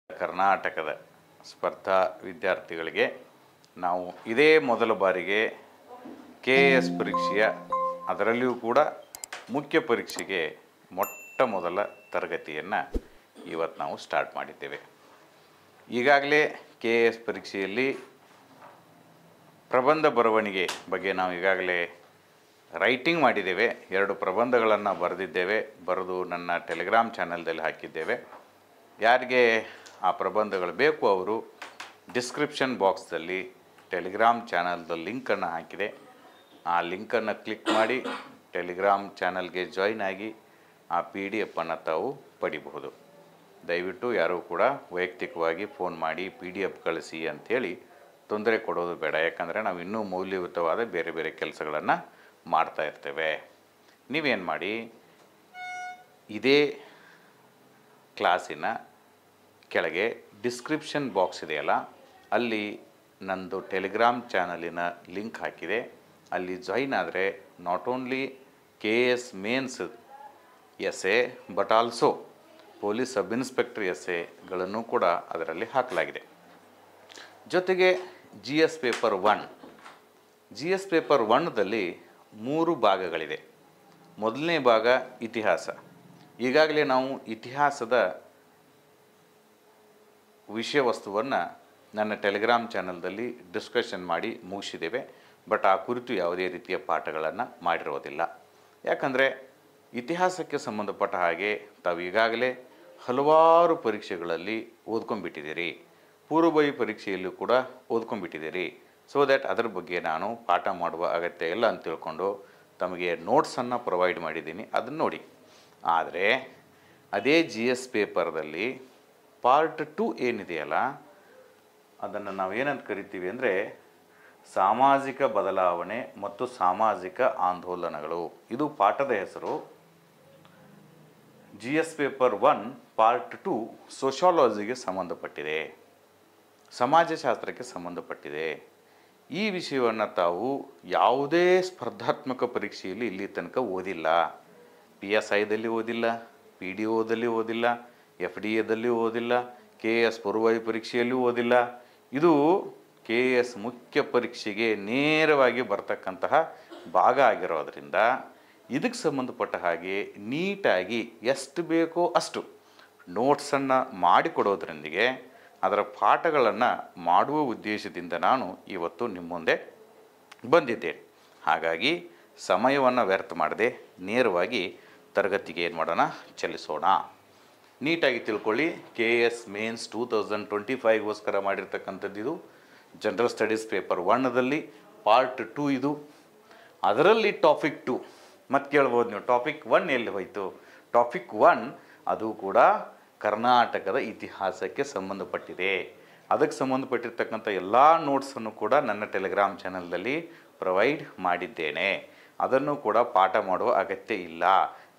ಕರ್ನಾಟಕದ ಸ್ಪರ್ಧಾ ವಿದ್ಯಾರ್ಥಿಗಳಿಗೆ ನಾವು ಇದೇ ಮೊದಲ ಬಾರಿಗೆ KS ಪರೀಕ್ಷೆಯ ಅದರಲ್ಲಿಯೂ ಕೂಡ ಮುಖ್ಯ ಪರೀಕ್ಷೆಗೆ ಮೊಟ್ಟ ಮೊದಲ ತರಗತಿಯನ್ನು ಇವತ್ತು ನಾವು ಸ್ಟಾರ್ಟ್ ಮಾಡಿದ್ದೇವೆ. ಈಗಾಗಲೇ KS ಪರೀಕ್ಷೆಯಲ್ಲಿ ಪ್ರಬಂಧ ಬರವಣಿಗೆ ಬಗ್ಗೆ ನಾವು ಈಗಾಗಲೇ ರೈಟಿಂಗ್ ಮಾಡಿದ್ದೇವೆ. 2 ಪ್ರಬಂಧಗಳನ್ನು ಬರೆದಿದ್ದೇವೆ. ಬರೆದು ನನ್ನ ಟೆಲಿಗ್ರಾಮ್ ಚಾನಲ್ದಲ್ಲಿ ಹಾಕಿದ್ದೇವೆ. ಯಾರಿಗೆ ಆ ಪ್ರಬಂಧಗಳು ಬೇಕು ಅವರು ಡಿಸ್ಕ್ರಿಪ್ಷನ್ ಬಾಕ್ಸ್ದಲ್ಲಿ ಟೆಲಿಗ್ರಾಮ್ ಚಾನಲ್ದ ಲಿಂಕನ್ನು ಹಾಕಿದೆ. ಆ ಲಿಂಕನ್ನು ಕ್ಲಿಕ್ ಮಾಡಿ ಟೆಲಿಗ್ರಾಮ್ ಚಾನಲ್ಗೆ ಜಾಯ್ನ್ ಆಗಿ ಆ PDF ತಾವು ಪಡಿಬಹುದು. ದಯವಿಟ್ಟು ಯಾರೂ ಕೂಡ ವೈಯಕ್ತಿಕವಾಗಿ ಫೋನ್ ಮಾಡಿ PDF ಕಳಿಸಿ ಅಂಥೇಳಿ ತೊಂದರೆ ಕೊಡೋದು ಬೇಡ. ಯಾಕಂದರೆ ನಾವು ಇನ್ನೂ ಮೌಲ್ಯಯುತವಾದ ಬೇರೆ ಬೇರೆ ಕೆಲಸಗಳನ್ನು ಮಾಡ್ತಾ ಇರ್ತೇವೆ. ನೀವೇನು ಮಾಡಿ, ಇದೇ ಕ್ಲಾಸಿನ ಕೆಳಗೆ ಡಿಸ್ಕ್ರಿಪ್ಷನ್ ಬಾಕ್ಸ್ ಇದೆಯಲ್ಲ, ಅಲ್ಲಿ ನಂದು ಟೆಲಿಗ್ರಾಮ್ ಚಾನಲಿನ ಲಿಂಕ್ ಹಾಕಿದೆ. ಅಲ್ಲಿ ಜಾಯ್ನ್ ಆದರೆ not only KS mains essay but also police sub inspector ಎಸ್ಸೆಗಳನ್ನು ಕೂಡ ಅದರಲ್ಲಿ ಹಾಕಲಾಗಿದೆ. ಜೊತೆಗೆ GS ಪೇಪರ್ 1 GS ಪೇಪರ್ 1ದಲ್ಲಿ 3 ಭಾಗಗಳಿದೆ. ಮೊದಲನೇ ಭಾಗ ಇತಿಹಾಸ. ಈಗಾಗಲೇ ನಾವು ಇತಿಹಾಸದ ವಿಷಯ ವಸ್ತುವನ್ನು ನನ್ನ ಟೆಲಿಗ್ರಾಮ್ ಚಾನಲ್ದಲ್ಲಿ ಡಿಸ್ಕಷನ್ ಮಾಡಿ ಮುಗಿಸಿದ್ದೇವೆ. ಬಟ್ ಆ ಕುರಿತು ಯಾವುದೇ ರೀತಿಯ ಪಾಠಗಳನ್ನು ಮಾಡಿರೋದಿಲ್ಲ. ಯಾಕಂದರೆ ಇತಿಹಾಸಕ್ಕೆ ಸಂಬಂಧಪಟ್ಟ ಹಾಗೆ ತಾವು ಈಗಾಗಲೇ ಹಲವಾರು ಪರೀಕ್ಷೆಗಳಲ್ಲಿ ಓದ್ಕೊಂಡ್ಬಿಟ್ಟಿದ್ದೀರಿ. ಪೂರ್ವಭಾವಿ ಪರೀಕ್ಷೆಯಲ್ಲೂ ಕೂಡ ಓದ್ಕೊಂಡ್ಬಿಟ್ಟಿದ್ದೀರಿ. ಸೊ ದ್ಯಾಟ್ ಅದರ ಬಗ್ಗೆ ನಾನು ಪಾಠ ಮಾಡುವ ಅಗತ್ಯ ಇಲ್ಲ ಅಂತ ತಿಳ್ಕೊಂಡು ತಮಗೆ ನೋಟ್ಸನ್ನು ಪ್ರೊವೈಡ್ ಮಾಡಿದ್ದೀನಿ. ಅದನ್ನು ನೋಡಿ. ಆದರೆ ಅದೇ GS ಪೇಪರ್ದಲ್ಲಿ ಪಾರ್ಟ್ 2 ಏನಿದೆಯಲ್ಲ, ಅದನ್ನು ನಾವು ಏನಂತ ಕರಿತೀವಿ ಅಂದರೆ ಸಾಮಾಜಿಕ ಬದಲಾವಣೆ ಮತ್ತು ಸಾಮಾಜಿಕ ಆಂದೋಲನಗಳು. ಇದು ಪಾಠದ ಹೆಸರು. GS ಪೇಪರ್ 1 ಪಾರ್ಟ್ 2 ಸೋಷಾಲಜಿಗೆ ಸಂಬಂಧಪಟ್ಟಿದೆ, ಸಮಾಜಶಾಸ್ತ್ರಕ್ಕೆ ಸಂಬಂಧಪಟ್ಟಿದೆ. ಈ ವಿಷಯವನ್ನು ತಾವು ಯಾವುದೇ ಸ್ಪರ್ಧಾತ್ಮಕ ಪರೀಕ್ಷೆಯಲ್ಲಿ ಇಲ್ಲಿ ತನಕ ಓದಿಲ್ಲ. PSIದಲ್ಲಿ ಓದಿಲ್ಲ, PDOದಲ್ಲಿ ಓದಿಲ್ಲ, FDAದಲ್ಲಿ ಓದಿಲ್ಲ, KS ಪೂರ್ವಭಾವಿ ಪರೀಕ್ಷೆಯಲ್ಲೂ ಓದಿಲ್ಲ. ಇದು KS ಮುಖ್ಯ ಪರೀಕ್ಷೆಗೆ ನೇರವಾಗಿ ಬರ್ತಕ್ಕಂತಹ ಭಾಗ ಆಗಿರೋದ್ರಿಂದ ಇದಕ್ಕೆ ಸಂಬಂಧಪಟ್ಟ ಹಾಗೆ ನೀಟಾಗಿ ಎಷ್ಟು ಬೇಕೋ ಅಷ್ಟು ನೋಟ್ಸನ್ನು ಮಾಡಿಕೊಡೋದ್ರೊಂದಿಗೆ ಅದರ ಪಾಠಗಳನ್ನು ಮಾಡುವ ಉದ್ದೇಶದಿಂದ ನಾನು ಇವತ್ತು ನಿಮ್ಮ ಮುಂದೆ ಬಂದಿದ್ದೇನೆ. ಹಾಗಾಗಿ ಸಮಯವನ್ನು ವ್ಯರ್ಥ ಮಾಡದೆ ನೇರವಾಗಿ ತರಗತಿಗೆ ಏನು ಮಾಡೋಣ, ಚಲಿಸೋಣ. ನೀಟಾಗಿ ತಿಳ್ಕೊಳ್ಳಿ. KS ಮೇನ್ಸ್ 2025ಗೋಸ್ಕರ ಮಾಡಿರ್ತಕ್ಕಂಥದ್ದು ಇದು. ಜನರಲ್ ಸ್ಟಡೀಸ್ ಪೇಪರ್ 1ದಲ್ಲಿ ಪಾರ್ಟ್ 2 ಇದು. ಅದರಲ್ಲಿ ಟಾಪಿಕ್ 2 ಮತ್ತೆ ಕೇಳ್ಬೋದು ನೀವು, ಟಾಪಿಕ್ 1 ಎಲ್ಲಿ ಹೋಯಿತು? ಟಾಪಿಕ್ 1 ಅದು ಕೂಡ ಕರ್ನಾಟಕದ ಇತಿಹಾಸಕ್ಕೆ ಸಂಬಂಧಪಟ್ಟಿದೆ. ಅದಕ್ಕೆ ಸಂಬಂಧಪಟ್ಟಿರ್ತಕ್ಕಂಥ ಎಲ್ಲ ನೋಟ್ಸನ್ನು ಕೂಡ ನನ್ನ ಟೆಲಿಗ್ರಾಮ್ ಚಾನಲ್ನಲ್ಲಿ ಪ್ರೊವೈಡ್ ಮಾಡಿದ್ದೇನೆ. ಅದನ್ನು ಕೂಡ ಪಾಠ ಮಾಡುವ ಅಗತ್ಯ ಇಲ್ಲ.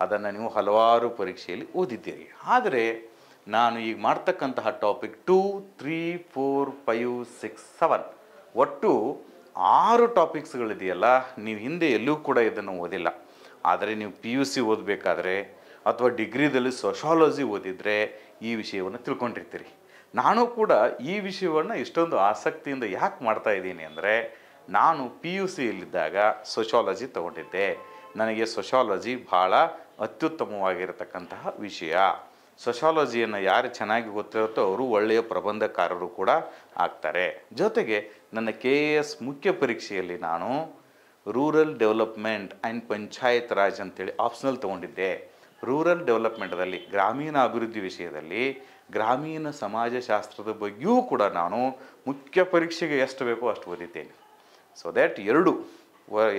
ಅದನ್ನು ನೀವು ಹಲವಾರು ಪರೀಕ್ಷೆಯಲ್ಲಿ ಓದಿದ್ದೀರಿ. ಆದರೆ ನಾನು ಈಗ ಮಾಡ್ತಕ್ಕಂತಹ ಟಾಪಿಕ್ 2, 3, 4, 5, 6, 7 ಒಟ್ಟು 6 ಟಾಪಿಕ್ಸ್ಗಳಿದೆಯಲ್ಲ, ನೀವು ಹಿಂದೆ ಎಲ್ಲೂ ಕೂಡ ಇದನ್ನು ಓದಿಲ್ಲ. ಆದರೆ ನೀವು PUC ಓದಬೇಕಾದ್ರೆ ಅಥವಾ ಡಿಗ್ರಿದಲ್ಲಿ ಸೋಷಾಲಜಿ ಓದಿದರೆ ಈ ವಿಷಯವನ್ನು ತಿಳ್ಕೊಂಡಿರ್ತೀರಿ. ನಾನು ಕೂಡ ಈ ವಿಷಯವನ್ನು ಇಷ್ಟೊಂದು ಆಸಕ್ತಿಯಿಂದ ಯಾಕೆ ಮಾಡ್ತಾ ಇದ್ದೀನಿ ಅಂದರೆ, ನಾನು PUCಯಲ್ಲಿದ್ದಾಗ ಸೋಷಾಲಜಿ ತಗೊಂಡಿದ್ದೆ. ನನಗೆ ಸೋಷಾಲಜಿ ಭಾಳ ಅತ್ಯುತ್ತಮವಾಗಿರತಕ್ಕಂತಹ ವಿಷಯ. ಸೋಷಾಲಜಿಯನ್ನು ಯಾರು ಚೆನ್ನಾಗಿ ಗೊತ್ತಿರುತ್ತೋ ಅವರು ಒಳ್ಳೆಯ ಪ್ರಬಂಧಕಾರರು ಕೂಡ ಆಗ್ತಾರೆ. ಜೊತೆಗೆ ನನ್ನ KS ಮುಖ್ಯ ಪರೀಕ್ಷೆಯಲ್ಲಿ ನಾನು rural development and panchayat Raj ಅಂತೇಳಿ ಆಪ್ಷನಲ್ ತೊಗೊಂಡಿದ್ದೆ. ರೂರಲ್ ಡೆವಲಪ್ಮೆಂಟದಲ್ಲಿ, ಗ್ರಾಮೀಣ ಅಭಿವೃದ್ಧಿ ವಿಷಯದಲ್ಲಿ ಗ್ರಾಮೀಣ ಸಮಾಜಶಾಸ್ತ್ರದ ಬಗ್ಗೆಯೂ ಕೂಡ ನಾನು ಮುಖ್ಯ ಪರೀಕ್ಷೆಗೆ ಎಷ್ಟು ಬೇಕೋ ಅಷ್ಟು ಓದಿದ್ದೇನೆ. ಸೊ ದ್ಯಾಟ್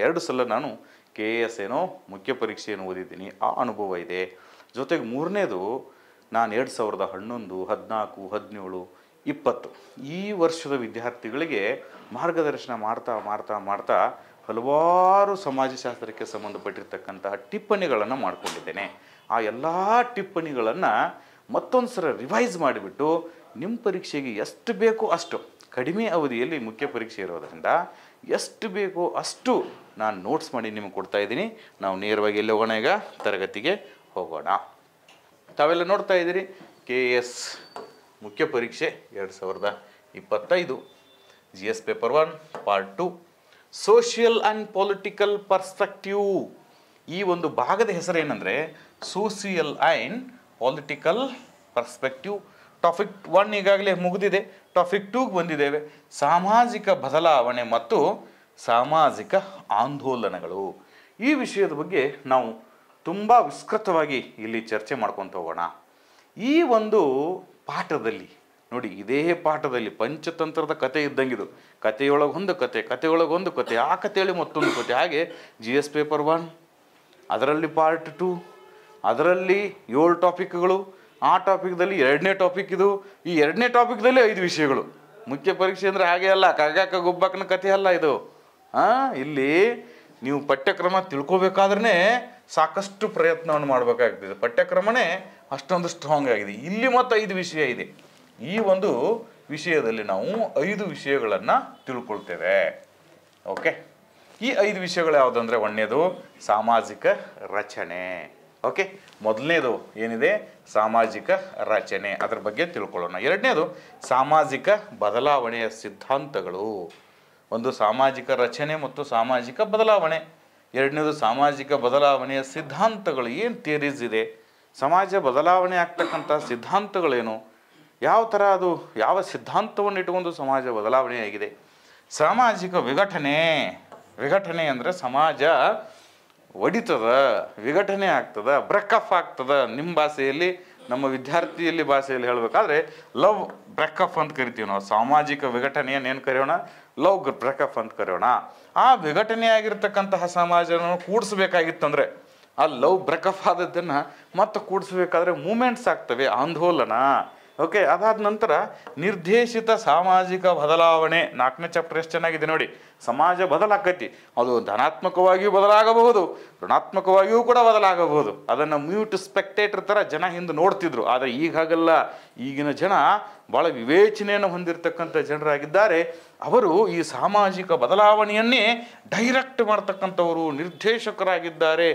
ಎರಡು ಸಲ ನಾನು KS ಏನೋ ಮುಖ್ಯ ಪರೀಕ್ಷೆಯನ್ನು ಓದಿದ್ದೀನಿ. ಆ ಅನುಭವ ಇದೆ. ಜೊತೆಗೆ ಮೂರನೇದು, ನಾನು 2011, 14, 17, 20 ಈ ವರ್ಷದ ವಿದ್ಯಾರ್ಥಿಗಳಿಗೆ ಮಾರ್ಗದರ್ಶನ ಮಾಡ್ತಾ ಹಲವಾರು ಸಮಾಜಶಾಸ್ತ್ರಕ್ಕೆ ಸಂಬಂಧಪಟ್ಟಿರ್ತಕ್ಕಂತಹ ಟಿಪ್ಪಣಿಗಳನ್ನು ಮಾಡಿಕೊಂಡಿದ್ದೇನೆ. ಆ ಎಲ್ಲ ಟಿಪ್ಪಣಿಗಳನ್ನು ಮತ್ತೊಂದು ಸಲ ರಿವೈಸ್ ಮಾಡಿಬಿಟ್ಟು ನಿಮ್ಮ ಪರೀಕ್ಷೆಗೆ ಎಷ್ಟು ಬೇಕೋ ಅಷ್ಟು, ಕಡಿಮೆ ಅವಧಿಯಲ್ಲಿ ಮುಖ್ಯ ಪರೀಕ್ಷೆ ಇರೋದರಿಂದ ಎಷ್ಟು ಬೇಕೋ ಅಷ್ಟು ನಾನು ನೋಟ್ಸ್ ಮಾಡಿ ನಿಮಗೆ ಕೊಡ್ತಾ ಇದ್ದೀನಿ. ನಾವು ನೇರವಾಗಿ ಎಲ್ಲಿ ಹೋಗೋಣ, ಈಗ ತರಗತಿಗೆ ಹೋಗೋಣ. ತಾವೆಲ್ಲ ನೋಡ್ತಾ ಇದ್ದೀರಿ KS ಮುಖ್ಯ ಪರೀಕ್ಷೆ 2025 GS paper 1 part 2 social and political perspective. ಈ ಒಂದು ಭಾಗದ ಹೆಸರೇನೆಂದರೆ social and political perspective. Topic 1 ಈಗಾಗಲೇ ಮುಗಿದಿದೆ. ಟಾಪಿಕ್ 2ಗೆ ಬಂದಿದ್ದೇವೆ. ಸಾಮಾಜಿಕ ಬದಲಾವಣೆ ಮತ್ತು ಸಾಮಾಜಿಕ ಆಂದೋಲನಗಳು. ಈ ವಿಷಯದ ಬಗ್ಗೆ ನಾವು ತುಂಬ ವಿಸ್ತೃತವಾಗಿ ಇಲ್ಲಿ ಚರ್ಚೆ ಮಾಡ್ಕೊತ ಹೋಗೋಣ. ಈ ಒಂದು ಪಾಠದಲ್ಲಿ ನೋಡಿ, ಇದೇ ಪಾಠದಲ್ಲಿ ಪಂಚತಂತ್ರದ ಕತೆ ಇದ್ದಂಗಿದು. ಕಥೆಯೊಳಗೊಂದು ಕತೆ, ಕಥೆಯೊಳಗೊಂದು ಕತೆ, ಆ ಕಥೆಯಲ್ಲಿ ಮತ್ತೊಂದು ಕತೆ. ಹಾಗೆ GS ಪೇಪರ್ 1 ಅದರಲ್ಲಿ ಪಾರ್ಟ್ 2, ಅದರಲ್ಲಿ 7 ಟಾಪಿಕ್ಗಳು, ಆ ಟಾಪಿಕ್ದಲ್ಲಿ 2ನೇ ಟಾಪಿಕ್ ಇದು, ಈ 2ನೇ ಟಾಪಿಕ್ದಲ್ಲಿ 5 ವಿಷಯಗಳು. ಮುಖ್ಯ ಪರೀಕ್ಷೆ ಅಂದರೆ ಹಾಗೆ ಅಲ್ಲ, ಕಗ್ಗಕ್ಕ ಗುಬ್ಬಕ್ಕನ ಕಥೆ ಅಲ್ಲ ಇದು. ಇಲ್ಲಿ ನೀವು ಪಠ್ಯಕ್ರಮ ತಿಳ್ಕೊಬೇಕಾದ್ರೆ ಸಾಕಷ್ಟು ಪ್ರಯತ್ನವನ್ನು ಮಾಡಬೇಕಾಗ್ತದೆ. ಪಠ್ಯಕ್ರಮನೇ ಅಷ್ಟೊಂದು ಸ್ಟ್ರಾಂಗ್ ಆಗಿದೆ. ಇಲ್ಲಿ ಮತ್ತು 5 ವಿಷಯ ಇದೆ. ಈ ಒಂದು ವಿಷಯದಲ್ಲಿ ನಾವು 5 ವಿಷಯಗಳನ್ನು ತಿಳ್ಕೊಳ್ತೇವೆ. ಓಕೆ, ಈ 5 ವಿಷಯಗಳು ಯಾವುದಂದರೆ, ಒಂದನೇದು ಸಾಮಾಜಿಕ ರಚನೆ. ಓಕೆ, ಮೊದಲನೇದು ಏನಿದೆ ಸಾಮಾಜಿಕ ರಚನೆ, ಅದರ ಬಗ್ಗೆ ತಿಳ್ಕೊಳ್ಳೋಣ. ಎರಡನೇದು ಸಾಮಾಜಿಕ ಬದಲಾವಣೆಯ ಸಿದ್ಧಾಂತಗಳು. ಒಂದು ಸಾಮಾಜಿಕ ರಚನೆ ಮತ್ತು ಸಾಮಾಜಿಕ ಬದಲಾವಣೆ. ಎರಡನೇದು ಸಾಮಾಜಿಕ ಬದಲಾವಣೆಯ ಸಿದ್ಧಾಂತಗಳು. ಏನು ಥಿಯರೀಸ್ ಇದೆ, ಸಮಾಜ ಬದಲಾವಣೆ ಆಗ್ತಕ್ಕಂಥ ಸಿದ್ಧಾಂತಗಳೇನು, ಯಾವ ಥರ ಅದು, ಯಾವ ಸಿದ್ಧಾಂತವನ್ನು ಇಟ್ಟುಕೊಂಡು ಸಮಾಜ ಬದಲಾವಣೆ ಆಗಿದೆ. ಸಾಮಾಜಿಕ ವಿಘಟನೆ ಅಂದರೆ ಸಮಾಜ ಒಡಿತದ, ವಿಘಟನೆ ಆಗ್ತದ, ಬ್ರೇಕಪ್ ಆಗ್ತದ. ನಿಮ್ಮ ಭಾಷೆಯಲ್ಲಿ, ನಮ್ಮ ವಿದ್ಯಾರ್ಥಿಯಲ್ಲಿ ಭಾಷೆಯಲ್ಲಿ ಹೇಳಬೇಕಾದ್ರೆ ಲವ್ ಬ್ರೇಕಪ್ ಅಂತ ಕರಿತೀವಿ ನಾವು. ಸಾಮಾಜಿಕ ವಿಘಟನೆಯನ್ನು ಏನು ಕರೆಯೋಣ, ಲವ್ ಬ್ರೇಕಪ್ ಅಂತ ಕರೆಯೋಣ. ಆ ವಿಘಟನೆ ಆಗಿರ್ತಕ್ಕಂತಹ ಸಮಾಜವನ್ನು ಕೂಡಿಸ್ಬೇಕಾಗಿತ್ತಂದರೆ, ಆ ಲವ್ ಬ್ರೇಕಪ್ ಆದದ್ದನ್ನು ಮತ್ತೆ ಕೂಡಿಸ್ಬೇಕಾದ್ರೆ ಮೂಮೆಂಟ್ಸ್ ಆಗ್ತವೆ, ಆಂದೋಲನ. ಓಕೆ, ಅದಾದ ನಂತರ ನಿರ್ದೇಶಿತ ಸಾಮಾಜಿಕ ಬದಲಾವಣೆ. 4ನೇ ಚಾಪ್ಟರ್ ಎಷ್ಟು ಚೆನ್ನಾಗಿದೆ ನೋಡಿ. ಸಮಾಜ ಬದಲಾಗತಿ, ಅದು ಧನಾತ್ಮಕವಾಗಿಯೂ ಬದಲಾಗಬಹುದು, ಋಣಾತ್ಮಕವಾಗಿಯೂ ಕೂಡ ಬದಲಾಗಬಹುದು. ಅದನ್ನು ಮ್ಯೂಟ್ ಸ್ಪೆಕ್ಟೇಟರ್ ಥರ ಜನ ಹಿಂದೆ ನೋಡ್ತಿದ್ರು. ಆದರೆ ಈಗ ಹಾಗಲ್ಲ. ಈಗಿನ ಜನ ಭಾಳ ವಿವೇಚನೆಯನ್ನು ಹೊಂದಿರತಕ್ಕಂಥ ಜನರಾಗಿದ್ದಾರೆ. ಅವರು ಈ ಸಾಮಾಜಿಕ ಬದಲಾವಣೆಯನ್ನೇ ಡೈರೆಕ್ಟ್ ಮಾಡ್ತಕ್ಕಂಥವರು, ನಿರ್ದೇಶಕರಾಗಿದ್ದಾರೆ.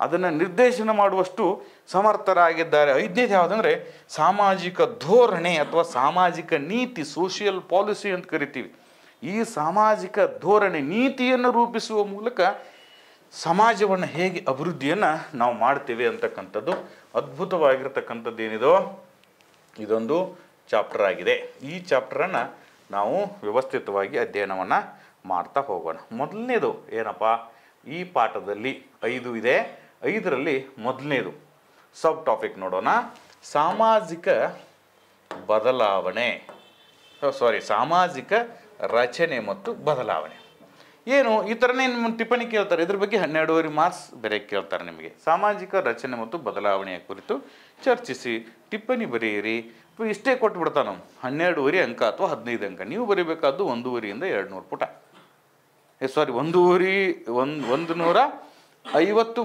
ಅದನ್ನು ನಿರ್ದೇಶನ ಮಾಡುವಷ್ಟು ಸಮರ್ಥರಾಗಿದ್ದಾರೆ. 5ನೇದು ಯಾವುದಂದರೆ ಸಾಮಾಜಿಕ ಧೋರಣೆ ಅಥವಾ ಸಾಮಾಜಿಕ ನೀತಿ, ಸೋಷಿಯಲ್ ಪಾಲಿಸಿ ಅಂತ ಕರಿತೀವಿ. ಈ ಸಾಮಾಜಿಕ ಧೋರಣೆ ನೀತಿಯನ್ನು ರೂಪಿಸುವ ಮೂಲಕ ಸಮಾಜವನ್ನು ಹೇಗೆ ಅಭಿವೃದ್ಧಿಯನ್ನು ನಾವು ಮಾಡ್ತೇವೆ ಅಂತಕ್ಕಂಥದ್ದು ಅದ್ಭುತವಾಗಿರ್ತಕ್ಕಂಥದ್ದು ಏನಿದೋ ಇದೊಂದು ಚಾಪ್ಟರ್ ಆಗಿದೆ. ಈ ಚಾಪ್ಟರನ್ನು ನಾವು ವ್ಯವಸ್ಥಿತವಾಗಿ ಅಧ್ಯಯನವನ್ನು ಮಾಡ್ತಾ ಹೋಗೋಣ. ಮೊದಲನೇದು ಏನಪ್ಪ, ಈ ಪಾಠದಲ್ಲಿ 5 ಇದೆ. 5ರಲ್ಲಿ ಮೊದಲನೇದು ಸಬ್ ಟಾಪಿಕ್ ನೋಡೋಣ. ಸಾಮಾಜಿಕ ಬದಲಾವಣೆ, ಸಾಮಾಜಿಕ ರಚನೆ ಮತ್ತು ಬದಲಾವಣೆ. ಏನು ಈ ಥರನೇ ನಿಮ್ಮ ಟಿಪ್ಪಣಿ ಕೇಳ್ತಾರೆ. ಇದ್ರ ಬಗ್ಗೆ 12 ಮಾರ್ಕ್ಸ್ ಬೇರೆ ಕೇಳ್ತಾರೆ ನಿಮಗೆ. ಸಾಮಾಜಿಕ ರಚನೆ ಮತ್ತು ಬದಲಾವಣೆಯ ಕುರಿತು ಚರ್ಚಿಸಿ ಟಿಪ್ಪಣಿ ಬರೆಯಿರಿ. ಇಷ್ಟೇ ಕೊಟ್ಬಿಡ್ತಾನೆ 12 ಅಂಕ ಅಥವಾ 15 ಅಂಕ. ನೀವು ಬರೀಬೇಕಾದ್ದು 150 200 ಪುಟ. 150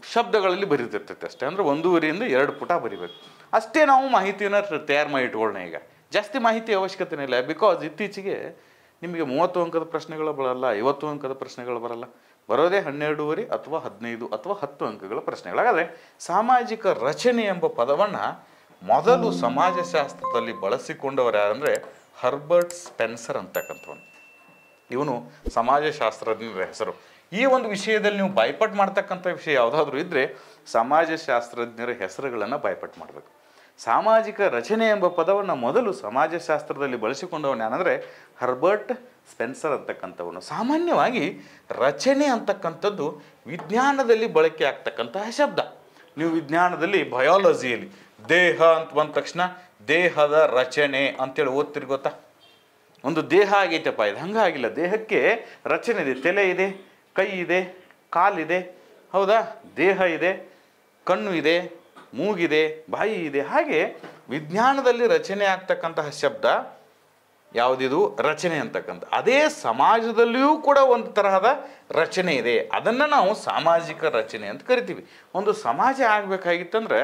ಶಬ್ದಗಳಲ್ಲಿ ಬರೀತಿರ್ತೈತೆ ಅಷ್ಟೇ. ಅಂದರೆ 1.5 2 ಪುಟ ಬರಿಬೇಕು ಅಷ್ಟೇ. ನಾವು ಮಾಹಿತಿಯನ್ನು ತಯಾರು ಮಾಡಿ ಇಟ್ಕೊಳ್ಳೋಣ. ಈಗ ಜಾಸ್ತಿ ಮಾಹಿತಿ ಅವಶ್ಯಕತೆನೇ ಇಲ್ಲ. ಬಿಕಾಸ್ ಇತ್ತೀಚೆಗೆ ನಿಮಗೆ 30 ಅಂಕದ ಪ್ರಶ್ನೆಗಳು ಬರಲ್ಲ, 50 ಅಂಕದ ಪ್ರಶ್ನೆಗಳು ಬರಲ್ಲ. ಬರೋದೇ 12 ಅಥವಾ 15 ಅಥವಾ 10 ಅಂಕಗಳ ಪ್ರಶ್ನೆಗಳು. ಹಾಗಾದರೆ ಸಾಮಾಜಿಕ ರಚನೆ ಎಂಬ ಪದವನ್ನು ಮೊದಲು ಸಮಾಜಶಾಸ್ತ್ರದಲ್ಲಿ ಬಳಸಿಕೊಂಡವರು ಯಾರಂದರೆ ಹರ್ಬರ್ಟ್ ಸ್ಪೆನ್ಸರ್ ಅಂತಕ್ಕಂಥವನು. ಇವನು ಸಮಾಜಶಾಸ್ತ್ರಜ್ಞರ ಹೆಸರು. ಈ ಒಂದು ವಿಷಯದಲ್ಲಿ ನೀವು ಬಾಯ್ಪಾಟ್ ಮಾಡ್ತಕ್ಕಂಥ ವಿಷಯ ಯಾವುದಾದ್ರೂ ಇದ್ದರೆ ಸಮಾಜಶಾಸ್ತ್ರಜ್ಞರ ಹೆಸರುಗಳನ್ನು ಬಾಯ್ಪಾಟ್ ಮಾಡಬೇಕು. ಸಾಮಾಜಿಕ ರಚನೆ ಎಂಬ ಪದವನ್ನು ಮೊದಲು ಸಮಾಜಶಾಸ್ತ್ರದಲ್ಲಿ ಬಳಸಿಕೊಂಡವನು ಏನಂದರೆ ಹರ್ಬರ್ಟ್ ಸ್ಪೆನ್ಸರ್ ಅಂತಕ್ಕಂಥವನು. ಸಾಮಾನ್ಯವಾಗಿ ರಚನೆ ಅಂತಕ್ಕಂಥದ್ದು ವಿಜ್ಞಾನದಲ್ಲಿ ಬಳಕೆ ಆಗ್ತಕ್ಕಂತಹ ಶಬ್ದ. ನೀವು ವಿಜ್ಞಾನದಲ್ಲಿ ಬಯಾಲಜಿಯಲ್ಲಿ ದೇಹ ಅಂತ ಬಂದ ತಕ್ಷಣ ದೇಹದ ರಚನೆ ಅಂತೇಳಿ ಓದ್ತಿರಿ, ಗೊತ್ತಾ? ಒಂದು ದೇಹ ಆಗೈತಪ್ಪ, ಇದು ಹಂಗಾಗಿಲ್ಲ. ದೇಹಕ್ಕೆ ರಚನೆ ಇದೆ. ತಲೆ ಇದೆ, ಕೈ ಇದೆ, ಕಾಲಿದೆ, ಹೌದಾ? ದೇಹ ಇದೆ, ಕಣ್ಣು ಇದೆ, ಮೂಗಿದೆ, ಬಾಯಿ ಇದೆ. ಹಾಗೆ ವಿಜ್ಞಾನದಲ್ಲಿ ರಚನೆ ಆಗ್ತಕ್ಕಂತಹ ಶಬ್ದ ಯಾವುದಿದು? ರಚನೆ ಅಂತಕ್ಕಂಥ. ಅದೇ ಸಮಾಜದಲ್ಲಿಯೂ ಕೂಡ ಒಂದು ತರಹದ ರಚನೆ ಇದೆ. ಅದನ್ನು ನಾವು ಸಾಮಾಜಿಕ ರಚನೆ ಅಂತ ಕರಿತೀವಿ. ಒಂದು ಸಮಾಜ ಆಗಬೇಕಾಗಿತ್ತಂದ್ರೆ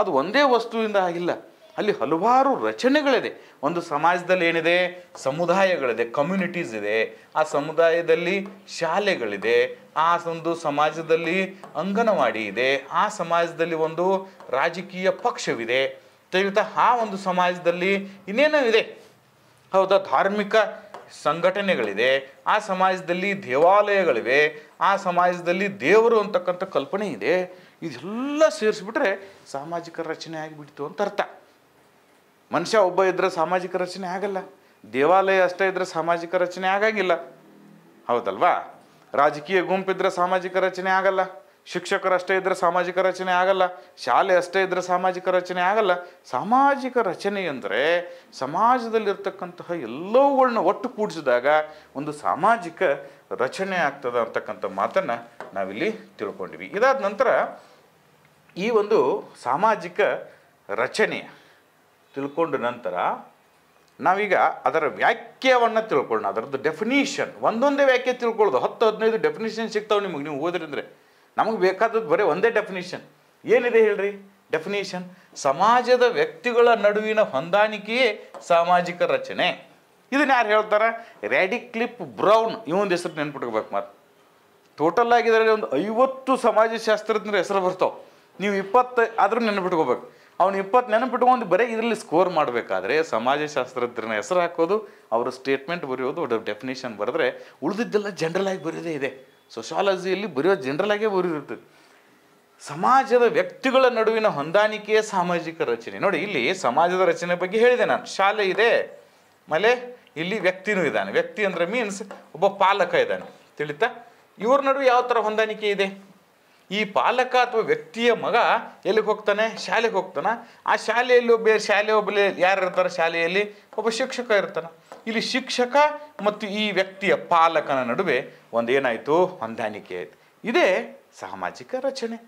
ಅದು ಒಂದೇ ವಸ್ತುವಿಂದ ಆಗಿಲ್ಲ, ಅಲ್ಲಿ ಹಲವಾರು ರಚನೆಗಳಿದೆ. ಒಂದು ಸಮಾಜದಲ್ಲಿ ಏನಿದೆ? ಸಮುದಾಯಗಳಿದೆ, ಕಮ್ಯುನಿಟೀಸ್ ಇದೆ. ಆ ಸಮುದಾಯದಲ್ಲಿ ಶಾಲೆಗಳಿದೆ. ಆ ಒಂದು ಸಮಾಜದಲ್ಲಿ ಅಂಗನವಾಡಿ ಇದೆ. ಆ ಸಮಾಜದಲ್ಲಿ ಒಂದು ರಾಜಕೀಯ ಪಕ್ಷವಿದೆ. ತಿಳಿತಾ ಆ ಒಂದು ಸಮಾಜದಲ್ಲಿ ಇನ್ನೇನೋ ಇದೆ, ಹೌದಾ, ಧಾರ್ಮಿಕ ಸಂಘಟನೆಗಳಿದೆ, ಆ ಸಮಾಜದಲ್ಲಿ ದೇವಾಲಯಗಳಿವೆ, ಆ ಸಮಾಜದಲ್ಲಿ ದೇವರು ಅಂತಕ್ಕಂಥ ಕಲ್ಪನೆ ಇದೆ. ಇದೆಲ್ಲ ಸೇರಿಸ್ಬಿಟ್ರೆ ಸಾಮಾಜಿಕ ರಚನೆ ಆಗಿಬಿಡ್ತು ಅಂತ ಅರ್ಥ. ಮನುಷ್ಯ ಒಬ್ಬ ಇದ್ದರೆ ಸಾಮಾಜಿಕ ರಚನೆ ಆಗಲ್ಲ, ದೇವಾಲಯ ಅಷ್ಟೇ ಇದ್ದರೆ ಸಾಮಾಜಿಕ ರಚನೆ ಆಗಂಗಿಲ್ಲ, ಹೌದಲ್ವಾ? ರಾಜಕೀಯ ಗುಂಪಿದ್ರೆ ಸಾಮಾಜಿಕ ರಚನೆ ಆಗಲ್ಲ, ಶಿಕ್ಷಕರಷ್ಟೇ ಇದ್ದರೆ ಸಾಮಾಜಿಕ ರಚನೆ ಆಗಲ್ಲ, ಶಾಲೆ ಅಷ್ಟೇ ಇದ್ದರೆ ಸಾಮಾಜಿಕ ರಚನೆ ಆಗಲ್ಲ. ಸಾಮಾಜಿಕ ರಚನೆ ಅಂದರೆ ಸಮಾಜದಲ್ಲಿರ್ತಕ್ಕಂತಹ ಎಲ್ಲವುಗಳನ್ನ ಒಟ್ಟು ಕೂಡಿಸಿದಾಗ ಒಂದು ಸಾಮಾಜಿಕ ರಚನೆ ಆಗ್ತದೆ ಅಂತಕ್ಕಂಥ ಮಾತನ್ನು ನಾವಿಲ್ಲಿ ತಿಳ್ಕೊಂಡಿವಿ. ಇದಾದ ನಂತರ ಈ ಒಂದು ಸಾಮಾಜಿಕ ರಚನೆ ತಿಳ್ಕೊಂಡ ನಂತರ ನಾವೀಗ ಅದರ ವ್ಯಾಖ್ಯವನ್ನು ತಿಳ್ಕೊಳ್ಳೋಣ, ಅದರದ್ದು ಡೆಫಿನಿಷನ್. ಒಂದೊಂದೇ ವ್ಯಾಖ್ಯೆ ತಿಳ್ಕೊಳ್ಳೋದು, 10-15 ಡೆಫಿನಿಷನ್ ಸಿಗ್ತಾವೆ ನಿಮಗೆ, ನೀವು ಓದ್ರಿಂದ್ರೆ. ನಮಗೆ ಬೇಕಾದದ್ದು ಬರೀ ಒಂದೇ ಡೆಫಿನಿಷನ್. ಏನಿದೆ ಹೇಳ್ರಿ ಡೆಫಿನಿಷನ್? ಸಮಾಜದ ವ್ಯಕ್ತಿಗಳ ನಡುವಿನ ಹೊಂದಾಣಿಕೆಯೇ ಸಾಮಾಜಿಕ ರಚನೆ. ಇದನ್ನ ಯಾರು ಹೇಳ್ತಾರೆ? ರ್ಯಾಡಿಕ್ಲಿಫ್ ಬ್ರೌನ್. ಇವೊಂದು ಹೆಸರು ನೆನ್ಪಿಟ್ಕೋಬೇಕು. ಮತ್ತು ಟೋಟಲ್ ಆಗಿ ಇದರಲ್ಲಿ ಒಂದು 50 ಸಮಾಜಶಾಸ್ತ್ರಜ್ಞರ ಹೆಸರು ಬರ್ತಾವೆ. ನೀವು 20 ಆದರೂ ನೆನ್ಪಿಟ್ಕೋಬೇಕು. ಅವ್ನು 20 ನೆನಪಿಟ್ಕೊಂಡು ಬರೀ ಇದರಲ್ಲಿ ಸ್ಕೋರ್ ಮಾಡಬೇಕಾದ್ರೆ ಸಮಾಜಶಾಸ್ತ್ರಜ್ಞರನ್ನ ಹೆಸರು ಹಾಕೋದು, ಅವರ ಸ್ಟೇಟ್ಮೆಂಟ್ ಬರೆಯೋದು, ಡೆಫಿನೇಷನ್ ಬರೆದ್ರೆ ಉಳಿದಿದ್ದೆಲ್ಲ ಜನರಲ್ ಆಗಿ ಬರೆಯೋದೇ ಇದೆ. ಸೋಷಾಲಜಿಯಲ್ಲಿ ಬರೆಯೋ ಜನರಲ್ ಆಗೇ ಬರೆದಿರ್ತದೆ. ಸಮಾಜದ ವ್ಯಕ್ತಿಗಳ ನಡುವಿನ ಹೊಂದಾಣಿಕೆಯ ಸಾಮಾಜಿಕ ರಚನೆ. ನೋಡಿ, ಇಲ್ಲಿ ಸಮಾಜದ ರಚನೆ ಬಗ್ಗೆ ಹೇಳಿದೆ ನಾನು. ಶಾಲೆ ಇದೆ, ಆಮೇಲೆ ಇಲ್ಲಿ ವ್ಯಕ್ತಿನೂ ಇದ್ದಾನೆ. ವ್ಯಕ್ತಿ ಅಂದರೆ ಮೀನ್ಸ್ ಒಬ್ಬ ಪಾಲಕ ಇದ್ದಾನೆ, ತಿಳಿತಾ? ಇವ್ರ ನಡುವೆ ಯಾವ ಥರ ಹೊಂದಾಣಿಕೆ ಇದೆ? ಈ ಪಾಲಕ ಅಥವಾ ವ್ಯಕ್ತಿಯ ಮಗ ಎಲ್ಲಿಗೆ ಹೋಗ್ತಾನೆ? ಶಾಲೆಗೆ ಹೋಗ್ತಾನೆ. ಆ ಶಾಲೆಯಲ್ಲಿ ಬೇರೆ ಶಾಲೆ ಒಬ್ಬ ಯಾರು ಇರ್ತಾರೆ? ಶಾಲೆಯಲ್ಲಿ ಒಬ್ಬ ಶಿಕ್ಷಕ ಇರ್ತಾನೆ. ಇಲ್ಲಿ ಶಿಕ್ಷಕ ಮತ್ತು ಈ ವ್ಯಕ್ತಿಯ ಪಾಲಕನ ನಡುವೆ ಒಂದೇನಾಯಿತು? ಹೊಂದಾಣಿಕೆ ಆಯಿತು. ಇದೇ ಸಾಮಾಜಿಕ ರಚನೆ.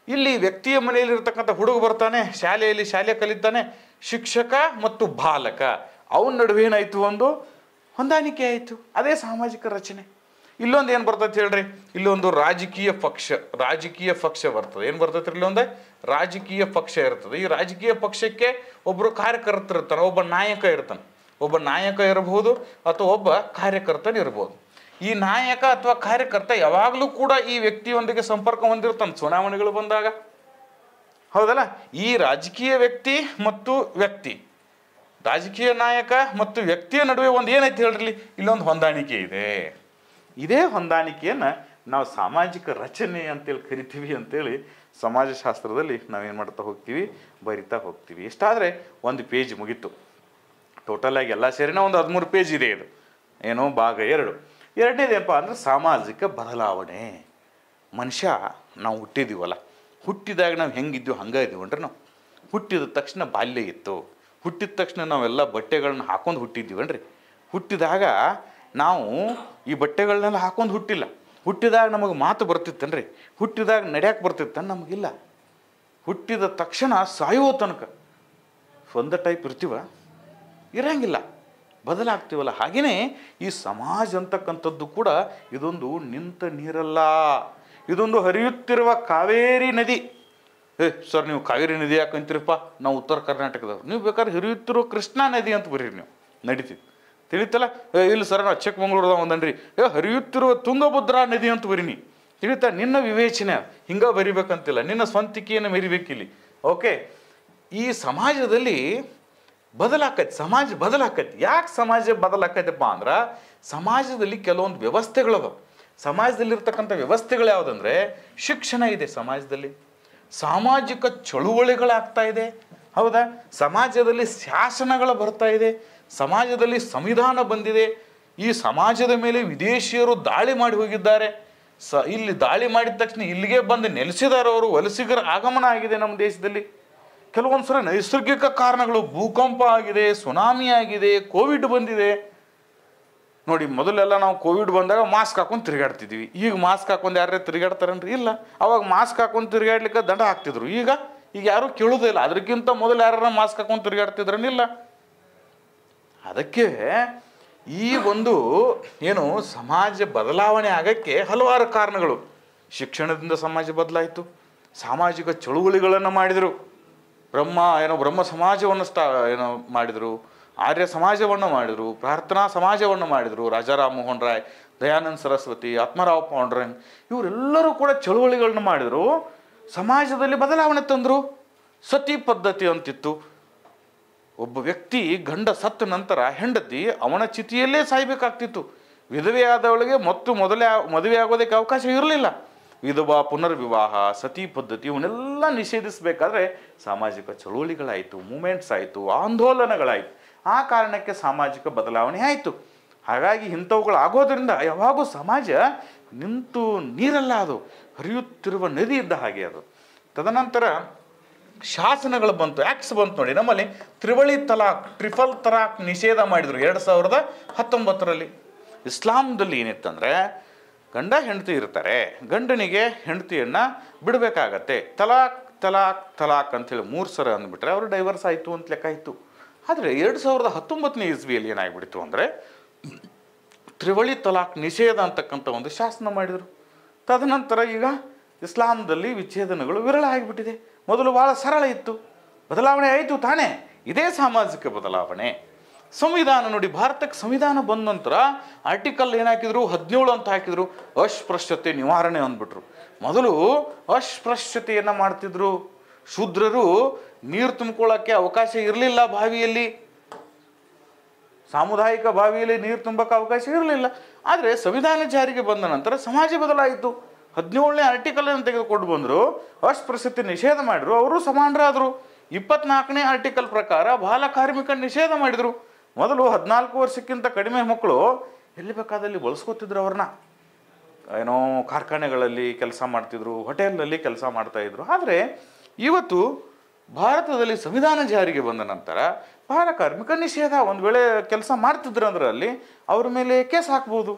ಇಲ್ಲಿ ವ್ಯಕ್ತಿಯ ಮನೆಯಲ್ಲಿರ್ತಕ್ಕಂಥ ಹುಡುಗ ಬರ್ತಾನೆ, ಶಾಲೆಯಲ್ಲಿ ಶಾಲೆ ಕಲಿತಾನೆ, ಶಿಕ್ಷಕ ಮತ್ತು ಬಾಲಕ ಅವನ ನಡುವೆ ಏನಾಯಿತು? ಒಂದು ಹೊಂದಾಣಿಕೆ ಆಯಿತು. ಅದೇ ಸಾಮಾಜಿಕ ರಚನೆ. ಇಲ್ಲೊಂದು ಏನು ಬರ್ತೈತೆ ಹೇಳ್ರಿ? ಇಲ್ಲೊಂದು ರಾಜಕೀಯ ಪಕ್ಷ ಬರ್ತದೆ. ಏನು ಬರ್ತೈತೆ? ಇಲ್ಲೊಂದು ರಾಜಕೀಯ ಪಕ್ಷ ಇರ್ತದೆ. ಈ ರಾಜಕೀಯ ಪಕ್ಷಕ್ಕೆ ಒಬ್ಬರು ಕಾರ್ಯಕರ್ತರು ಇರ್ತಾನೆ, ಒಬ್ಬ ನಾಯಕ ಇರ್ತಾನೆ. ಒಬ್ಬ ನಾಯಕ ಇರಬಹುದು ಅಥವಾ ಒಬ್ಬ ಕಾರ್ಯಕರ್ತನ ಇರ್ಬೋದು. ಈ ನಾಯಕ ಅಥವಾ ಕಾರ್ಯಕರ್ತ ಯಾವಾಗಲೂ ಕೂಡ ಈ ವ್ಯಕ್ತಿಯೊಂದಿಗೆ ಸಂಪರ್ಕ ಹೊಂದಿರ್ತಾನೆ ಚುನಾವಣೆಗಳು ಬಂದಾಗ, ಹೌದಲ್ಲ? ಈ ರಾಜಕೀಯ ವ್ಯಕ್ತಿ ಮತ್ತು ವ್ಯಕ್ತಿ, ರಾಜಕೀಯ ನಾಯಕ ಮತ್ತು ವ್ಯಕ್ತಿಯ ನಡುವೆ ಒಂದು ಏನೈತೆ ಹೇಳ್ರಿ? ಇಲ್ಲೊಂದು ಹೊಂದಾಣಿಕೆ ಇದೆ. ಇದೇ ಹೊಂದಾಣಿಕೆಯನ್ನು ನಾವು ಸಾಮಾಜಿಕ ರಚನೆ ಅಂತೇಳಿ ಕರಿತೀವಿ ಅಂತೇಳಿ ಸಮಾಜಶಾಸ್ತ್ರದಲ್ಲಿ ನಾವೇನು ಮಾಡ್ತಾ ಹೋಗ್ತೀವಿ? ಬರಿತಾ ಹೋಗ್ತೀವಿ. ಇಷ್ಟಾದರೆ ಒಂದು ಪೇಜ್ ಮುಗೀತು. ಟೋಟಲಾಗಿ ಎಲ್ಲ ಸೇರಿನ ಒಂದು 13 ಪೇಜ್ ಇದೆ. ಇದು ಏನು? ಭಾಗ 2. ಎರಡನೇದೇನಪ್ಪ ಅಂದರೆ ಸಾಮಾಜಿಕ ಬದಲಾವಣೆ. ಮನುಷ್ಯ ನಾವು ಹುಟ್ಟಿದ್ದೀವಲ್ಲ, ಹುಟ್ಟಿದಾಗ ನಾವು ಹೆಂಗಿದ್ದೀವಿ ಹಂಗೆ ಇದ್ದೀವನ್ರಿ. ನಾವು ಹುಟ್ಟಿದ ತಕ್ಷಣ ಬಾಲ್ಯ ಇತ್ತು. ಹುಟ್ಟಿದ ತಕ್ಷಣ ನಾವೆಲ್ಲ ಬಟ್ಟೆಗಳನ್ನ ಹಾಕೊಂಡು ಹುಟ್ಟಿದ್ದೀವನ್ರಿ. ಹುಟ್ಟಿದಾಗ ನಾವು ಈ ಬಟ್ಟೆಗಳನ್ನೆಲ್ಲ ಹಾಕೊಂಡು ಹುಟ್ಟಿಲ್ಲ. ಹುಟ್ಟಿದಾಗ ನಮಗೆ ಮಾತು ಬರ್ತಿತ್ತನ್ರಿ, ಹುಟ್ಟಿದಾಗ ನಡೆಯಕ್ಕೆ ಬರ್ತಿತ್ತನ್? ನಮಗಿಲ್ಲ. ಹುಟ್ಟಿದ ತಕ್ಷಣ ಸಾಯುವ ತನಕ ಒಂದೇ ಟೈಪ್ ಇರ್ತೀವ? ಇರಂಗಿಲ್ಲ, ಬದಲಾಗ್ತೀವಲ್ಲ. ಹಾಗೆಯೇ ಈ ಸಮಾಜ ಅಂತಕ್ಕಂಥದ್ದು ಕೂಡ ಇದೊಂದು ನಿಂತ ನೀರಲ್ಲ, ಇದೊಂದು ಹರಿಯುತ್ತಿರುವ ಕಾವೇರಿ ನದಿ. ಸರ್, ನೀವು ಕಾವೇರಿ ನದಿ ಯಾಕಂತೀರಪ್ಪ? ನಾವು ಉತ್ತರ ಕರ್ನಾಟಕದವ್ರು. ನೀವು ಬೇಕಾದ್ರೆ ಹರಿಯುತ್ತಿರುವ ಕೃಷ್ಣಾ ನದಿ ಅಂತ ಬರೀರಿ, ನೀವು ನಡೀತೀವಿ. ತಿಳಿತಲ್ಲ? ಇಲ್ಲ ಸರ್, ನಾವು ಚಿಕ್ಕಮಂಗ್ಳೂರ್ದಾಗ ಒಂದನ್ರಿ, ಹರಿಯುತ್ತಿರುವ ತುಂಗಭದ್ರಾ ನದಿ ಅಂತ ಬರೀನಿ. ತಿಳಿತಾ? ನಿನ್ನ ವಿವೇಚನೆ ಹಿಂಗೆ ಬರಿಬೇಕಂತಿಲ್ಲ, ನಿನ್ನ ಸ್ವಂತಿಕೆಯನ್ನು ಮೆರಿಬೇಕಿಲ್ಲಿ. ಓಕೆ, ಈ ಸಮಾಜದಲ್ಲಿ ಬದಲಾಕೈತಿ, ಸಮಾಜ ಬದಲಾಕೈತಿ. ಯಾಕೆ ಸಮಾಜ ಬದಲಾಕೈತಪ್ಪ ಅಂದ್ರೆ ಸಮಾಜದಲ್ಲಿ ಕೆಲವೊಂದು ವ್ಯವಸ್ಥೆಗಳವ. ಸಮಾಜದಲ್ಲಿರ್ತಕ್ಕಂಥ ವ್ಯವಸ್ಥೆಗಳು ಯಾವುದಂದ್ರೆ ಶಿಕ್ಷಣ ಇದೆ ಸಮಾಜದಲ್ಲಿ, ಸಾಮಾಜಿಕ ಚಳುವಳಿಗಳಾಗ್ತಾ ಇದೆ, ಹೌದಾ? ಸಮಾಜದಲ್ಲಿ ಶಾಸನಗಳು ಬರ್ತಾ ಇದೆ, ಸಮಾಜದಲ್ಲಿ ಸಂವಿಧಾನ ಬಂದಿದೆ. ಈ ಸಮಾಜದ ಮೇಲೆ ವಿದೇಶಿಯರು ದಾಳಿ ಮಾಡಿ ಹೋಗಿದ್ದಾರೆ. ಇಲ್ಲಿ ದಾಳಿ ಮಾಡಿದ ತಕ್ಷಣ ಇಲ್ಲಿಗೆ ಬಂದು ನೆಲೆಸಿದಾರೆ ಅವರು. ವಲಸಿಗರ ಆಗಮನ ಆಗಿದೆ ನಮ್ಮ ದೇಶದಲ್ಲಿ. ಕೆಲವೊಂದು ಸಲ ನೈಸರ್ಗಿಕ ಕಾರಣಗಳು, ಭೂಕಂಪ ಆಗಿದೆ, ಸುನಾಮಿ ಆಗಿದೆ, ಕೋವಿಡ್ ಬಂದಿದೆ. ನೋಡಿ, ಮೊದಲೆಲ್ಲ ನಾವು ಕೋವಿಡ್ ಬಂದಾಗ ಮಾಸ್ಕ್ ಹಾಕೊಂಡು ತಿರುಗಾಡ್ತಿದ್ವಿ. ಈಗ ಮಾಸ್ಕ್ ಹಾಕೊಂಡು ಯಾರೇ ತಿರುಗಾಡ್ತಾರನ್ರಿ? ಇಲ್ಲ. ಅವಾಗ ಮಾಸ್ಕ್ ಹಾಕೊಂಡು ತಿರುಗಾಡ್ಲಿಕ್ಕೆ ದಂಡ ಹಾಕ್ತಿದ್ರು. ಈಗ ಯಾರೂ ಕೇಳೋದೇ ಇಲ್ಲ. ಅದಕ್ಕಿಂತ ಮೊದಲು ಯಾರು ಮಾಸ್ಕ್ ಹಾಕೊಂಡು ತಿರುಗಾಡ್ತಿದ್ರನಿಲ್ಲ. ಅದಕ್ಕೆ ಈ ಒಂದು ಏನು ಸಮಾಜ ಬದಲಾವಣೆ ಆಗಕ್ಕೆ ಹಲವಾರು ಕಾರಣಗಳು. ಶಿಕ್ಷಣದಿಂದ ಸಮಾಜ ಬದಲಾಯಿತು, ಸಾಮಾಜಿಕ ಚಳುವಳಿಗಳನ್ನು ಮಾಡಿದರು, ಬ್ರಹ್ಮ ಸಮಾಜವನ್ನು ಮಾಡಿದರು, ಆರ್ಯ ಸಮಾಜವನ್ನು ಮಾಡಿದರು, ಪ್ರಾರ್ಥನಾ ಸಮಾಜವನ್ನು ಮಾಡಿದರು. ರಾಜಾರಾಮ್ ಮೋಹನ್ ರಾಯ್, ದಯಾನಂದ ಸರಸ್ವತಿ, ಆತ್ಮರಾವ್ ಪಾಂಡುರಂಗ್ ಇವರೆಲ್ಲರೂ ಕೂಡ ಚಳುವಳಿಗಳನ್ನ ಮಾಡಿದರು, ಸಮಾಜದಲ್ಲಿ ಬದಲಾವಣೆ ತಂದರು. ಸತಿ ಪದ್ಧತಿ ಅಂತಿತ್ತು. ಒಬ್ಬ ವ್ಯಕ್ತಿ ಗಂಡ ಸತ್ತ ನಂತರ ಹೆಂಡತಿ ಅವನ ಚಿತಿಯಲ್ಲೇ ಸಾಯ್ಬೇಕಾಗ್ತಿತ್ತು. ವಿಧವೆಯಾದವಳಿಗೆ ಮದುವೆ ಆಗೋದಕ್ಕೆ ಅವಕಾಶ ಇರಲಿಲ್ಲ. ವಿಧವಾ ಪುನರ್ವಿವಾಹ, ಸತಿ ಪದ್ಧತಿ ಇವನ್ನೆಲ್ಲ ನಿಷೇಧಿಸಬೇಕಾದ್ರೆ ಸಾಮಾಜಿಕ ಚಳುವಳಿಗಳಾಯಿತು, ಮೂಮೆಂಟ್ಸ್ ಆಯಿತು, ಆಂದೋಲನಗಳಾಯಿತು. ಆ ಕಾರಣಕ್ಕೆ ಸಾಮಾಜಿಕ ಬದಲಾವಣೆ ಆಯಿತು. ಹಾಗಾಗಿ ಇಂಥವುಗಳು ಆಗೋದ್ರಿಂದ ಯಾವಾಗೂ ಸಮಾಜ ನಿಂತು ನೀರಲ್ಲ, ಅದು ಹರಿಯುತ್ತಿರುವ ನದಿ ಇದ್ದ ಹಾಗೆ ಅದು. ತದನಂತರ ಶಾಸನಗಳು ಬಂತು, ಆ್ಯಕ್ಟ್ಸ್ ಬಂತು ನೋಡಿ. ನಮ್ಮಲ್ಲಿ ಟ್ರಿಪಲ್ ತಲಾಕ್ ನಿಷೇಧ ಮಾಡಿದರು 2019ರಲ್ಲಿ. ಇಸ್ಲಾಂದಲ್ಲಿ ಏನಿತ್ತಂದರೆ ಗಂಡ ಹೆಂಡತಿ ಇರ್ತಾರೆ, ಗಂಡನಿಗೆ ಹೆಂಡತಿಯನ್ನು ಬಿಡಬೇಕಾಗತ್ತೆ. ತಲಾಕ್ ತಲಾಕ್ ತಲಾಕ್ ಅಂಥೇಳಿ 3 ಸಲ ಅಂದ್ಬಿಟ್ರೆ ಅವರು ಡೈವರ್ಸ್ ಆಯಿತು ಅಂತ ಲೆಕ್ಕ ಇತ್ತು. ಆದರೆ 2019ನೇ ಇಸ್ವಿಯಲ್ಲಿ ಏನಾಗ್ಬಿಡ್ತು ಅಂದರೆ ತ್ರಿವಳಿ ತಲಾಕ್ ನಿಷೇಧ ಅಂತಕ್ಕಂಥ ಒಂದು ಶಾಸನ ಮಾಡಿದರು. ತದನಂತರ ಈಗ ಇಸ್ಲಾಂದಲ್ಲಿ ವಿಚ್ಛೇದನಗಳು ವಿರಳ ಆಗಿಬಿಟ್ಟಿದೆ. ಮೊದಲು ಭಾಳ ಸರಳ ಇತ್ತು, ಬದಲಾವಣೆ ಆಯಿತು ತಾನೇ. ಇದೇ ಸಾಮಾಜಿಕ ಬದಲಾವಣೆ. ಸಂವಿಧಾನ ನೋಡಿ, ಭಾರತಕ್ಕೆ ಸಂವಿಧಾನ ಬಂದ ನಂತರ ಆರ್ಟಿಕಲ್ ಏನಾಕಿದ್ರು 17 ಅಂತ ಹಾಕಿದ್ರು, ಅಸ್ಪೃಶ್ಯತೆ ನಿವಾರಣೆ ಅಂದ್ಬಿಟ್ರು. ಮೊದಲು ಅಸ್ಪೃಶ್ಯತೆಯನ್ನು ಮಾಡ್ತಿದ್ರು. ಶೂದ್ರರು ನೀರು ತುಂಬಿಕೊಳ್ಳೋಕ್ಕೆ ಅವಕಾಶ ಇರಲಿಲ್ಲ, ಬಾವಿಯಲ್ಲಿ ಸಾಮುದಾಯಿಕ ಬಾವಿಯಲ್ಲಿ ನೀರು ತುಂಬಕ್ಕೆ ಅವಕಾಶ ಇರಲಿಲ್ಲ. ಆದರೆ ಸಂವಿಧಾನ ಜಾರಿಗೆ ಬಂದ ನಂತರ ಸಮಾಜ ಬದಲಾಯಿತು. 17ನೇ ಆರ್ಟಿಕಲನ್ನು ತೆಗೆದುಕೊಂಡು ಬಂದರು, ಅಸ್ಪೃಶ್ಯತೆ ನಿಷೇಧ ಮಾಡಿದ್ರು, ಅವರು ಸಮಾನರಾದರು. 24ನೇ ಆರ್ಟಿಕಲ್ ಪ್ರಕಾರ ಬಾಲ ಕಾರ್ಮಿಕ ನಿಷೇಧ ಮಾಡಿದರು. ಮೊದಲು 14 ವರ್ಷಕ್ಕಿಂತ ಕಡಿಮೆ ಮಕ್ಕಳು ಎಲ್ಲಿ ಬೇಕಾದಲ್ಲಿ ಬಳಸ್ಕೊತಿದ್ರು ಅವ್ರನ್ನ. ಏನೋ ಕಾರ್ಖಾನೆಗಳಲ್ಲಿ ಕೆಲಸ ಮಾಡ್ತಿದ್ರು, ಹೋಟೆಲ್ನಲ್ಲಿ ಕೆಲಸ ಮಾಡ್ತಾಯಿದ್ರು. ಆದರೆ ಇವತ್ತು ಭಾರತದಲ್ಲಿ ಸಂವಿಧಾನ ಜಾರಿಗೆ ಬಂದ ನಂತರ ಬಾಲ ಕಾರ್ಮಿಕ ನಿಷೇಧ. ಒಂದು ವೇಳೆ ಕೆಲಸ ಮಾಡ್ತಿದ್ರು ಅಂದ್ರೆ ಅಲ್ಲಿ ಅವ್ರ ಮೇಲೆ ಕೇಸ್ ಹಾಕ್ಬೋದು.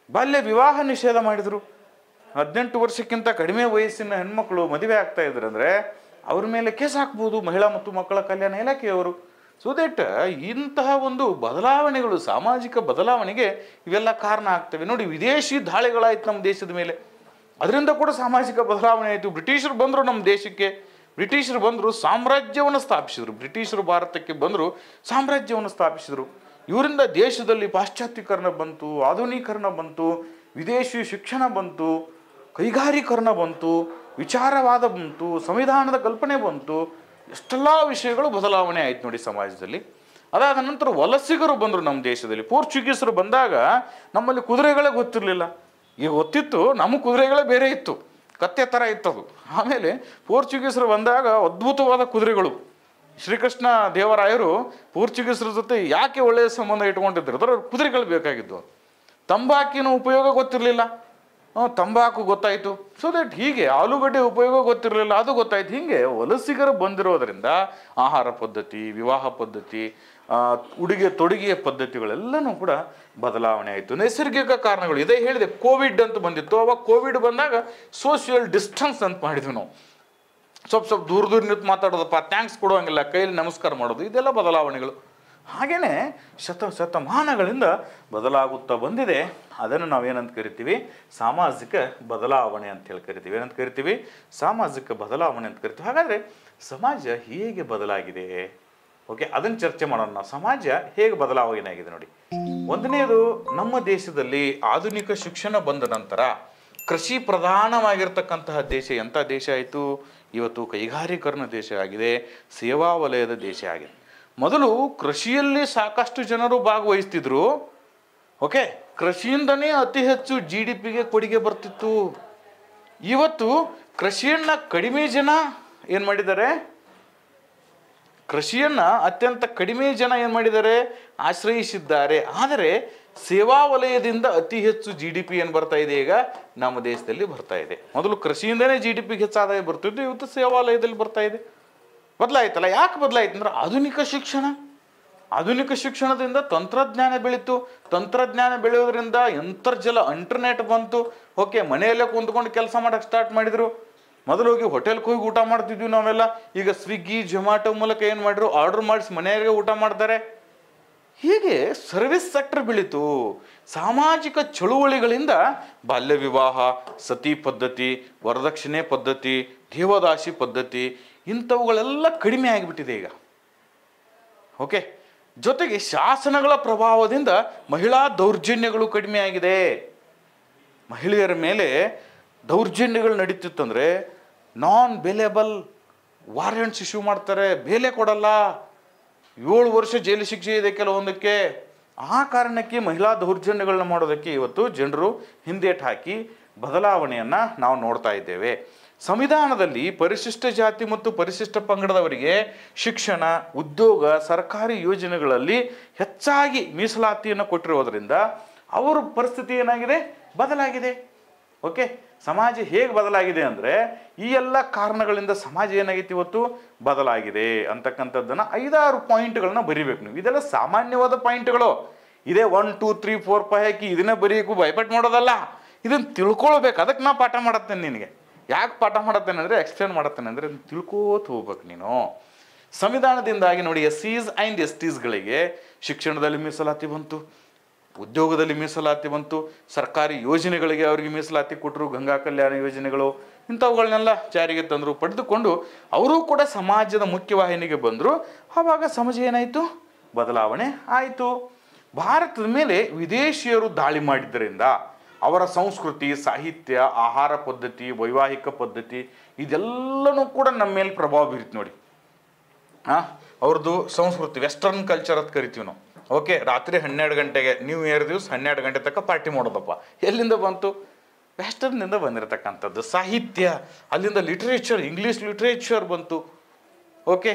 ಬಾಲ್ಯ ವಿವಾಹ ನಿಷೇಧ ಮಾಡಿದರು. 18 ವರ್ಷಕ್ಕಿಂತ ಕಡಿಮೆ ವಯಸ್ಸಿನ ಹೆಣ್ಮಕ್ಳು ಮದುವೆ ಆಗ್ತಾ ಇದ್ರು ಅಂದರೆ ಅವ್ರ ಮೇಲೆ ಕೇಸ್ ಹಾಕ್ಬೋದು ಮಹಿಳಾ ಮತ್ತು ಮಕ್ಕಳ ಕಲ್ಯಾಣ ಇಲಾಖೆಯವರು. ಸೊ ದಟ್ ಇಂತಹ ಒಂದು ಬದಲಾವಣೆಗಳು, ಸಾಮಾಜಿಕ ಬದಲಾವಣೆಗೆ ಇವೆಲ್ಲ ಕಾರಣ ಆಗ್ತವೆ. ನೋಡಿ, ವಿದೇಶಿ ದಾಳಿಗಳಾಯ್ತು ನಮ್ಮ ದೇಶದ ಮೇಲೆ, ಅದರಿಂದ ಕೂಡ ಸಾಮಾಜಿಕ ಬದಲಾವಣೆ ಆಯಿತು. ಬ್ರಿಟಿಷರು ಬಂದರು ನಮ್ಮ ದೇಶಕ್ಕೆ, ಬ್ರಿಟಿಷರು ಬಂದರು ಸಾಮ್ರಾಜ್ಯವನ್ನು ಸ್ಥಾಪಿಸಿದರು. ಬ್ರಿಟಿಷರು ಭಾರತಕ್ಕೆ ಬಂದರು, ಸಾಮ್ರಾಜ್ಯವನ್ನು ಸ್ಥಾಪಿಸಿದರು. ಇವರಿಂದ ದೇಶದಲ್ಲಿ ಪಾಶ್ಚಾತ್ಯೀಕರಣ ಬಂತು, ಆಧುನೀಕರಣ ಬಂತು, ವಿದೇಶಿ ಶಿಕ್ಷಣ ಬಂತು, ಕೈಗಾರೀಕರಣ ಬಂತು, ವಿಚಾರವಾದ ಬಂತು, ಸಂವಿಧಾನದ ಕಲ್ಪನೆ ಬಂತು. ಎಷ್ಟೆಲ್ಲ ವಿಷಯಗಳು ಬದಲಾವಣೆ ಆಯ್ತು ನೋಡಿ ಸಮಾಜದಲ್ಲಿ. ಅದಾದ ನಂತರ ವಲಸಿಗರು ಬಂದರು ನಮ್ಮ ದೇಶದಲ್ಲಿ. ಪೋರ್ಚುಗೀಸರು ಬಂದಾಗ ನಮ್ಮಲ್ಲಿ ಕುದುರೆಗಳೇ ಗೊತ್ತಿರಲಿಲ್ಲ. ಈಗ ಗೊತ್ತಿತ್ತು, ನಮ್ಮ ಕುದುರೆಗಳೇ ಬೇರೆ ಇತ್ತು, ಕತ್ತೆ ಥರ ಇತ್ತದು. ಆಮೇಲೆ ಪೋರ್ಚುಗೀಸರು ಬಂದಾಗ ಅದ್ಭುತವಾದ ಕುದುರೆಗಳು. ಶ್ರೀಕೃಷ್ಣ ದೇವರಾಯರು ಪೋರ್ಚುಗೀಸರ ಜೊತೆ ಯಾಕೆ ಒಳ್ಳೆಯ ಸಂಬಂಧ ಇಟ್ಕೊಂಡಿದ್ರು ಅಂದ್ರೆ ಕುದುರೆಗಳು ಬೇಕಾಗಿದ್ದು. ತಂಬಾಕಿನ ಉಪಯೋಗ ಗೊತ್ತಿರಲಿಲ್ಲ, ತಂಬಾಕು ಗೊತ್ತಾಯಿತು. ಸೊ ದಟ್ ಹೀಗೆ ಆಲೂಗಡ್ಡೆ ಉಪಯೋಗ ಗೊತ್ತಿರಲಿಲ್ಲ, ಅದು ಗೊತ್ತಾಯ್ತು. ಹೀಗೆ ವಲಸಿಗರು ಬಂದಿರೋದರಿಂದ ಆಹಾರ ಪದ್ಧತಿ, ವಿವಾಹ ಪದ್ಧತಿ, ಉಡುಗೆ ತೊಡುಗೆಯ ಪದ್ಧತಿಗಳೆಲ್ಲನೂ ಕೂಡ ಬದಲಾವಣೆ ಆಯಿತು. ನೈಸರ್ಗಿಕ ಕಾರಣಗಳು, ಇದೇ ಹೇಳಿದೆ, ಕೋವಿಡ್ ಅಂತ ಬಂದಿತ್ತು. ಅವಾಗ ಕೋವಿಡ್ ಬಂದಾಗ ಸೋಷಿಯಲ್ ಡಿಸ್ಟೆನ್ಸ್ ಅಂತ ಮಾಡಿದ್ವಿ ನಾವು. ಸ್ವಲ್ಪ ದೂರ ನಿಂತು ಮಾತಾಡೋದಪ್ಪ, ಥ್ಯಾಂಕ್ಸ್ ಕೊಡೋಂಗಿಲ್ಲ, ಕೈಯಲ್ಲಿ ನಮಸ್ಕಾರ ಮಾಡೋದು, ಇದೆಲ್ಲ ಬದಲಾವಣೆಗಳು. ಹಾಗೆಯೇ ಶತಮಾನಗಳಿಂದ ಬದಲಾಗುತ್ತಾ ಬಂದಿದೆ. ಅದನ್ನು ನಾವೇನಂತ ಕರಿತೀವಿ, ಸಾಮಾಜಿಕ ಬದಲಾವಣೆ ಅಂತ ಹೇಳಿ ಕರಿತೀವಿ. ಏನಂತ ಕರಿತೀವಿ? ಸಾಮಾಜಿಕ ಬದಲಾವಣೆ ಅಂತ ಕರಿತೀವಿ. ಹಾಗಾದರೆ ಸಮಾಜ ಹೇಗೆ ಬದಲಾಗಿದೆ? ಓಕೆ, ಅದನ್ನು ಚರ್ಚೆ ಮಾಡೋಣ. ನಾವು ಸಮಾಜ ಹೇಗೆ ಬದಲಾವಣೆ ಆಗಿದೆ ನೋಡಿ. ಒಂದನೇದು, ನಮ್ಮ ದೇಶದಲ್ಲಿ ಆಧುನಿಕ ಶಿಕ್ಷಣ ಬಂದ ನಂತರ ಕೃಷಿ ಪ್ರಧಾನವಾಗಿರ್ತಕ್ಕಂತಹ ದೇಶ ಎಂಥ ದೇಶ ಆಯಿತು? ಇವತ್ತು ಕೈಗಾರೀಕರಣ ದೇಶ ಆಗಿದೆ, ಸೇವಾ ವಲಯದ ದೇಶ ಆಗಿದೆ. ಮೊದಲು ಕೃಷಿಯಲ್ಲಿ ಸಾಕಷ್ಟು ಜನರು ಭಾಗವಹಿಸ್ತಿದ್ರು. ಓಕೆ, ಕೃಷಿಯಿಂದನೇ ಅತಿ ಹೆಚ್ಚು GDPಗೆ ಕೊಡುಗೆ ಬರ್ತಿತ್ತು. ಇವತ್ತು ಕೃಷಿಯನ್ನು ಕಡಿಮೆ ಜನ ಏನು ಮಾಡಿದ್ದಾರೆ, ಕೃಷಿಯನ್ನು ಅತ್ಯಂತ ಕಡಿಮೆ ಜನ ಏನು ಮಾಡಿದ್ದಾರೆ, ಆಶ್ರಯಿಸಿದ್ದಾರೆ. ಆದರೆ ಸೇವಾ ವಲಯದಿಂದ ಅತಿ ಹೆಚ್ಚು GDP ಏನು ಬರ್ತಾ ಇದೆ ಈಗ ನಮ್ಮ ದೇಶದಲ್ಲಿ ಬರ್ತಾ ಇದೆ. ಮೊದಲು ಕೃಷಿಯಿಂದನೇ GDPಗೆ ಹೆಚ್ಚು ಆದಾಯ ಬರ್ತಿದ್ದು, ಇವತ್ತು ಸೇವಾ ವಲಯದಲ್ಲಿ ಬರ್ತಾ ಇದೆ. ಬದಲಾಯ್ತಲ್ಲ. ಯಾಕೆ ಬದಲಾಯ್ತು ಅಂದ್ರೆ ಆಧುನಿಕ ಶಿಕ್ಷಣದಿಂದ ತಂತ್ರಜ್ಞಾನ ಬೆಳೀತು. ತಂತ್ರಜ್ಞಾನ ಬೆಳೆಯೋದ್ರಿಂದ ಅಂತರ್ಜಲ, ಇಂಟರ್ನೆಟ್ ಬಂತು. ಓಕೆ, ಮನೆಯಲ್ಲೇ ಕುಂತ್ಕೊಂಡು ಕೆಲಸ ಮಾಡೋಕ್ಕೆ ಸ್ಟಾರ್ಟ್ ಮಾಡಿದರು. ಮೊದಲು ಹೋಗಿ ಹೋಟೆಲ್ಗೆ ಹೋಗಿ ಊಟ ಮಾಡ್ತಿದ್ವಿ ನಾವೆಲ್ಲ. ಈಗ ಸ್ವಿಗ್ಗಿ, ಜೊಮ್ಯಾಟೊ ಮೂಲಕ ಏನು ಮಾಡಿದ್ರು, ಆರ್ಡರ್ ಮಾಡಿಸಿ ಮನೆಯವರಿಗೆ ಊಟ ಮಾಡ್ತಾರೆ. ಹೀಗೆ ಸರ್ವಿಸ್ ಸೆಕ್ಟರ್ ಬೆಳೀತು. ಸಾಮಾಜಿಕ ಚಳುವಳಿಗಳಿಂದ ಬಾಲ್ಯ ವಿವಾಹ, ಸತಿ ಪದ್ಧತಿ, ವರದಕ್ಷಿಣೆ ಪದ್ಧತಿ, ದೇವದಾಸಿ ಪದ್ಧತಿ ಇಂಥವುಗಳೆಲ್ಲ ಕಡಿಮೆ ಆಗಿಬಿಟ್ಟಿದೆ ಈಗ. ಓಕೆ, ಜೊತೆಗೆ ಶಾಸನಗಳ ಪ್ರಭಾವದಿಂದ ಮಹಿಳಾ ದೌರ್ಜನ್ಯಗಳು ಕಡಿಮೆ ಆಗಿದೆ. ಮಹಿಳೆಯರ ಮೇಲೆ ದೌರ್ಜನ್ಯಗಳು ನಡೀತಿತ್ತಂದರೆ ನಾನ್ ಬೇಲೆಬಲ್ ವಾರೆಂಟ್ಸ್ ಇಶ್ಯೂ ಮಾಡ್ತಾರೆ, ಬೇಲೆ ಕೊಡಲ್ಲ, 7 ವರ್ಷ ಜೈಲು ಶಿಕ್ಷೆ ಇದೆ ಕೆಲವೊಂದಕ್ಕೆ. ಆ ಕಾರಣಕ್ಕೆ ಮಹಿಳಾ ದೌರ್ಜನ್ಯಗಳನ್ನ ಮಾಡೋದಕ್ಕೆ ಇವತ್ತು ಜನರು ಹಿಂದೇಟು ಹಾಕಿ ಬದಲಾವಣೆಯನ್ನು ನಾವು ನೋಡ್ತಾ ಇದ್ದೇವೆ. ಸಂವಿಧಾನದಲ್ಲಿ ಪರಿಶಿಷ್ಟ ಜಾತಿ ಮತ್ತು ಪರಿಶಿಷ್ಟ ಪಂಗಡದವರಿಗೆ ಶಿಕ್ಷಣ, ಉದ್ಯೋಗ, ಸರ್ಕಾರಿ ಯೋಜನೆಗಳಲ್ಲಿ ಹೆಚ್ಚಾಗಿ ಮೀಸಲಾತಿಯನ್ನು ಕೊಟ್ಟಿರೋದ್ರಿಂದ ಅವರ ಪರಿಸ್ಥಿತಿ ಏನಾಗಿದೆ, ಬದಲಾಗಿದೆ. ಓಕೆ, ಸಮಾಜ ಹೇಗೆ ಬದಲಾಗಿದೆ ಅಂದರೆ ಈ ಎಲ್ಲ ಕಾರಣಗಳಿಂದ ಸಮಾಜ ಏನಾಗೈತಿ ಇವತ್ತು ಬದಲಾಗಿದೆ ಅಂತಕ್ಕಂಥದ್ದನ್ನು 5-6 ಪಾಯಿಂಟ್ಗಳನ್ನ ಬರಿಬೇಕು ನೀವು. ಇದೆಲ್ಲ ಸಾಮಾನ್ಯವಾದ ಪಾಯಿಂಟ್ಗಳು. ಇದೇ 1 2 3 4 5 ಹಾಕಿ ಇದನ್ನೇ ಬರೀಕು ಭಯಪಟ್ಟು ಮಾಡೋದಲ್ಲ, ಇದನ್ನು ತಿಳ್ಕೊಳ್ಬೇಕು. ಅದಕ್ಕೆ ನಾ ಪಾಠ ಮಾಡತ್ತೇನೆ ನಿನಗೆ. ಯಾಕೆ ಪಾಠ ಮಾಡತ್ತೇನೆ ಅಂದರೆ, ಎಕ್ಸ್ಪ್ಲೇನ್ ಮಾಡತ್ತೇನೆ ಅಂದರೆ ತಿಳ್ಕೋತ ಹೋಗ್ಬೇಕು ನೀನು. ಸಂವಿಧಾನದಿಂದಾಗಿ ನೋಡಿ, SCs ಆ್ಯಂಡ್ STsಗಳಿಗೆ ಶಿಕ್ಷಣದಲ್ಲಿ ಮೀಸಲಾತಿ ಬಂತು, ಉದ್ಯೋಗದಲ್ಲಿ ಮೀಸಲಾತಿ ಬಂತು, ಸರ್ಕಾರಿ ಯೋಜನೆಗಳಿಗೆ ಅವರಿಗೆ ಮೀಸಲಾತಿ ಕೊಟ್ಟರು, ಗಂಗಾ ಕಲ್ಯಾಣ ಯೋಜನೆಗಳು ಇಂಥವುಗಳನ್ನೆಲ್ಲ ಜಾರಿಗೆ ತಂದರು. ಪಡೆದುಕೊಂಡು ಅವರೂ ಕೂಡ ಸಮಾಜದ ಮುಖ್ಯವಾಹಿನಿಗೆ ಬಂದರು. ಆವಾಗ ಸಮಾಜ ಏನಾಯಿತು, ಬದಲಾವಣೆ ಆಯಿತು. ಭಾರತದ ಮೇಲೆ ವಿದೇಶಿಯರು ದಾಳಿ ಮಾಡಿದ್ದರಿಂದ ಅವರ ಸಂಸ್ಕೃತಿ, ಸಾಹಿತ್ಯ, ಆಹಾರ ಪದ್ಧತಿ, ವೈವಾಹಿಕ ಪದ್ಧತಿ ಇದೆಲ್ಲನೂ ಕೂಡ ನಮ್ಮ ಮೇಲೆ ಪ್ರಭಾವ ಬೀರಿತು ನೋಡಿ. ಅವ್ರದ್ದು ಸಂಸ್ಕೃತಿ, ವೆಸ್ಟರ್ನ್ ಕಲ್ಚರ್ ಅಂತ ಕರಿತೀವಿ ನಾವು. ಓಕೆ, ರಾತ್ರಿ 12 ಗಂಟೆಗೆ ನ್ಯೂ ಇಯರ್ ದಿವಸ 12 ಗಂಟೆ ತನಕ ಪಾರ್ಟಿ ಮಾಡೋದಪ್ಪ. ಎಲ್ಲಿಂದ ಬಂತು? ವೆಸ್ಟರ್ನಿಂದ ಬಂದಿರತಕ್ಕಂಥದ್ದು. ಸಾಹಿತ್ಯ, ಅಲ್ಲಿಂದ ಲಿಟ್ರೇಚರ್, ಇಂಗ್ಲೀಷ್ ಲಿಟ್ರೇಚರ್ ಬಂತು. ಓಕೆ,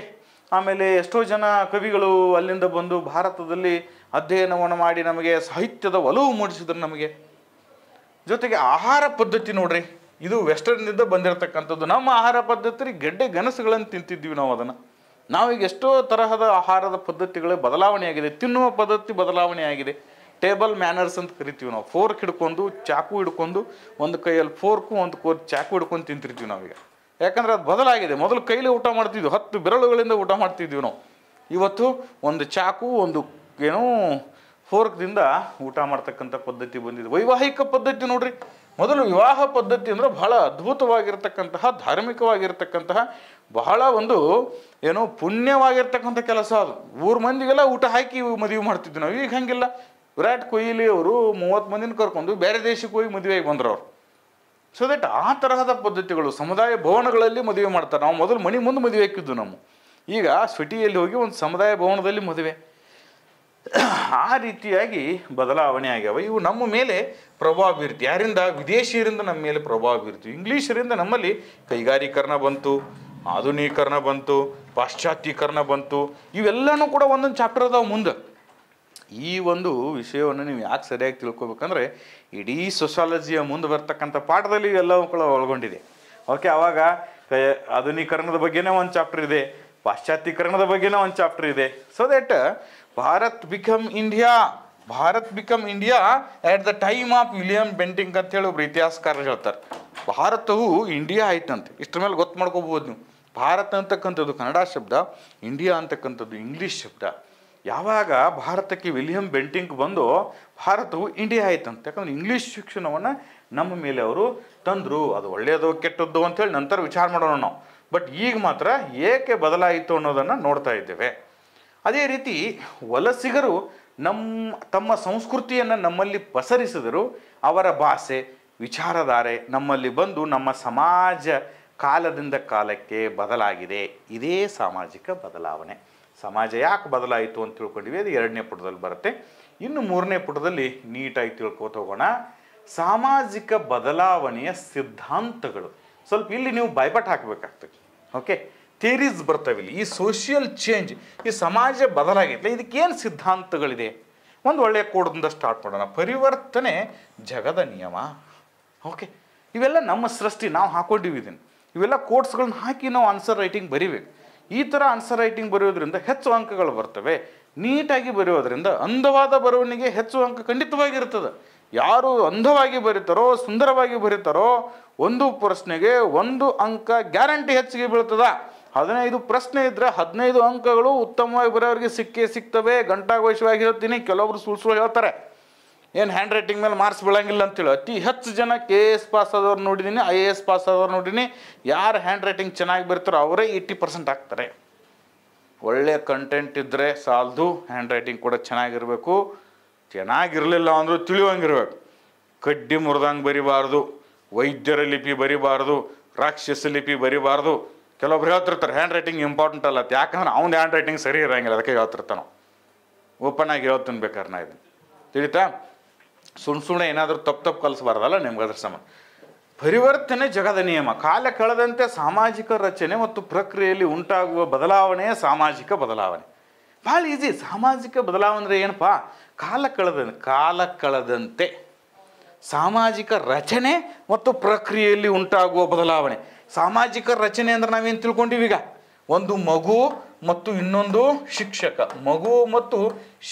ಆಮೇಲೆ ಎಷ್ಟೋ ಜನ ಕವಿಗಳು ಅಲ್ಲಿಂದ ಬಂದು ಭಾರತದಲ್ಲಿ ಅಧ್ಯಯನವನ್ನು ಮಾಡಿ ನಮಗೆ ಸಾಹಿತ್ಯದ ಒಲವು ಮೂಡಿಸಿದ್ರು ನಮಗೆ. ಜೊತೆಗೆ ಆಹಾರ ಪದ್ಧತಿ ನೋಡ್ರಿ, ಇದು ವೆಸ್ಟರ್ನಿಂದ ಬಂದಿರತಕ್ಕಂಥದ್ದು. ನಮ್ಮ ಆಹಾರ ಪದ್ಧತಿ ಗೆಡ್ಡೆ ಗೆಣಸುಗಳನ್ನು ತಿಂತಿದ್ವಿ ನಾವು. ಅದನ್ನು ನಾವೀಗ ಎಷ್ಟೋ ತರಹದ ಆಹಾರದ ಪದ್ಧತಿಗಳೇ ಬದಲಾವಣೆ ಆಗಿದೆ. ತಿನ್ನುವ ಪದ್ಧತಿ ಬದಲಾವಣೆ ಆಗಿದೆ. ಟೇಬಲ್ ಮ್ಯಾನರ್ಸ್ ಅಂತ ಕರಿತೀವಿ ನಾವು. ಫೋರ್ಕ್ ಹಿಡ್ಕೊಂಡು, ಚಾಕು ಹಿಡ್ಕೊಂಡು, ಒಂದು ಕೈಯಲ್ಲಿ ಫೋರ್ಕು, ಒಂದು ಚಾಕು ಹಿಡ್ಕೊಂಡು ತಿಂತಿರ್ತೀವಿ ನಾವೀಗ. ಯಾಕಂದ್ರೆ ಅದು ಬದಲಾಗಿದೆ. ಮೊದಲು ಕೈಲಿ ಊಟ ಮಾಡ್ತಿದ್ವಿ, 10 ಬೆರಳುಗಳಿಂದ ಊಟ ಮಾಡ್ತಿದ್ವಿ ನಾವು. ಇವತ್ತು ಒಂದು ಚಾಕು, ಒಂದು ಫೋರ್ಕ್ದಿಂದ ಊಟ ಮಾಡ್ತಕ್ಕಂಥ ಪದ್ಧತಿ ಬಂದಿದೆ. ವೈವಾಹಿಕ ಪದ್ಧತಿ ನೋಡ್ರಿ, ಮೊದಲು ವಿವಾಹ ಪದ್ಧತಿ ಅಂದರೆ ಬಹಳ ಅದ್ಭುತವಾಗಿರ್ತಕ್ಕಂತಹ, ಧಾರ್ಮಿಕವಾಗಿರ್ತಕ್ಕಂತಹ, ಬಹಳ ಪುಣ್ಯವಾಗಿರ್ತಕ್ಕಂಥ ಕೆಲಸ ಅದು. ಊರ ಮಂದಿಗೆಲ್ಲ ಊಟ ಹಾಕಿ ಮದುವೆ ಮಾಡ್ತಿದ್ವಿ ನಾವು. ಈಗ ಹಂಗಿಲ್ಲ. ವಿರಾಟ್ ಕೊಹ್ಲಿ ಅವರು 30 ಮಂದಿನ ಕರ್ಕೊಂಡು ಬೇರೆ ದೇಶಕ್ಕೆ ಹೋಗಿ ಮದುವೆಗೆ ಬಂದ್ರು ಅವರು. ಸೊ ದಟ್ ಆ ತರಹದ ಪದ್ಧತಿಗಳು. ಸಮುದಾಯ ಭವನಗಳಲ್ಲಿ ಮದುವೆ ಮಾಡ್ತಾರೆ. ನಾವು ಮೊದಲು ಮನೆ ಮುಂದೆ ಮದುವೆ ಹಾಕಿದ್ದು ನಮ್ಮ. ಈಗ ಸಿಟಿಯಲ್ಲಿ ಹೋಗಿ ಒಂದು ಸಮುದಾಯ ಭವನದಲ್ಲಿ ಮದುವೆ. ಆ ರೀತಿಯಾಗಿ ಬದಲಾವಣೆ ಆಗ್ಯಾವ. ಇವು ನಮ್ಮ ಮೇಲೆ ಪ್ರಭಾವ ಬೀರ್ತಿ. ಯಾರಿಂದ? ವಿದೇಶಿಯರಿಂದ ನಮ್ಮ ಮೇಲೆ ಪ್ರಭಾವ ಬೀರ್ತಿ. ಇಂಗ್ಲೀಷರಿಂದ ನಮ್ಮಲ್ಲಿ ಕೈಗಾರೀಕರಣ ಬಂತು, ಆಧುನೀಕರಣ ಬಂತು, ಪಾಶ್ಚಾತ್ಯೀಕರಣ ಬಂತು. ಇವೆಲ್ಲನೂ ಕೂಡ ಒಂದೊಂದು ಚಾಪ್ಟರ್ ಅದಾವ ಮುಂದೆ. ಈ ಒಂದು ವಿಷಯವನ್ನು ನೀವು ಯಾಕೆ ಸರಿಯಾಗಿ ತಿಳ್ಕೊಬೇಕಂದ್ರೆ, ಇಡೀ ಸೋಷಾಲಜಿಯ ಮುಂದೆ ಬರ್ತಕ್ಕಂಥ ಪಾಠದಲ್ಲಿ ಇವೆಲ್ಲವೂ ಕೂಡ ಒಳಗೊಂಡಿದೆ. ಓಕೆ, ಆವಾಗ ಆಧುನೀಕರಣದ ಬಗ್ಗೆನೇ ಒಂದು ಚಾಪ್ಟರ್ ಇದೆ, ಪಾಶ್ಚಾತ್ಯೀಕರಣದ ಬಗ್ಗೆನೇ ಒಂದು ಚಾಪ್ಟರ್ ಇದೆ. So that Bharat become India at the time of William Bentinck ಅಂತ ಹೇಳಿ ಒಬ್ರು ಇತಿಹಾಸಕಾರರು ಹೇಳ್ತಾರೆ. ಭಾರತವು ಇಂಡಿಯಾ ಆಯ್ತಂತೆ. ಇಷ್ಟರ ಮೇಲೆ ಗೊತ್ತು ಮಾಡ್ಕೋಬಹುದು ನೀವು. ಭಾರತ ಅಂತಕ್ಕಂಥದ್ದು ಕನ್ನಡ ಶಬ್ದ, ಇಂಡಿಯಾ ಅಂತಕ್ಕಂಥದ್ದು ಇಂಗ್ಲೀಷ್ ಶಬ್ದ. ಯಾವಾಗ ಭಾರತಕ್ಕೆ ವಿಲಿಯಂ ಬೆಂಟಿಂಗ್ ಬಂದು ಭಾರತವು ಇಂಡಿಯಾ ಆಯ್ತಂತೆ. ಯಾಕಂದ್ರೆ ಇಂಗ್ಲೀಷ್ ಶಿಕ್ಷಣವನ್ನು ನಮ್ಮ ಮೇಲೆ ಅವರು ತಂದರು. ಅದು ಒಳ್ಳೆಯದು ಕೆಟ್ಟದ್ದು ಅಂಥೇಳಿ ನಂತರ ವಿಚಾರ ಮಾಡೋಣ ನಾವು. ಬಟ್ ಈಗ ಮಾತ್ರ ಏಕೆ ಬದಲಾಯಿತು ಅನ್ನೋದನ್ನು ನೋಡ್ತಾ ಇದ್ದೇವೆ. ಅದೇ ರೀತಿ ವಲಸಿಗರು ತಮ್ಮ ಸಂಸ್ಕೃತಿಯನ್ನು ನಮ್ಮಲ್ಲಿ ಪಸರಿಸಿದರು. ಅವರ ಭಾಷೆ, ವಿಚಾರಧಾರೆ ನಮ್ಮಲ್ಲಿ ಬಂದು ನಮ್ಮ ಸಮಾಜ ಕಾಲದಿಂದ ಕಾಲಕ್ಕೆ ಬದಲಾಗಿದೆ. ಇದೇ ಸಾಮಾಜಿಕ ಬದಲಾವಣೆ. ಸಮಾಜ ಯಾಕೆ ಬದಲಾಯಿತು ಅಂತ ತಿಳ್ಕೊಂಡಿವಿ, ಅದು 2ನೇ ಪುಟದಲ್ಲಿ ಬರುತ್ತೆ. ಇನ್ನು 3ನೇ ಪುಟದಲ್ಲಿ ನೀಟಾಗಿ ತಿಳ್ಕೊತ ಹೋಗೋಣ. ಸಾಮಾಜಿಕ ಬದಲಾವಣೆಯ ಸಿದ್ಧಾಂತಗಳು. ಸ್ವಲ್ಪ ಇಲ್ಲಿ ನೀವು ಬಾಯ್ಪಾಟ್ ಹಾಕಬೇಕಾಗ್ತದೆ. ಓಕೆ, ಥಿಯರೀಸ್ ಬರ್ತವೆ ಇಲ್ಲಿ. ಈ ಸೋಷಿಯಲ್ ಚೇಂಜ್, ಈ ಸಮಾಜ ಬದಲಾಗೈತೆ, ಇದಕ್ಕೇನು ಸಿದ್ಧಾಂತಗಳಿದೆ? ಒಂದು ಒಳ್ಳೆಯ ಕೋಡ್ದಿಂದ ಸ್ಟಾರ್ಟ್ ಮಾಡೋಣ. ಪರಿವರ್ತನೆ ಜಗದ ನಿಯಮ. ಓಕೆ, ಇವೆಲ್ಲ ನಮ್ಮ ಸೃಷ್ಟಿ, ನಾವು ಹಾಕೊಂಡಿವಿ. ಇದನ್ನು ಇವೆಲ್ಲ ಕೋಡ್ಸ್ಗಳನ್ನ ಹಾಕಿ ನಾವು ಆನ್ಸರ್ ರೈಟಿಂಗ್ ಬರಿಬೇಕು. ಈ ಥರ ಆನ್ಸರ್ ರೈಟಿಂಗ್ ಬರೆಯೋದ್ರಿಂದ ಹೆಚ್ಚು ಅಂಕಗಳು ಬರ್ತವೆ. ನೀಟಾಗಿ ಬರೆಯೋದ್ರಿಂದ ಅಂದವಾದ ಬರವಣಿಗೆ ಹೆಚ್ಚು ಅಂಕ ಖಂಡಿತವಾಗಿರ್ತದೆ. ಯಾರು ಅಂದವಾಗಿ ಬರೀತಾರೋ, ಸುಂದರವಾಗಿ ಬರೀತಾರೋ, ಒಂದು ಪ್ರಶ್ನೆಗೆ 1 ಅಂಕ ಗ್ಯಾರಂಟಿ ಹೆಚ್ಚಿಗೆ ಬೀಳ್ತದ. 15 ಪ್ರಶ್ನೆ ಇದ್ದರೆ 15 ಅಂಕಗಳು ಉತ್ತಮವಾಗಿ ಬರೋರಿಗೆ ಸಿಗ್ತವೆ. ಗಂಟಾಘೋಷವಾಗಿ ಹೇಳ್ತೀನಿ, ಕೆಲವೊಬ್ರು ಸುಳ್ಳು ಹೇಳ್ತಾರೆ, ಏನು ಹ್ಯಾಂಡ್ ರೈಟಿಂಗ್ ಮೇಲೆ ಮಾರ್ಕ್ಸ್ ಬೀಳಂಗಿಲ್ಲ ಅಂತೇಳಿ. ಅತಿ ಹೆಚ್ಚು ಜನ KS ಪಾಸ್ ಆದವ್ರು ನೋಡಿದ್ದೀನಿ, IAS ಪಾಸ್ ಆದವ್ರು ನೋಡಿದ್ದೀನಿ. ಯಾರು ಹ್ಯಾಂಡ್ ರೈಟಿಂಗ್ ಚೆನ್ನಾಗಿ ಬರ್ತಾರೋ ಅವರೇ 80% ಆಗ್ತಾರೆ. ಒಳ್ಳೆಯ ಕಂಟೆಂಟ್ ಇದ್ದರೆ ಸಾಲದು, ಹ್ಯಾಂಡ್ ರೈಟಿಂಗ್ ಕೂಡ ಚೆನ್ನಾಗಿರಬೇಕು. ಚೆನ್ನಾಗಿರಲಿಲ್ಲ ಅಂದರೂ ತಿಳಿಯೋಂಗಿರ್ಬೇಕು. ಕಡ್ಡಿ ಮುರಿದಂಗೆ ಬರಿಬಾರ್ದು, ವೈದ್ಯರ ಲಿಪಿ ಬರಿಬಾರ್ದು, ರಾಕ್ಷಸ ಲಿಪಿ ಬರಿಬಾರ್ದು. ಕೆಲವೊಬ್ರು ಹೇಳ್ತಿರ್ತಾರೆ ಹ್ಯಾಂಡ್ ರೈಟಿಂಗ್ ಇಂಪಾರ್ಟೆಂಟ್ ಅಲ್ಲ, ಯಾಕಂದ್ರೆ ಅವ್ನು ಹ್ಯಾಂಡ್ ರೈಟಿಂಗ್ ಸರಿ ಇರೋಂಗಿಲ್ಲ, ಅದಕ್ಕೆ ಹೇಳ್ತಿರ್ತಾನೆ. ಓಪನ್ ಆಗಿ ಹೇಳ್ತೀನಿ ಬೇಕಾದ್ರೆ ನಾ ಇದನ್ನು, ತಿಳಿತಾ? ಸುಳ್ಳು ಏನಾದರೂ ತಪ್ಪು ಕಲಿಸ್ಬಾರ್ದಲ್ಲ ನಿಮ್ಗೆ. ಅದ್ರ ಸಂಬಂಧ ಪರಿವರ್ತನೆ ಜಗದ ನಿಯಮ. ಕಾಲ ಕಳೆದಂತೆ ಸಾಮಾಜಿಕ ರಚನೆ ಮತ್ತು ಪ್ರಕ್ರಿಯೆಯಲ್ಲಿ ಉಂಟಾಗುವ ಬದಲಾವಣೆ ಸಾಮಾಜಿಕ ಬದಲಾವಣೆ. ಭಾಳ ಈಸಿ. ಸಾಮಾಜಿಕ ಬದಲಾವಣೆ ಅಂದರೆ ಏನಪ್ಪ? ಕಾಲ ಕಳೆದಂತೆ ಸಾಮಾಜಿಕ ರಚನೆ ಮತ್ತು ಪ್ರಕ್ರಿಯೆಯಲ್ಲಿ ಉಂಟಾಗುವ ಬದಲಾವಣೆ. ಸಾಮಾಜಿಕ ರಚನೆ ಅಂದ್ರೆ ನಾವೇನು ತಿಳ್ಕೊಂಡಿವಿ ಈಗ? ಒಂದು ಮಗು ಮತ್ತು ಇನ್ನೊಂದು ಶಿಕ್ಷಕ, ಮಗು ಮತ್ತು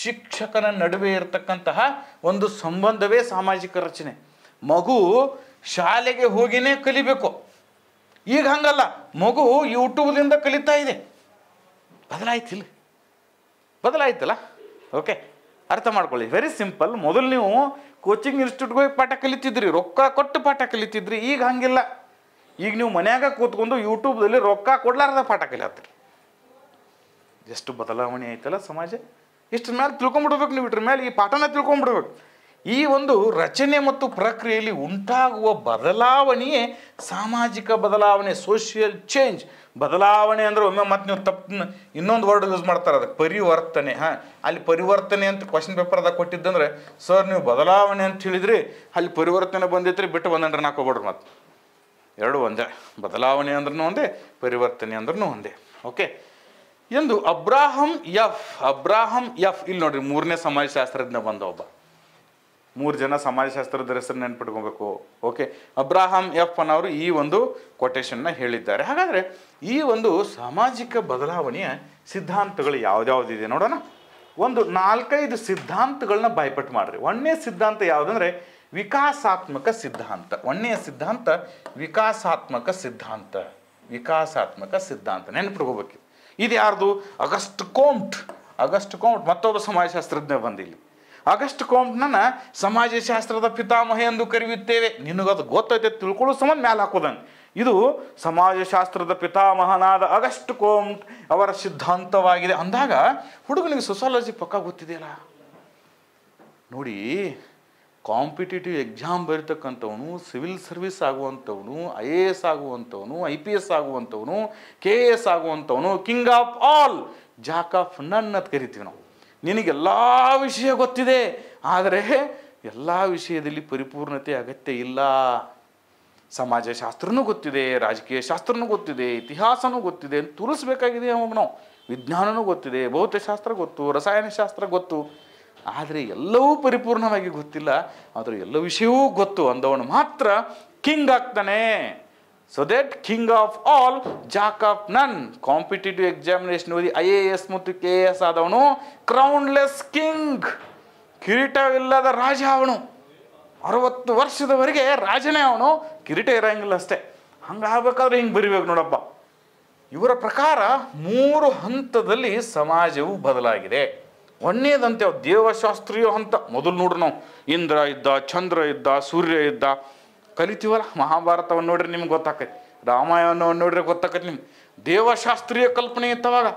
ಶಿಕ್ಷಕನ ನಡುವೆ ಇರತಕ್ಕಂತಹ ಒಂದು ಸಂಬಂಧವೇ ಸಾಮಾಜಿಕ ರಚನೆ. ಮಗು ಶಾಲೆಗೆ ಹೋಗಿನೇ ಕಲಿಬೇಕು. ಈಗ ಹಂಗಲ್ಲ, ಮಗು ಯೂಟ್ಯೂಬ್ದಿಂದ ಕಲಿತಾ ಇದೆ. ಬದಲಾಯ್ತಲ್ಲ? ಓಕೆ, ಅರ್ಥ ಮಾಡ್ಕೊಳ್ಳಿ. Very simple. ಮೊದಲು ನೀವು ಕೋಚಿಂಗ್ ಇನ್ಸ್ಟಿಟ್ಯೂಟ್ಗೆ ಹೋಗಿ ಪಾಠ ಕಲಿತಿದ್ರಿ, ರೊಕ್ಕ ಕೊಟ್ಟು ಪಾಠ ಕಲಿತಿದ್ರಿ. ಈಗ ಹಂಗಿಲ್ಲ. ಈಗ ನೀವು ಮನ್ಯಾಗ ಕೂತ್ಕೊಂಡು ಯೂಟ್ಯೂಬ್ದಲ್ಲಿ ರೊಕ್ಕ ಕೊಡ್ಲಾರ್ದ ಪಾಠ ಕಲಿಯತ್ತೀರಿ. ಎಷ್ಟು ಬದಲಾವಣೆ ಆಯ್ತಲ್ಲ ಸಮಾಜ. ಇಷ್ಟ್ರ ಮೇಲೆ ತಿಳ್ಕೊಂಬಿಡ್ಬೇಕು ನೀವು. ಇದ್ರ ಮೇಲೆ ಈ ಪಾಠನ ತಿಳ್ಕೊಂಬಿಡ್ಬೇಕು. ಈ ಒಂದು ರಚನೆ ಮತ್ತು ಪ್ರಕ್ರಿಯೆಯಲ್ಲಿ ಉಂಟಾಗುವ ಬದಲಾವಣೆಯೇ ಸಾಮಾಜಿಕ ಬದಲಾವಣೆ, ಸೋಷಿಯಲ್ ಚೇಂಜ್. ಬದಲಾವಣೆ ಅಂದರೆ ಒಮ್ಮೆ ಮತ್ತೆ ನೀವು ತಪ್ಪು ಇನ್ನೊಂದು ವರ್ಡ್ ಯೂಸ್ ಮಾಡ್ತಾರೆ, ಅದಕ್ಕೆ ಪರಿವರ್ತನೆ. ಅಲ್ಲಿ ಪರಿವರ್ತನೆ ಅಂತ ಕ್ವಶನ್ ಪೇಪರ್ದಾಗ ಕೊಟ್ಟಿದ್ದಂದ್ರೆ, ಸರ್ ನೀವು ಬದಲಾವಣೆ ಅಂತ ಹೇಳಿದ್ರಿ, ಅಲ್ಲಿ ಪರಿವರ್ತನೆ ಬಂದಿತ್ತು ಬಿಟ್ಟು ಬಂದಂದ್ರೆ ನಾಕೋಗ್ಬಿಡ್ರಿ. ಮತ್ತೆ ಎರಡು ಒಂದೇ. ಬದಲಾವಣೆ ಅಂದ್ರೂ ಒಂದೇ, ಪರಿವರ್ತನೆ ಅಂದ್ರೂ ಒಂದೇ. ಓಕೆ ಎಂದು ಅಬ್ರಾಹಂ ಎಫ್ ಇಲ್ಲಿ ನೋಡ್ರಿ, 3ನೇ ಸಮಾಜಶಾಸ್ತ್ರಜ್ಞ ಬಂದ ಒಬ್ಬ. 3 ಜನ ಸಮಾಜಶಾಸ್ತ್ರದ ಹೆಸರು ನೆನ್ಪಿಟ್ಕೊಬೇಕು. ಓಕೆ, ಅಬ್ರಾಹಂ ಎಫ್ ಅನ್ನೋರು ಈ ಒಂದು ಕೊಟೇಶನ್ನ ಹೇಳಿದ್ದಾರೆ. ಹಾಗಾದರೆ ಈ ಒಂದು ಸಾಮಾಜಿಕ ಬದಲಾವಣೆಯ ಸಿದ್ಧಾಂತಗಳು ಯಾವ್ದ್ಯಾವ್ದಿದೆ ನೋಡೋಣ. ಒಂದು 4-5 ಸಿದ್ಧಾಂತಗಳನ್ನ ಬಾಯ್ಪಟ್ಟು ಮಾಡ್ರಿ. 1ನೇ ಸಿದ್ಧಾಂತ ಯಾವುದಂದ್ರೆ ವಿಕಾಸಾತ್ಮಕ ಸಿದ್ಧಾಂತ. 1ನೇ ಸಿದ್ಧಾಂತ ವಿಕಾಸಾತ್ಮಕ ಸಿದ್ಧಾಂತ ನೆನ್ಪಿಟ್ಕೋಬೇಕು. ಇದು ಯಾರ್ದು? ಅಗಸ್ಟ್ ಕೋಮ್ಟ್ ಮತ್ತೊಬ್ಬ ಸಮಾಜಶಾಸ್ತ್ರಜ್ಞ ಬಂದಿಲ್ಲಿ. ಅಗಸ್ಟ್ ಕೋಮ್ಟ್ನ ಸಮಾಜಶಾಸ್ತ್ರದ ಪಿತಾಮಹ ಎಂದು ಕರೆಯುತ್ತೇವೆ. ನಿನಗದು ಗೊತ್ತೈತೆ ತಿಳ್ಕೊಳ್ಳೋ ಸಂಬಂಧ ಮ್ಯಾಲೆ ಹಾಕೋದಂಗೆ. ಇದು ಸಮಾಜಶಾಸ್ತ್ರದ ಪಿತಾಮಹನಾದ ಅಗಸ್ಟ್ ಕೋಮ್ಟ್ ಅವರ ಸಿದ್ಧಾಂತವಾಗಿದೆ ಅಂದಾಗ ಹುಡುಗನಿಗೆ ಸೋಸಾಲಜಿ ಪಕ್ಕ ಗೊತ್ತಿದೆಯಲ್ಲ. ನೋಡಿ, ಕಾಂಪಿಟೇಟಿವ್ ಎಕ್ಸಾಮ್ ಬರೀತಕ್ಕಂಥವನು, ಸಿವಿಲ್ ಸರ್ವಿಸ್ ಆಗುವಂಥವನು, IAS ಆಗುವಂಥವನು, IPS ಆಗುವಂಥವನು, KS ಆಗುವಂಥವನು, king of all, jack of none ಅಂತ ಕರಿತೀವಿ ನಾವು. ನಿನಗೆಲ್ಲ ವಿಷಯ ಗೊತ್ತಿದೆ, ಆದರೆ ಎಲ್ಲ ವಿಷಯದಲ್ಲಿ ಪರಿಪೂರ್ಣತೆ ಅಗತ್ಯ ಇಲ್ಲ. ಸಮಾಜಶಾಸ್ತ್ರನೂ ಗೊತ್ತಿದೆ, ರಾಜಕೀಯ ಶಾಸ್ತ್ರನೂ ಗೊತ್ತಿದೆ, ಇತಿಹಾಸನೂ ಗೊತ್ತಿದೆ ಅಂತ ತೋರಿಸ್ಬೇಕಾಗಿದೆ ಅವಾಗ ನಾವು. ವಿಜ್ಞಾನನೂ ಗೊತ್ತಿದೆ, ಭೌತಶಾಸ್ತ್ರ ಗೊತ್ತು, ರಸಾಯನಶಾಸ್ತ್ರ ಗೊತ್ತು, ಆದರೆ ಎಲ್ಲವೂ ಪರಿಪೂರ್ಣವಾಗಿ ಗೊತ್ತಿಲ್ಲ. ಆದರೆ ಎಲ್ಲ ವಿಷಯವೂ ಗೊತ್ತು ಅಂದವನು ಮಾತ್ರ ಕಿಂಗ್ ಆಗ್ತಾನೆ. So that king of all, jack of ನನ್. ಕಾಂಪಿಟೇಟಿವ್ ಎಕ್ಸಾಮಿನೇಷನ್ ಓದಿ IAS ಮತ್ತು KS ಆದವನು ಕ್ರೌನ್ಲೆಸ್ ಕಿಂಗ್, ಕಿರೀಟವಿಲ್ಲದ ರಾಜ. ಅವನು 60 ವರ್ಷದವರೆಗೆ ರಾಜನೇ, ಅವನು ಕಿರೀಟ ಇರೋಂಗಿಲ್ಲ ಅಷ್ಟೇ. ಹಂಗಾಗಬೇಕಾದ್ರೆ ಹಿಂಗೆ ಬರಿಬೇಕು ನೋಡಪ್ಪ. ಇವರ ಪ್ರಕಾರ 3 ಹಂತದಲ್ಲಿ ಸಮಾಜವು ಬದಲಾಗಿದೆ. 1ನೇದಂತೆ ದೇವಶಾಸ್ತ್ರೀಯ ಹಂತ. ಮೊದಲು ನೋಡ್ರಿ ನಾವು, ಇಂದ್ರ ಇದ್ದ, ಚಂದ್ರ ಇದ್ದ, ಸೂರ್ಯ ಇದ್ದ, ಕಲಿತೀವಲ್ಲ. ಮಹಾಭಾರತವನ್ನು ನೋಡ್ರಿ ನಿಮ್ಗೆ ಗೊತ್ತಾಕೈತಿ, ರಾಮಾಯಣವನ್ನು ನೋಡ್ರಿ ಗೊತ್ತಾಕೈತಿ ನಿಮ್ಗೆ. ದೇವಶಾಸ್ತ್ರೀಯ ಕಲ್ಪನೆ ಇತ್ತವಾಗ.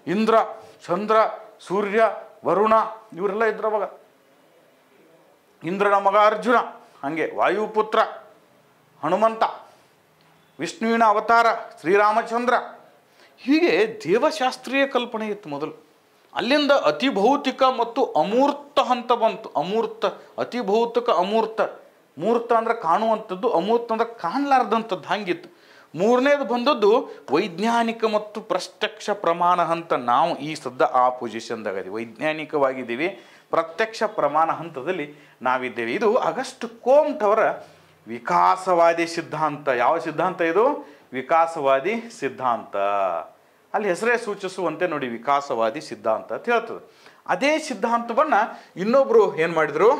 ಇಂದ್ರ, ಚಂದ್ರ, ಸೂರ್ಯ, ವರುಣ ಇವರೆಲ್ಲ ಇದ್ರವಾಗ. ಇಂದ್ರನ ಮಗ ಅರ್ಜುನ, ಹಾಗೆ ವಾಯುಪುತ್ರ ಹನುಮಂತ, ವಿಷ್ಣುವಿನ ಅವತಾರ ಶ್ರೀರಾಮಚಂದ್ರ. ಹೀಗೆ ದೇವಶಾಸ್ತ್ರೀಯ ಕಲ್ಪನೆ ಇತ್ತು ಮೊದಲು. ಅಲ್ಲಿಂದ ಅತಿಭೌತಿಕ ಮತ್ತು ಅಮೂರ್ತ ಹಂತ ಬಂತು. ಅತಿಭೌತಿಕ ಅಮೂರ್ತ. ಮೂರ್ತ ಅಂದ್ರೆ ಕಾಣುವಂಥದ್ದು, ಅಮೂರ್ತ ಅಂದ್ರೆ ಕಾಣಲಾರ್ದಂಥದ್ದು. ಹಂಗಿತ್ತು. 3ನೇದು ಬಂದದ್ದು ವೈಜ್ಞಾನಿಕ ಮತ್ತು ಪ್ರತ್ಯಕ್ಷ ಪ್ರಮಾಣ ಹಂತ. ನಾವು ಈ ಸದ್ದ ಆ ಪೊಸಿಷನ್ದಾಗ ಇದೀವಿ, ವೈಜ್ಞಾನಿಕವಾಗಿದ್ದೀವಿ, ಪ್ರತ್ಯಕ್ಷ ಪ್ರಮಾಣ ಹಂತದಲ್ಲಿ ನಾವಿದ್ದೇವೆ. ಇದು ಅಗಸ್ಟ್ ಕೋಮ್ಟ್ ಅವರ ವಿಕಾಸವಾದಿ ಸಿದ್ಧಾಂತ. ಯಾವ ಸಿದ್ಧಾಂತ ಇದು? ವಿಕಾಸವಾದಿ ಸಿದ್ಧಾಂತ. ಅಲ್ಲಿ ಹೆಸರೇ ಸೂಚಿಸುವಂತೆ ನೋಡಿ, ವಿಕಾಸವಾದಿ ಸಿದ್ಧಾಂತ ಅಂತ ಹೇಳ್ತದೆ. ಅದೇ ಸಿದ್ಧಾಂತವನ್ನು ಇನ್ನೊಬ್ಬರು ಏನು ಮಾಡಿದರು,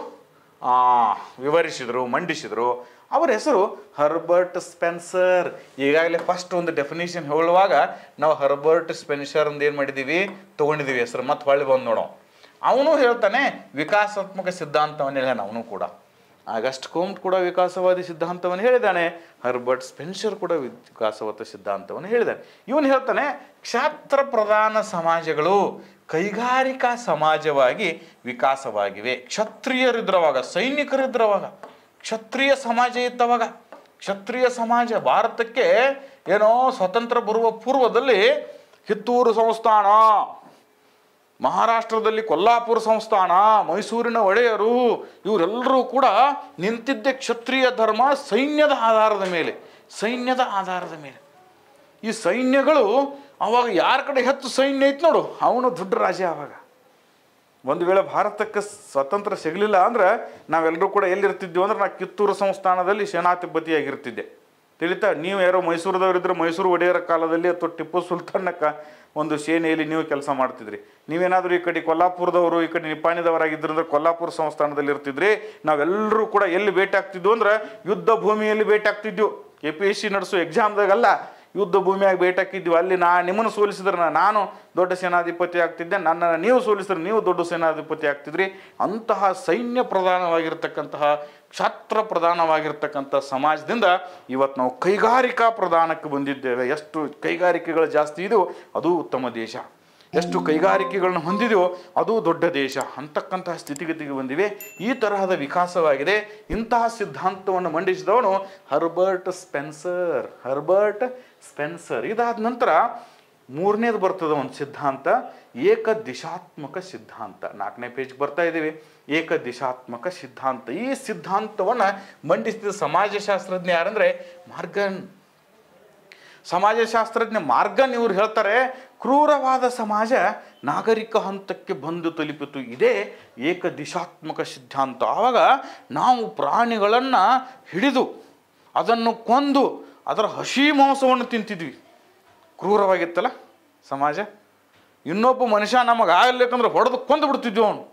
ವಿವರಿಸಿದರು, ಮಂಡಿಸಿದರು. ಅವರ ಹೆಸರು ಹರ್ಬರ್ಟ್ ಸ್ಪೆನ್ಸರ್. ಈಗಾಗಲೇ ಫಸ್ಟ್ ಒಂದು ಡೆಫಿನೇಷನ್ ಹೇಳುವಾಗ ನಾವು ಹರ್ಬರ್ಟ್ ಸ್ಪೆನ್ಸರ್ ಅಂತ ಏನು ಮಾಡಿದ್ದೀವಿ, ತೊಗೊಂಡಿದ್ದೀವಿ ಹೆಸರು. ಮತ್ತೆ ಹೊಳ್ಳಿ ಬಂದು ನೋಡೋ, ಅವನು ಹೇಳ್ತಾನೆ ವಿಕಾಸಾತ್ಮಕ ಸಿದ್ಧಾಂತವನ್ನು ಹೇಳ್ಯಾನ. ಅವನು ಕೂಡ ಅಗಸ್ಟ್ ಕೋಮ್ಟ್ ಕೂಡ ವಿಕಾಸವಾದಿ ಸಿದ್ಧಾಂತವನ್ನು ಹೇಳಿದ್ದಾನೆ, ಹರ್ಬರ್ಟ್ ಸ್ಪೆನ್ಸರ್ ಕೂಡ ವಿಕಾಸವಾದ ಸಿದ್ಧಾಂತವನ್ನು ಹೇಳಿದ್ದಾನೆ. ಇವನು ಹೇಳ್ತಾನೆ ಕ್ಷಾತ್ರ ಪ್ರಧಾನ ಸಮಾಜಗಳು ಕೈಗಾರಿಕಾ ಸಮಾಜವಾಗಿ ವಿಕಾಸವಾಗಿವೆ. ಕ್ಷತ್ರಿಯರಿದ್ರವಾಗ, ಸೈನಿಕರಿದ್ರವಾಗ, ಕ್ಷತ್ರಿಯ ಸಮಾಜ ಇತ್ತವಾಗ. ಕ್ಷತ್ರಿಯ ಸಮಾಜ ಭಾರತಕ್ಕೆ ಏನೋ ಸ್ವತಂತ್ರ ಬರುವ ಪೂರ್ವದಲ್ಲಿ ಕಿತ್ತೂರು ಸಂಸ್ಥಾನ, ಮಹಾರಾಷ್ಟ್ರದಲ್ಲಿ ಕೊಲ್ಲಾಪುರ ಸಂಸ್ಥಾನ, ಮೈಸೂರಿನ ಒಡೆಯರು ಇವರೆಲ್ಲರೂ ಕೂಡ ನಿಂತಿದ್ದೆ ಕ್ಷತ್ರಿಯ ಧರ್ಮ ಸೈನ್ಯದ ಆಧಾರದ ಮೇಲೆ. ಈ ಸೈನ್ಯಗಳು ಅವಾಗ ಯಾರ ಕಡೆ ಹೆಚ್ಚು ಸೈನ್ಯ ಐತೆ ನೋಡು, ಅವನು ದೊಡ್ಡ ರಾಜ. ಆವಾಗ ಒಂದು ವೇಳೆ ಭಾರತಕ್ಕೆ ಸ್ವತಂತ್ರ ಸಿಗಲಿಲ್ಲ ಅಂದ್ರೆ ನಾವೆಲ್ಲರೂ ಕೂಡ ಎಲ್ಲಿರ್ತಿದ್ವಿ ಅಂದ್ರೆ, ನಾ ಕಿತ್ತೂರು ಸಂಸ್ಥಾನದಲ್ಲಿ ಸೇನಾಧಿಪತಿಯಾಗಿರ್ತಿದ್ದೆ. ತಿಳಿತಾ? ನೀವು ಯಾರೋ ಮೈಸೂರದವರಿದ್ರೆ ಮೈಸೂರು ಒಡೆಯರ ಕಾಲದಲ್ಲಿ ಅಥವಾ ಟಿಪ್ಪು ಸುಲ್ತಾನ್ನ ಒಂದು ಸೇನೆಯಲ್ಲಿ ನೀವು ಕೆಲಸ ಮಾಡ್ತಿದ್ರಿ. ನೀವೇನಾದರೂ ಈ ಕಡೆ ಕೊಲ್ಲಾಪುರದವರು, ಈ ಕಡೆ ನಿಪ್ಪಾಣಿದವರಾಗಿದ್ರು ಅಂದ್ರೆ ಕೊಲ್ಲಾಪುರ ಸಂಸ್ಥಾನದಲ್ಲಿ ಇರ್ತಿದ್ರಿ. ನಾವೆಲ್ಲರೂ ಕೂಡ ಎಲ್ಲಿ ಭೇಟಿ ಆಗ್ತಿದ್ವು ಅಂದ್ರೆ ಯುದ್ಧ ಭೂಮಿಯಲ್ಲಿ ಭೇಟಿ ಆಗ್ತಿದ್ವು. KPSC ನಡೆಸೋ ಎಕ್ಸಾಮ್ದಾಗಲ್ಲ, ಯುದ್ಧ ಭೂಮಿಯಾಗಿ ಭೇಟಿ ಹಾಕಿದ್ವಿ. ಅಲ್ಲಿ ನಿಮ್ಮನ್ನು ಸೋಲಿಸಿದ್ರೆ ನಾನು ದೊಡ್ಡ ಸೇನಾಧಿಪತಿ ಆಗ್ತಿದ್ದೆ, ನನ್ನನ್ನು ನೀವು ಸೋಲಿಸಿದ್ರೆ ನೀವು ದೊಡ್ಡ ಸೇನಾಧಿಪತಿ ಆಗ್ತಿದ್ರಿ. ಅಂತಹ ಸೈನ್ಯ ಪ್ರಧಾನವಾಗಿರ್ತಕ್ಕಂತಹ, ಕ್ಷಾತ್ರ ಪ್ರಧಾನವಾಗಿರ್ತಕ್ಕಂಥ ಸಮಾಜದಿಂದ ಇವತ್ತು ನಾವು ಕೈಗಾರಿಕಾ ಪ್ರಧಾನಕ್ಕೆ ಬಂದಿದ್ದೇವೆ. ಎಷ್ಟು ಕೈಗಾರಿಕೆಗಳು ಜಾಸ್ತಿ ಇದೆಯೋ ಅದು ಉತ್ತಮ ದೇಶ, ಎಷ್ಟು ಕೈಗಾರಿಕೆಗಳನ್ನು ಹೊಂದಿದೆಯೋ ಅದು ದೊಡ್ಡ ದೇಶ ಅಂತಕ್ಕಂತಹ ಸ್ಥಿತಿಗತಿಗೆ ಬಂದಿವೆ. ಈ ತರಹದ ವಿಕಾಸವಾಗಿದೆ. ಇಂತಹ ಸಿದ್ಧಾಂತವನ್ನು ಮಂಡಿಸಿದವನು ಹರ್ಬರ್ಟ್ ಸ್ಪೆನ್ಸರ್. ಇದಾದ ನಂತರ ಮೂರನೇದು ಬರ್ತದೆ ಒಂದು ಸಿದ್ಧಾಂತ, ಏಕದಿಶಾತ್ಮಕ ಸಿದ್ಧಾಂತ. 4ನೇ ಪೇಜ್ ಬರ್ತಾ ಇದ್ದೀವಿ. ಏಕದಿಶಾತ್ಮಕ ಸಿದ್ಧಾಂತ. ಈ ಸಿದ್ಧಾಂತವನ್ನು ಮಂಡಿಸಿದ ಸಮಾಜಶಾಸ್ತ್ರಜ್ಞ ಯಾರಂದ್ರೆ ಮಾರ್ಗನ್. ಸಮಾಜಶಾಸ್ತ್ರಜ್ಞ ಮಾರ್ಗನ್ ಇವರು ಹೇಳ್ತಾರೆ, ಕ್ರೂರವಾದ ಸಮಾಜ ನಾಗರಿಕ ಹಂತಕ್ಕೆ ಬಂದು ತಲುಪಿತು. ಇದೇ ಏಕದಿಶಾತ್ಮಕ ಸಿದ್ಧಾಂತ. ಆವಾಗ ನಾವು ಪ್ರಾಣಿಗಳನ್ನು ಹಿಡಿದು ಅದನ್ನು ಕೊಂದು ಅದರ ಹಸಿ ಮಾಂಸವನ್ನು ತಿಂತಿದ್ವಿ. ಕ್ರೂರವಾಗಿತ್ತಲ್ಲ ಸಮಾಜ. ಇನ್ನೊಬ್ಬ ಮನುಷ್ಯ ನಮಗೆ ಆಗಲೇಕಂದ್ರೆ ಹೊಡೆದು ಕೊಂದು ಬಿಡ್ತಿದ್ವಿ ಅವನು.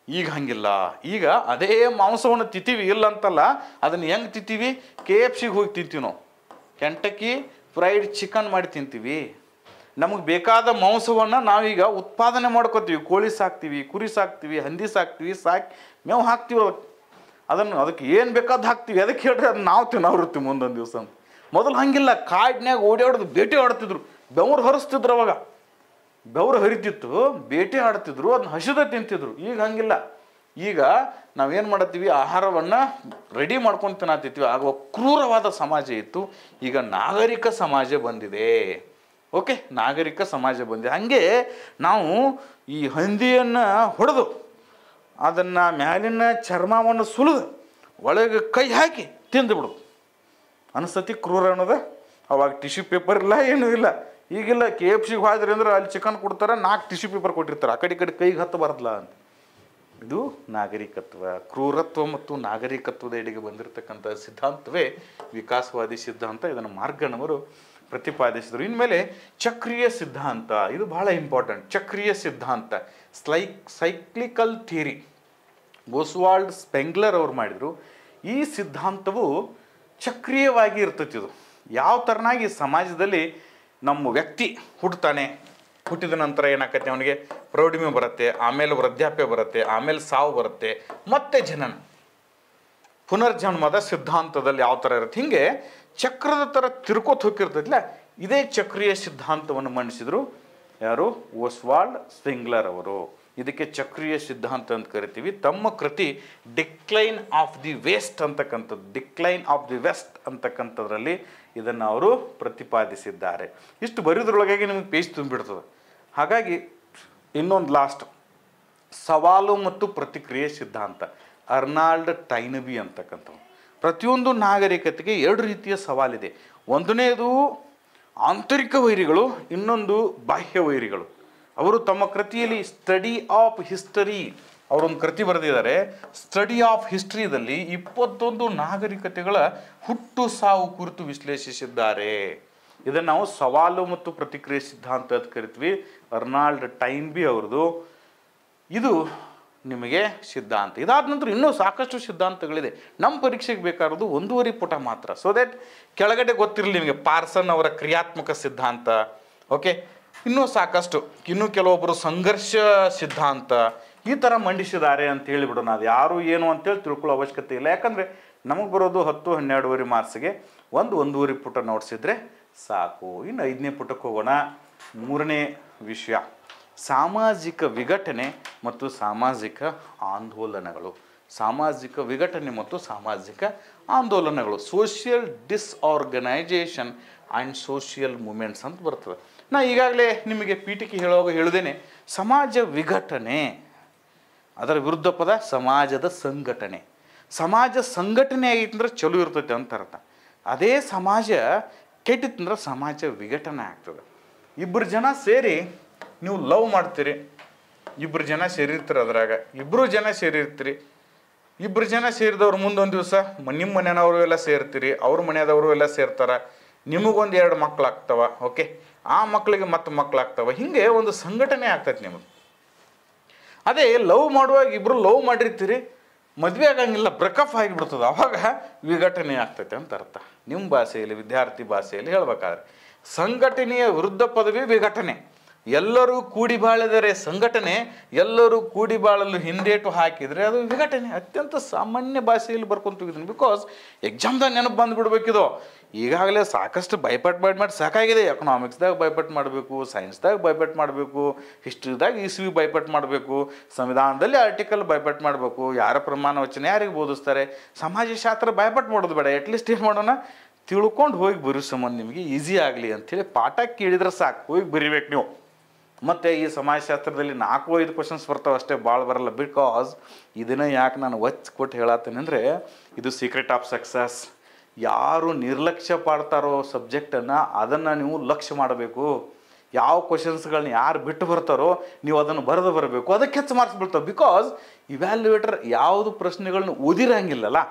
ಈಗ ಹಂಗಿಲ್ಲ. ಈಗ ಅದೇ ಮಾಂಸವನ್ನು ತಿಂತೀವಿ, ಇಲ್ಲ ಅಂತಲ್ಲ. ಅದನ್ನು ಹೆಂಗೆ ತಿಂತೀವಿ? KFCಗೆ ಹೋಗಿ ತಿಂತೀವಿ ನಾವು. ಕೆಂಟಕ್ಕಿ ಫ್ರೈಡ್ ಚಿಕನ್ ಮಾಡಿ ತಿಂತೀವಿ. ನಮಗೆ ಬೇಕಾದ ಮಾಂಸವನ್ನು ನಾವೀಗ ಉತ್ಪಾದನೆ ಮಾಡ್ಕೋತೀವಿ. ಕೋಳಿ ಸಾಕ್ತೀವಿ, ಕುರಿ ಸಾಕ್ತೀವಿ, ಹಂದಿ ಸಾಕ್ತೀವಿ, ಮೇವು ಹಾಕ್ತೀವಿ. ಅದಕ್ಕೆ ಏನು ಬೇಕಾದ ಹಾಕ್ತೀವಿ. ಅದಕ್ಕೆ ಹೇಳ್ರಿ ಅದನ್ನ ನಾವು ತಿನ್ನೋರಿರ್ತೀವಿ ಮುಂದೊಂದು ದಿವಸ ಅಂತ. ಮೊದಲು ಹಂಗಿಲ್ಲ. ಕಾಡಿನ್ಯಾಗ ಓಡಾಡೋದು, ಬೇಟೆ ಆಡ್ತಿದ್ರು, ಬೆವರು ಹರಿಸ್ತಿದ್ರು. ಅವಾಗ ಬೆವರು ಹರಿತಿತ್ತು, ಬೇಟೆ ಆಡ್ತಿದ್ರು, ಅದನ್ನ ಹಸಿದ ತಿಂತಿದ್ರು. ಈಗ ಹಂಗಿಲ್ಲ. ಈಗ ನಾವೇನು ಮಾಡತ್ತೀವಿ? ಆಹಾರವನ್ನು ರೆಡಿ ಮಾಡ್ಕೊಂಡು ತಿನ್ನತ್ತಿದ್ವಿ. ಆಗ ಕ್ರೂರವಾದ ಸಮಾಜ ಇತ್ತು. ಈಗ ನಾಗರಿಕ ಸಮಾಜ ಬಂದಿದೆ. ಓಕೆ, ನಾಗರಿಕ ಸಮಾಜ ಬಂದಿದೆ. ಹಾಗೆ ನಾವು ಈ ಹಂದಿಯನ್ನು ಹೊಡೆದು ಅದನ್ನು ಮ್ಯಾಲಿನ ಚರ್ಮವನ್ನು ಸುಲಿದು ಒಳಗೆ ಕೈ ಹಾಕಿ ತಿಂದುಬಿಡು ಅನಿಸ್ತತಿ. ಕ್ರೂರ ಅನ್ನೋದು. ಅವಾಗ ಟಿಶ್ಯೂ ಪೇಪರ್ ಇಲ್ಲ, ಏನೂ ಇಲ್ಲ. ಈಗಿಲ್ಲ. KFCಗೆ ಹೋದ್ರಿ ಅಂದ್ರೆ ಅಲ್ಲಿ ಚಿಕನ್ ಕೊಡ್ತಾರೆ, 4 ಟಿಶ್ಯೂ ಪೇಪರ್ ಕೊಟ್ಟಿರ್ತಾರೆ. ಆ ಕಡೆ ಕೈಗೆ ಹತ್ತಬಾರ್ದಲ್ಲ ಅಂತ. ಇದು ನಾಗರಿಕತ್ವ, ಕ್ರೂರತ್ವ ಮತ್ತು ನಾಗರಿಕತ್ವದ ಎಡೆಗೆ ಬಂದಿರತಕ್ಕಂಥ ಸಿದ್ಧಾಂತವೇ ವಿಕಾಸವಾದಿ ಸಿದ್ಧಾಂತ. ಇದನ್ನು ಮಾರ್ಗನವರು ಪ್ರತಿಪಾದಿಸಿದರು. ಇನ್ಮೇಲೆ ಚಕ್ರೀಯ ಸಿದ್ಧಾಂತ, ಇದು ಬಹಳ ಇಂಪಾರ್ಟೆಂಟ್. ಚಕ್ರೀಯ ಸಿದ್ಧಾಂತ, ಸೈಕ್ಲಿಕಲ್ ಥಿಯರಿ, ಓಸ್ವಾಲ್ಡ್ ಸ್ಪೆಂಗ್ಲರ್ ಅವರು ಮಾಡಿದರು. ಈ ಸಿದ್ಧಾಂತವು ಚಕ್ರೀಯವಾಗಿ ಇರ್ತೈತಿ. ಇದು ಯಾವ ಥರನಾಗಿ ಸಮಾಜದಲ್ಲಿ ನಮ್ಮ ವ್ಯಕ್ತಿ ಹುಟ್ಟುತ್ತಾನೆ, ಹುಟ್ಟಿದ ನಂತರ ಏನಾಕತ್ತೆ, ಅವನಿಗೆ ಪ್ರೌಢಿಮೆ ಬರುತ್ತೆ, ಆಮೇಲೆ ವೃದ್ಧಾಪ್ಯ ಬರುತ್ತೆ, ಆಮೇಲೆ ಸಾವು ಬರುತ್ತೆ, ಮತ್ತೆ ಜನನ, ಪುನರ್ಜನ್ಮದ ಸಿದ್ಧಾಂತದಲ್ಲಿ ಯಾವ ಥರ ಇರುತ್ತೆ. ಹೀಗೆ ಚಕ್ರದ ಥರ ತಿರ್ಕೋತ್ ಹೋಗಿರ್ತೈತಿಲ್ಲ, ಇದೇ ಚಕ್ರೀಯ ಸಿದ್ಧಾಂತವನ್ನು ಮಂಡಿಸಿದರು. ಯಾರು? ಓಸ್ವಾಲ್ಡ್ ಸ್ಪೆಂಗ್ಲರ್ ಅವರು. ಇದಕ್ಕೆ ಚಕ್ರೀಯ ಸಿದ್ಧಾಂತ ಅಂತ ಕರಿತೀವಿ. ತಮ್ಮ ಕೃತಿ ಡಿಕ್ಲೈನ್ ಆಫ್ ದಿ ವೆಸ್ಟ್ ಅಂತಕ್ಕಂಥದ್ರಲ್ಲಿ ಇದನ್ನು ಅವರು ಪ್ರತಿಪಾದಿಸಿದ್ದಾರೆ. ಇಷ್ಟು ಬರೆಯೋದ್ರೊಳಗಾಗಿ ನಿಮಗೆ ಪೇಜ್ ತುಂಬಿಡ್ತದೆ. ಹಾಗಾಗಿ ಇನ್ನೊಂದು ಲಾಸ್ಟ್, ಸವಾಲು ಮತ್ತು ಪ್ರತಿಕ್ರಿಯೆ ಸಿದ್ಧಾಂತ, ಅರ್ನಾಲ್ಡ್ ಟೈನಬಿ ಅಂತಕ್ಕಂಥವು. ಪ್ರತಿಯೊಂದು ನಾಗರಿಕತೆಗೆ 2 ರೀತಿಯ ಸವಾಲಿದೆ. ಒಂದನೇದು ಆಂತರಿಕ ವೈರಿಗಳು, ಇನ್ನೊಂದು ಬಾಹ್ಯ ವೈರಿಗಳು. ಅವರು ತಮ್ಮ ಕೃತಿಯಲ್ಲಿ ಸ್ಟಡಿ ಆಫ್ ಹಿಸ್ಟರಿ ಅವರೊಂದು ಕೃತಿ ಬರೆದಿದ್ದಾರೆ. ಸ್ಟಡಿ ಆಫ್ ಹಿಸ್ಟ್ರಿದಲ್ಲಿ 21 ನಾಗರಿಕತೆಗಳ ಹುಟ್ಟು ಸಾವು ಕುರಿತು ವಿಶ್ಲೇಷಿಸಿದ್ದಾರೆ. ಇದನ್ನು ನಾವು ಸವಾಲು ಮತ್ತು ಪ್ರತಿಕ್ರಿಯೆ ಸಿದ್ಧಾಂತ ಅಂತ ಕರಿತೀವಿ. ಅರ್ನಾಲ್ಡ್ ಟೈನ್ಬಿ ಅವ್ರದ್ದು ಇದು ನಿಮಗೆ ಸಿದ್ಧಾಂತ. ಇದಾದ ನಂತರ ಇನ್ನೂ ಸಾಕಷ್ಟು ಸಿದ್ಧಾಂತಗಳಿದೆ. ನಮ್ಮ ಪರೀಕ್ಷೆಗೆ ಬೇಕಾಗಿರೋದು 1.5 ಪುಟ ಮಾತ್ರ. ಸೊ ದ್ಯಾಟ್ ಕೆಳಗಡೆ ಗೊತ್ತಿರಲಿ ನಿಮಗೆ. ಪಾರ್ಸನ್ ಅವರ ಕ್ರಿಯಾತ್ಮಕ ಸಿದ್ಧಾಂತ. ಓಕೆ, ಇನ್ನೂ ಸಾಕಷ್ಟು, ಇನ್ನೂ ಕೆಲವೊಬ್ಬರು ಸಂಘರ್ಷ ಸಿದ್ಧಾಂತ ಈ ಥರ ಮಂಡಿಸಿದ್ದಾರೆ ಅಂತ ಹೇಳಿಬಿಡೋಣ. ಅದು ಯಾರು ಏನು ಅಂತೇಳಿ ತಿಳ್ಕೊಳ್ಳೋ ಅವಶ್ಯಕತೆ ಇಲ್ಲ. ಯಾಕಂದರೆ ನಮಗೆ ಬರೋದು 10-12 ಮಾರ್ಕ್ಸ್ಗೆ 1.5 ಪುಟ ನೋಡಿಸಿದ್ರೆ ಸಾಕು. ಇನ್ನು 5ನೇ ಪುಟಕ್ಕೆ ಹೋಗೋಣ. 3ನೇ ವಿಷಯ, ಸಾಮಾಜಿಕ ವಿಘಟನೆ ಮತ್ತು ಸಾಮಾಜಿಕ ಆಂದೋಲನಗಳು. ಸಾಮಾಜಿಕ ವಿಘಟನೆ ಮತ್ತು ಸಾಮಾಜಿಕ ಆಂದೋಲನಗಳು, ಸೋಷಿಯಲ್ ಡಿಸ್ಆರ್ಗನೈಜೇಷನ್ ಆ್ಯಂಡ್ ಸೋಷಿಯಲ್ ಮೂಮೆಂಟ್ಸ್ ಅಂತ ಬರ್ತದೆ. ನಾ ಈಗಾಗಲೇ ನಿಮಗೆ ಪೀಠಿಕೆ ಹೇಳುವಾಗ ಹೇಳುದೇನೆ, ಸಮಾಜ ವಿಘಟನೆ, ಅದರ ವಿರುದ್ಧ ಪದ ಸಮಾಜದ ಸಂಘಟನೆ. ಸಮಾಜ ಸಂಘಟನೆ ಆಗಿತ್ತಂದ್ರೆ ಚಲೋ ಇರ್ತೈತೆ ಅಂತ ಅರ್ಥ. ಅದೇ ಸಮಾಜ ಕೆಟ್ಟಿತ್ತಂದ್ರೆ ಸಮಾಜ ವಿಘಟನೆ ಆಗ್ತದೆ. ಇಬ್ಬರು ಜನ ಸೇರಿ ನೀವು ಲವ್ ಮಾಡ್ತೀರಿ, ಇಬ್ಬರು ಜನ ಸೇರಿರ್ತೀರಿ, ಅದ್ರಾಗ ಇಬ್ಬರು ಜನ ಸೇರಿರ್ತೀರಿ. ಇಬ್ಬರು ಜನ ಸೇರಿದವ್ರು ಮುಂದೊಂದು ದಿವಸ ನಿಮ್ಮ ಮನೆಯವರು ಎಲ್ಲ ಸೇರ್ತೀರಿ, ಅವ್ರ ಮನೆಯದವರು ಎಲ್ಲ ಸೇರ್ತಾರೆ, ನಿಮಗೊಂದು 2 ಮಕ್ಕಳಾಗ್ತವ. ಓಕೆ, ಆ ಮಕ್ಕಳಿಗೆ ಮತ್ತೆ ಮಕ್ಕಳಾಗ್ತವ. ಹಿಂಗೆ ಒಂದು ಸಂಘಟನೆ ಆಗ್ತೈತೆ ನಿಮ್ಮದು. ಅದೇ ಲವ್ ಮಾಡುವಾಗ ಇಬ್ಬರು ಲವ್ ಮಾಡಿರ್ತೀರಿ, ಮದುವೆ ಆಗಂಗಿಲ್ಲ, ಬ್ರೇಕಪ್ ಆಗಿಬಿಡ್ತದೆ, ಅವಾಗ ವಿಘಟನೆ ಆಗ್ತೈತೆ ಅಂತ ಅರ್ಥ. ನಿಮ್ಮ ಭಾಷೆಯಲ್ಲಿ, ವಿದ್ಯಾರ್ಥಿ ಭಾಷೆಯಲ್ಲಿ ಹೇಳ್ಬೇಕಾದ್ರೆ ಸಂಘಟನೆಯ ವಿರುದ್ಧ ಪದವಿ ವಿಘಟನೆ. ಎಲ್ಲರೂ ಕೂಡಿ ಬಾಳಿದರೆ ಸಂಘಟನೆ, ಎಲ್ಲರೂ ಕೂಡಿ ಬಾಳಲು ಹಿಂದೇಟು ಹಾಕಿದರೆ ಅದು ವಿಘಟನೆ. ಅತ್ಯಂತ ಸಾಮಾನ್ಯ ಭಾಷೆಯಲ್ಲಿ ಬರ್ಕೊಂತಿದ್ದೀನಿ, ಬಿಕಾಸ್ ಎಕ್ಸಾಮ್ದಾಗ ನೆನಪು ಬಂದುಬಿಡ್ಬೇಕಿದು. ಈಗಾಗಲೇ ಸಾಕಷ್ಟು ಬೈಪಾಟ್ ಮಾಡಿ ಸಾಕಾಗಿದೆ. ಎಕನಾಮಿಕ್ಸ್ದಾಗ ಬೈಪಾಟ್ ಮಾಡಬೇಕು, ಸೈನ್ಸ್ದಾಗ ಬೈಪಾಟ್ ಮಾಡಬೇಕು, ಹಿಸ್ಟ್ರಿದಾಗ ಇಸ್ವಿ ಬೈಪಾಟ್ ಮಾಡಬೇಕು, ಸಂವಿಧಾನದಲ್ಲಿ ಆರ್ಟಿಕಲ್ ಬೈಪಾಟ್ ಮಾಡಬೇಕು, ಯಾರ ಪ್ರಮಾಣ ವಚನ ಯಾರಿಗೆ ಬೋಧಿಸ್ತಾರೆ, ಸಮಾಜಶಾಸ್ತ್ರ ಬೈಪಾಟ್ ಮಾಡೋದು ಬೇಡ. ಅಟ್ಲೀಸ್ಟ್ ಏನು ಮಾಡೋಣ, ತಿಳ್ಕೊಂಡು ಹೋಗಿ ಬರೋ ಸಂಬಂಧ ನಿಮಗೆ ಈಸಿ ಆಗಲಿ ಅಂಥೇಳಿ ಪಾಠ ಕೇಳಿದ್ರೆ ಸಾಕು, ಹೋಗಿ ಬರಿಬೇಕು ನೀವು. ಮತ್ತು ಈ ಸಮಾಜಶಾಸ್ತ್ರದಲ್ಲಿ 4-5 ಕ್ವಶನ್ಸ್ ಬರ್ತಾವೆ ಅಷ್ಟೇ, ಭಾಳ ಬರಲ್ಲ. ಬಿಕಾಸ್ ಇದನ್ನು ಯಾಕೆ ನಾನು ಒಚ್ಚಿ ಕೊಟ್ಟು ಹೇಳತ್ತೇನೆ ಅಂದರೆ, ಇದು ಸೀಕ್ರೆಟ್ ಆಫ್ ಸಕ್ಸಸ್. ಯಾರು ನಿರ್ಲಕ್ಷ್ಯ ಮಾಡ್ತಾರೋ ಸಬ್ಜೆಕ್ಟನ್ನು, ಅದನ್ನು ನೀವು ಲಕ್ಷ್ಯ ಮಾಡಬೇಕು. ಯಾವ ಕ್ವಶನ್ಸ್ಗಳನ್ನ ಯಾರು ಬಿಟ್ಟು ಬರ್ತಾರೋ ನೀವು ಅದನ್ನು ಬರೆದು ಬರಬೇಕು, ಅದಕ್ಕೆ ಹೆಚ್ಚು ಮಾರ್ಕ್ಸ್ ಬೀಳ್ತಾವೆ. ಬಿಕಾಸ್ ಇವ್ಯಾಲ್ಯುಯೇಟರ್ ಯಾವುದು ಪ್ರಶ್ನೆಗಳನ್ನ ಓದಿರಂಗಿಲ್ಲಲ್ಲ,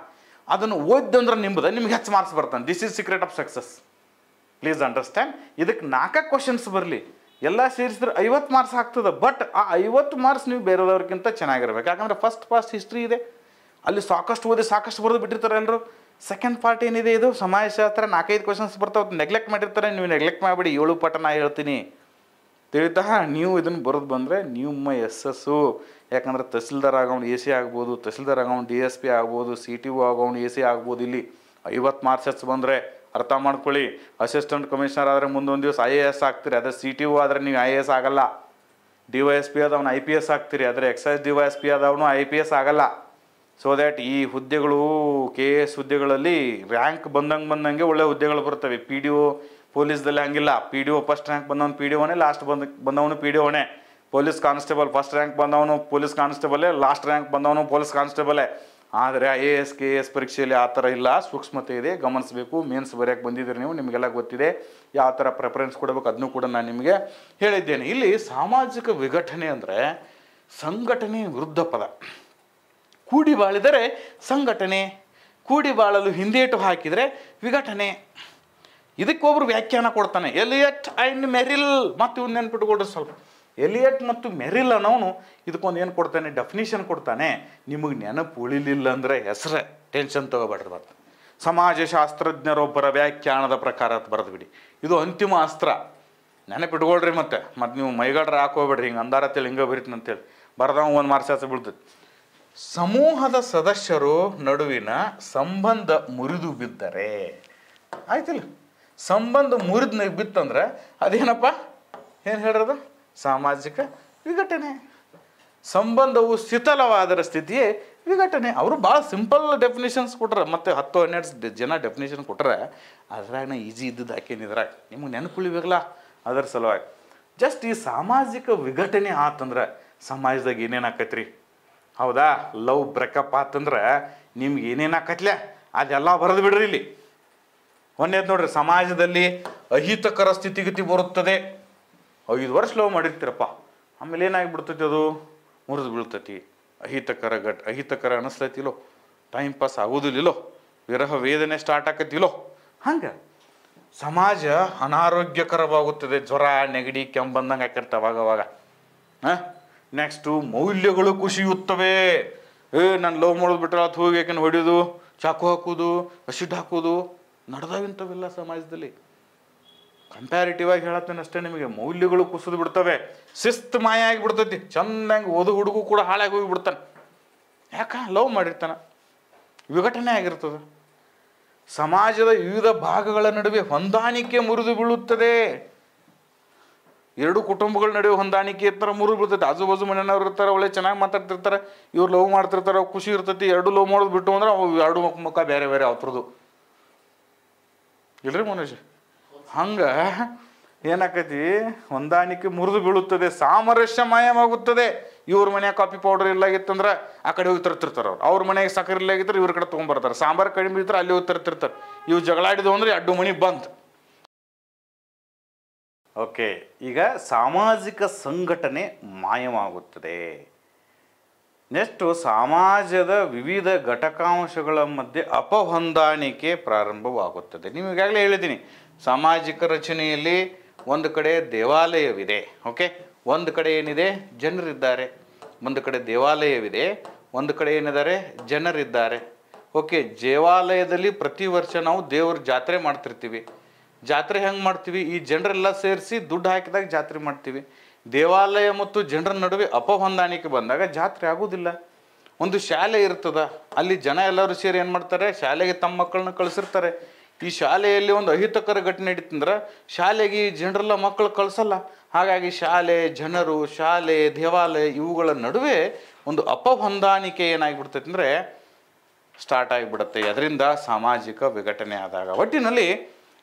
ಅದನ್ನು ಓದ್ದಂದ್ರೆ ನಿಮ್ಗೆ ಹೆಚ್ಚು ಮಾರ್ಕ್ಸ್ ಬರ್ತಾನೆ. This is secret of success. Please understand. ಇದಕ್ಕೆ 4 ಕ್ವಶನ್ಸ್ ಬರಲಿ, ಎಲ್ಲ ಸೇರಿಸಿದ್ರೆ 50 ಮಾರ್ಕ್ಸ್ ಆಗ್ತದೆ. ಬಟ್ ಆ 50 ಮಾರ್ಕ್ಸ್ ನೀವು ಬೇರೆದವ್ರಿಗಿಂತ ಚೆನ್ನಾಗಿರ್ಬೇಕು. ಯಾಕಂದರೆ ಫಸ್ಟ್ ಪಾಸ್ ಹಿಸ್ಟ್ರಿ ಇದೆ, ಅಲ್ಲಿ ಸಾಕಷ್ಟು ಓದಿ ಸಾಕಷ್ಟು ಬರೆದು ಬಿಟ್ಟಿರ್ತಾರೆ ಎಲ್ಲರೂ. ಸೆಕೆಂಡ್ ಪಾರ್ಟ್ ಏನಿದೆ, ಇದು ಸಮಾಜಶಾಸ್ತ್ರ, 4-5 ಕ್ವಶನ್ಸ್ ಬರ್ತಾವೆ, ನೆಗ್ಲೆಕ್ಟ್ ಮಾಡಿರ್ತಾರೆ. ನೀವು ನೆಗ್ಲೆಕ್ಟ್ ಮಾಡಿಬಿಡಿ, 7 ಪಾಠ ನಾ ಹೇಳ್ತೀನಿ ತಿಳಿತಾ. ನೀವು ಇದನ್ನು ಬರೋದು ಬಂದರೆ ನಿಮ್ಮ ಯಶಸ್ಸು. ಯಾಕಂದರೆ ತಹಸೀಲ್ದಾರ್ ಆಗೋನು ಎ ಸಿ ಆಗ್ಬೋದು, ತಹಸೀಲ್ದಾರ್ ಆಗೋನು DSP ಆಗ್ಬೋದು, CTO ಆಗೋನು AC ಆಗ್ಬೋದು. ಇಲ್ಲಿ 50 ಮಾರ್ಕ್ಸ್ ಹೆಚ್ಚು ಬಂದರೆ ಅರ್ಥ ಮಾಡ್ಕೊಳ್ಳಿ. ಅಸಿಸ್ಟೆಂಟ್ ಕಮಿಷನರ್ ಆದರೆ ಮುಂದೊಂದು ದಿವಸ IAS ಆಗ್ತೀರಿ, ಅದೇ CTO ಆದರೆ ನೀವು IAS ಆಗಲ್ಲ. DYSP ಆದವನು IPS ಆಗ್ತೀರಿ, ಆದರೆ ಎಕ್ಸೈಸ್ DYSP ಆದವನು IPS ಆಗಲ್ಲ. ಸೊ ದ್ಯಾಟ್ ಈ ಹುದ್ದೆಗಳು KS ಹುದ್ದೆಗಳಲ್ಲಿ ರ್ಯಾಂಕ್ ಬಂದಂಗೆ ಒಳ್ಳೆ ಹುದ್ದೆಗಳು ಬರ್ತವೆ. PDO ಪೊಲೀಸ್ದಲ್ಲಿ ಹಂಗಿಲ್ಲ. PDO ಫಸ್ಟ್ ರ್ಯಾಂಕ್ ಬಂದವನು PDOನೇ, ಲಾಸ್ಟ್ ಬಂದವನು PDOನೇ. ಪೊಲೀಸ್ ಕಾನ್ಸ್ಟೇಬಲ್ ಫಸ್ಟ್ ರ್ಯಾಂಕ್ ಬಂದವನು ಪೊಲೀಸ್ ಕಾನ್ಸ್ಟೇಬಲೇ, ಲಾಸ್ಟ್ ರ್ಯಾಂಕ್ ಬಂದವನು ಪೊಲೀಸ್ ಕಾನ್ಸ್ಟೇಬಲೇ. ಆದರೆ IAS KS ಪರೀಕ್ಷೆಯಲ್ಲಿ ಆ ಥರ ಇಲ್ಲ, ಸೂಕ್ಷ್ಮತೆ ಇದೆ, ಗಮನಿಸಬೇಕು. ಮೇನ್ಸ್ ಬರೆಯೋಕ್ಕೆ ಬಂದಿದ್ದೀರಿ ನೀವು, ನಿಮಗೆಲ್ಲ ಗೊತ್ತಿದೆ ಯಾವ ಥರ ಪ್ರಿಫರೆನ್ಸ್ ಕೊಡಬೇಕು, ಅದನ್ನು ಕೂಡ ನಾನು ನಿಮಗೆ ಹೇಳಿದ್ದೇನೆ. ಇಲ್ಲಿ ಸಾಮಾಜಿಕ ವಿಘಟನೆ ಅಂದರೆ ಸಂಘಟನೆ ವಿರುದ್ಧ ಪದ. ಕೂಡಿ ಬಾಳಿದರೆ ಸಂಘಟನೆ, ಕೂಡಿ ಬಾಳಲು ಹಿಂದೇಟು ಹಾಕಿದರೆ ವಿಘಟನೆ. ಇದಕ್ಕೊಬ್ರು ವ್ಯಾಖ್ಯಾನ ಕೊಡ್ತಾನೆ, ಎಲಿಯಟ್ ಆ್ಯಂಡ್ ಮೆರಿಲ್. ಮತ್ತು ಇವ್ನು ನೆನ್ಪಿಟ್ಕೊಡ್ರಿ ಸ್ವಲ್ಪ. ಎಲಿಯಟ್ ಮತ್ತು ಮೆರಿಲ್ ಅನ್ನೋನು ಇದಕ್ಕೊಂದು ಏನು ಕೊಡ್ತಾನೆ, ಡೆಫಿನಿಷನ್ ಕೊಡ್ತಾನೆ. ನಿಮಗೆ ನೆನಪು ಉಳಿಲಿಲ್ಲ ಅಂದರೆ ಹೆಸರೇ ಟೆನ್ಷನ್ ತೊಗೋಬೇಡ್ರಿ. ಬರ್ತ ಸಮಾಜಶಾಸ್ತ್ರಜ್ಞರೊಬ್ಬರ ವ್ಯಾಖ್ಯಾನದ ಪ್ರಕಾರ ಅಂತ ಬರೆದು ಬಿಡಿ. ಇದು ಅಂತಿಮ ಅಸ್ತ್ರ, ನೆನಪಿಟ್ಕೊಳ್ರಿ. ಮತ್ತೆ ನೀವು ಮೈಗಡ್ರೆ ಹಾಕೋಬೇಡ್ರಿ, ಹಿಂಗೆ ಅಂದಾರತ್ತೇಳಿ ಹಿಂಗೆ ಬರೀತೀನಿ ಅಂತೇಳಿ ಬರ್ದವ 1 ಮಾರ್ಕ್ಸ್ ಹೆಚ್ಚು ಬೀಳ್ತದೆ. ಸಮೂಹದ ಸದಸ್ಯರು ನಡುವಿನ ಸಂಬಂಧ ಮುರಿದು ಬಿದ್ದರೆ, ಆಯ್ತಿಲ್ಲ, ಸಂಬಂಧ ಮುರಿದು ಬಿತ್ತಂದ್ರೆ ಅದೇನಪ್ಪ, ಏನು ಹೇಳಿರೋದು, ಸಾಮಾಜಿಕ ವಿಘಟನೆ. ಸಂಬಂಧವು ಶಿಥಿಲವಾದರ ಸ್ಥಿತಿಯೇ ವಿಘಟನೆ. ಅವರು ಭಾಳ ಸಿಂಪಲ್ ಡೆಫಿನೇಷನ್ಸ್ ಕೊಟ್ರೆ, ಮತ್ತು 10-12 ಜನ ಡೆಫಿನೇಷನ್ ಕೊಟ್ರೆ ಅದ್ರಾಗ ಈಜಿ ಇದ್ದದ್ದು ಹಾಕೇನಿದ್ರಾಗ ನಿಮಗೆ ನೆನಪುಳಿಬೇಕಲ್ಲ, ಅದರ ಸಲುವಾಗಿ. ಜಸ್ಟ್ ಈ ಸಾಮಾಜಿಕ ವಿಘಟನೆ ಆತಂದ್ರೆ ಸಮಾಜದಾಗ ಏನೇನು ಆಕೈತ್ರಿ, ಹೌದಾ? ಲವ್ ಬ್ರೇಕಪ್ ಆತಂದ್ರೆ ನಿಮ್ಗೆ ಏನೇನು ಆಕತ್ಲೆ ಅದೆಲ್ಲ ಬರೆದು ಬಿಡ್ರಿ. ಇಲ್ಲಿ ಒಂದೇದು ನೋಡ್ರಿ, ಸಮಾಜದಲ್ಲಿ ಅಹಿತಕರ ಸ್ಥಿತಿಗತಿ ಬರುತ್ತದೆ. 5 ವರ್ಷ ಲವ್ ಮಾಡಿರ್ತೀರಪ್ಪ, ಆಮೇಲೆ ಏನಾಗಿಬಿಡ್ತೈತಿ, ಅದು ಮುರಿದು ಬೀಳ್ತೈತಿ. ಅಹಿತಕರ ಅನ್ನಿಸ್ತೈತಿಲ್ಲೋ, ಟೈಮ್ ಪಾಸ್ ಆಗೋದಿಲ್ಲೋ, ವಿರಹ ವೇದನೆ ಸ್ಟಾರ್ಟ್ ಆಕತಿಲ್ಲೋ. ಹಂಗೆ ಸಮಾಜ ಅನಾರೋಗ್ಯಕರವಾಗುತ್ತದೆ. ಜ್ವರ, ನೆಗಡಿ, ಕೆಮ್ಮು ಬಂದಂಗೆ ಹಾಕಿರ್ತಾವೆ ಅವಾಗ. ನೆಕ್ಸ್ಟು ಮೌಲ್ಯಗಳು ಕುಸಿಯುತ್ತವೆ. ನಾನು ಲವ್ ಮಾಡೋದು ಬಿಟ್ರೆ ಅದು ಹೋಗಿ ಯಾಕೆ ಹೊಡಿಯೋದು, ಚಾಕು ಹಾಕೋದು, ಅಸಿಡ್ ಹಾಕೋದು ನಡೆದಾವಿಂಥವೆಲ್ಲ ಸಮಾಜದಲ್ಲಿ. ಕಂಪ್ಯಾರಿಟಿವ್ ಆಗಿ ಹೇಳತ್ತೇನೆ ಅಷ್ಟೇ ನಿಮಗೆ. ಮೌಲ್ಯಗಳು ಕುಸಿದು ಬಿಡ್ತವೆ, ಶಿಸ್ತು ಮಾಯ ಆಗಿಬಿಡ್ತೈತಿ. ಚೆಂದಂಗೆ ಓದು ಹುಡುಗು ಕೂಡ ಹಾಳಾಗಿ ಹೋಗಿಬಿಡ್ತಾನೆ. ಯಾಕೆ? ಲವ್ ಮಾಡಿರ್ತಾನೆ. ವಿಘಟನೆ ಆಗಿರ್ತದೆ. ಸಮಾಜದ ವಿವಿಧ ಭಾಗಗಳ ನಡುವೆ ಹೊಂದಾಣಿಕೆ ಮುರಿದು ಬೀಳುತ್ತದೆ. 2 ಕುಟುಂಬಗಳ ನಡುವೆ ಹೊಂದಾಣಿಕೆ ಇರ್ತಾರೆ, ಮುರಿದು ಬೀಳ್ತೈತೆ. ಆಜು ಬಾಜು ಮನೆಯವ್ರು ಇರ್ತಾರೆ, ಒಳ್ಳೆ ಚೆನ್ನಾಗಿ ಮಾತಾಡ್ತಿರ್ತಾರೆ, ಇವ್ರು ಲವ್ ಮಾಡ್ತಿರ್ತಾರೆ, ಖುಷಿ ಇರ್ತೈತಿ. 2 ಲವ್ ಮಾಡೋದು ಬಿಟ್ಟು ಅಂದ್ರೆ ಅವು 2 ಮುಖ ಬೇರೆ ಬೇರೆ ಅವತ್ರದ್ದು ಇಲ್ರಿ ಮನುಷ್ಯ. ಹಂಗೆ ಏನಾಕೈತಿ, ಹೊಂದಾಣಿಕೆ ಮುರಿದು ಬೀಳುತ್ತದೆ, ಸಾಮರಸ್ಯ ಮಾಯವಾಗುತ್ತದೆ. ಇವ್ರ ಮನ್ಯಾಗ ಕಾಫಿ ಪೌಡರ್ ಇಲ್ಲಾಗಿತ್ತಂದ್ರೆ ಆ ಕಡೆ ಹೋಗಿ ತರ್ತಿರ್ತಾರೆ ಅವ್ರ ಮನೆಗೆ ಸಕ್ಕರೆ ಇಲ್ಲಾಗಿದ್ರೆ ಇವ್ರ ಕಡೆ ತೊಗೊಂಬರ್ತಾರೆ. ಸಾಂಬಾರು ಕಡಿಮೆ ಇದ್ರೆ ಅಲ್ಲಿ ಹೋಗಿ ತರ್ತಿರ್ತಾರೆ. ಇವು ಜಗಳಾಡಿದ್ವು ಅಂದರೆ ಅಡ್ಡು ಮಣಿ ಬಂತು. ಓಕೆ, ಈಗ ಸಾಮಾಜಿಕ ಸಂಘಟನೆ ಮಾಯವಾಗುತ್ತದೆ. ನೆಕ್ಸ್ಟು ಸಮಾಜದ ವಿವಿಧ ಘಟಕಾಂಶಗಳ ಮಧ್ಯೆ ಅಪಹೊಂದಾಣಿಕೆ ಪ್ರಾರಂಭವಾಗುತ್ತದೆ. ನಿಮಗಾಗಲೇ ಹೇಳಿದ್ದೀನಿ, ಸಾಮಾಜಿಕ ರಚನೆಯಲ್ಲಿ ಒಂದು ಕಡೆ ದೇವಾಲಯವಿದೆ. ಓಕೆ, ಒಂದು ಕಡೆ ಏನಿದೆ, ಜನರಿದ್ದಾರೆ. ಒಂದು ಕಡೆ ದೇವಾಲಯವಿದೆ, ಒಂದು ಕಡೆ ಏನಿದ್ದಾರೆ, ಜನರಿದ್ದಾರೆ. ಓಕೆ, ದೇವಾಲಯದಲ್ಲಿ ಪ್ರತಿ ವರ್ಷ ನಾವು ದೇವ್ರ ಜಾತ್ರೆ ಮಾಡ್ತಿರ್ತೀವಿ. ಜಾತ್ರೆ ಹೆಂಗೆ ಮಾಡ್ತೀವಿ, ಈ ಜನರೆಲ್ಲ ಸೇರಿಸಿ ದುಡ್ಡು ಹಾಕಿದಾಗ ಜಾತ್ರೆ ಮಾಡ್ತೀವಿ. ದೇವಾಲಯ ಮತ್ತು ಜನರ ನಡುವೆ ಅಪಹೊಂದಾಣಿಕೆ ಬಂದಾಗ ಜಾತ್ರೆ ಆಗೋದಿಲ್ಲ. ಒಂದು ಶಾಲೆ ಇರ್ತದ, ಅಲ್ಲಿ ಜನ ಎಲ್ಲರೂ ಸೇರಿ ಏನು ಮಾಡ್ತಾರೆ, ಶಾಲೆಗೆ ತಮ್ಮ ಮಕ್ಕಳನ್ನ ಕಳಿಸಿರ್ತಾರೆ. ಈ ಶಾಲೆಯಲ್ಲಿ ಒಂದು ಅಹಿತಕರ ಘಟನೆ ನಡೀತಂದ್ರೆ ಶಾಲೆಗೆ ಈ ಜನರೆಲ್ಲ ಮಕ್ಕಳು ಕಳಿಸಲ್ಲ. ಹಾಗಾಗಿ ಶಾಲೆ, ಜನರು, ಶಾಲೆ, ದೇವಾಲಯ ಇವುಗಳ ನಡುವೆ ಒಂದು ಅಪಹೊಂದಾಣಿಕೆ ಏನಾಗಿಬಿಡ್ತೈತೆ ಅಂದರೆ ಸ್ಟಾರ್ಟ್ ಆಗಿಬಿಡುತ್ತೆ. ಅದರಿಂದ ಸಾಮಾಜಿಕ ವಿಘಟನೆ ಆದಾಗ ಒಟ್ಟಿನಲ್ಲಿ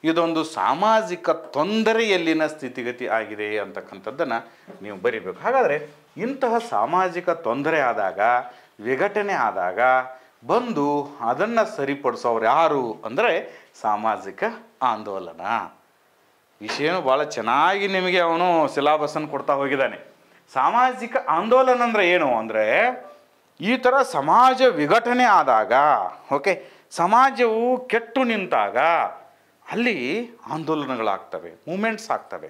ಇದೊಂದು ಸಾಮಾಜಿಕ ತೊಂದರೆಯಲ್ಲಿನ ಸ್ಥಿತಿಗತಿ ಆಗಿದೆ ಅಂತಕ್ಕಂಥದ್ದನ್ನು ನೀವು ಬರಿಬೇಕು. ಹಾಗಾದರೆ ಇಂತಹ ಸಾಮಾಜಿಕ ತೊಂದರೆ ಆದಾಗ, ವಿಘಟನೆ ಆದಾಗ ಬಂದು ಅದನ್ನು ಸರಿಪಡಿಸೋರು ಯಾರು ಅಂದರೆ ಸಾಮಾಜಿಕ ಆಂದೋಲನ. ವಿಷಯನೂ ಭಾಳ ಚೆನ್ನಾಗಿ ನಿಮಗೆ ಅವನು ಸಿಲಾಬಸನ್ನು ಕೊಡ್ತಾ ಹೋಗಿದ್ದಾನೆ. ಸಾಮಾಜಿಕ ಆಂದೋಲನ ಅಂದರೆ ಏನು ಅಂದರೆ ಈ ಥರ ಸಮಾಜ ವಿಘಟನೆ ಆದಾಗ, ಓಕೆ, ಸಮಾಜವು ಕೆಟ್ಟು ನಿಂತಾಗ ಅಲ್ಲಿ ಆಂದೋಲನಗಳಾಗ್ತವೆ, ಮೂಮೆಂಟ್ಸ್ ಆಗ್ತವೆ.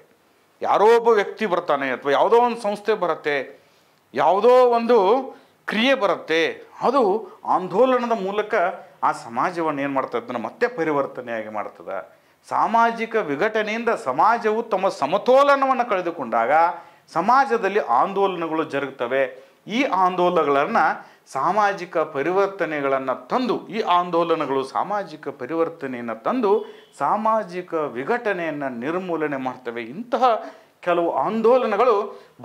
ಯಾರೋ ಒಬ್ಬ ವ್ಯಕ್ತಿ ಬರ್ತಾನೆ, ಅಥವಾ ಯಾವುದೋ ಒಂದು ಸಂಸ್ಥೆ ಬರುತ್ತೆ, ಯಾವುದೋ ಒಂದು ಕ್ರಿಯೆ ಬರುತ್ತೆ, ಅದು ಆಂದೋಲನದ ಮೂಲಕ ಆ ಸಮಾಜವನ್ನು ಏನು ಮಾಡ್ತದೆ ಅಂದ್ರೆ ಮತ್ತೆ ಪರಿವರ್ತನೆಯಾಗಿ ಮಾಡ್ತದೆ. ಸಾಮಾಜಿಕ ವಿಘಟನೆಯಿಂದ ಸಮಾಜವು ತಮ್ಮ ಸಮತೋಲನವನ್ನು ಕಳೆದುಕೊಂಡಾಗ ಸಮಾಜದಲ್ಲಿ ಆಂದೋಲನಗಳು ಜರುಗುತ್ತವೆ. ಈ ಆಂದೋಲನಗಳನ್ನು ಸಾಮಾಜಿಕ ಪರಿವರ್ತನೆಗಳನ್ನು ತಂದು, ಈ ಆಂದೋಲನಗಳು ಸಾಮಾಜಿಕ ಪರಿವರ್ತನೆಯನ್ನು ತಂದು ಸಾಮಾಜಿಕ ವಿಘಟನೆಯನ್ನು ನಿರ್ಮೂಲನೆ ಮಾಡ್ತವೆ. ಇಂತಹ ಕೆಲವು ಆಂದೋಲನಗಳು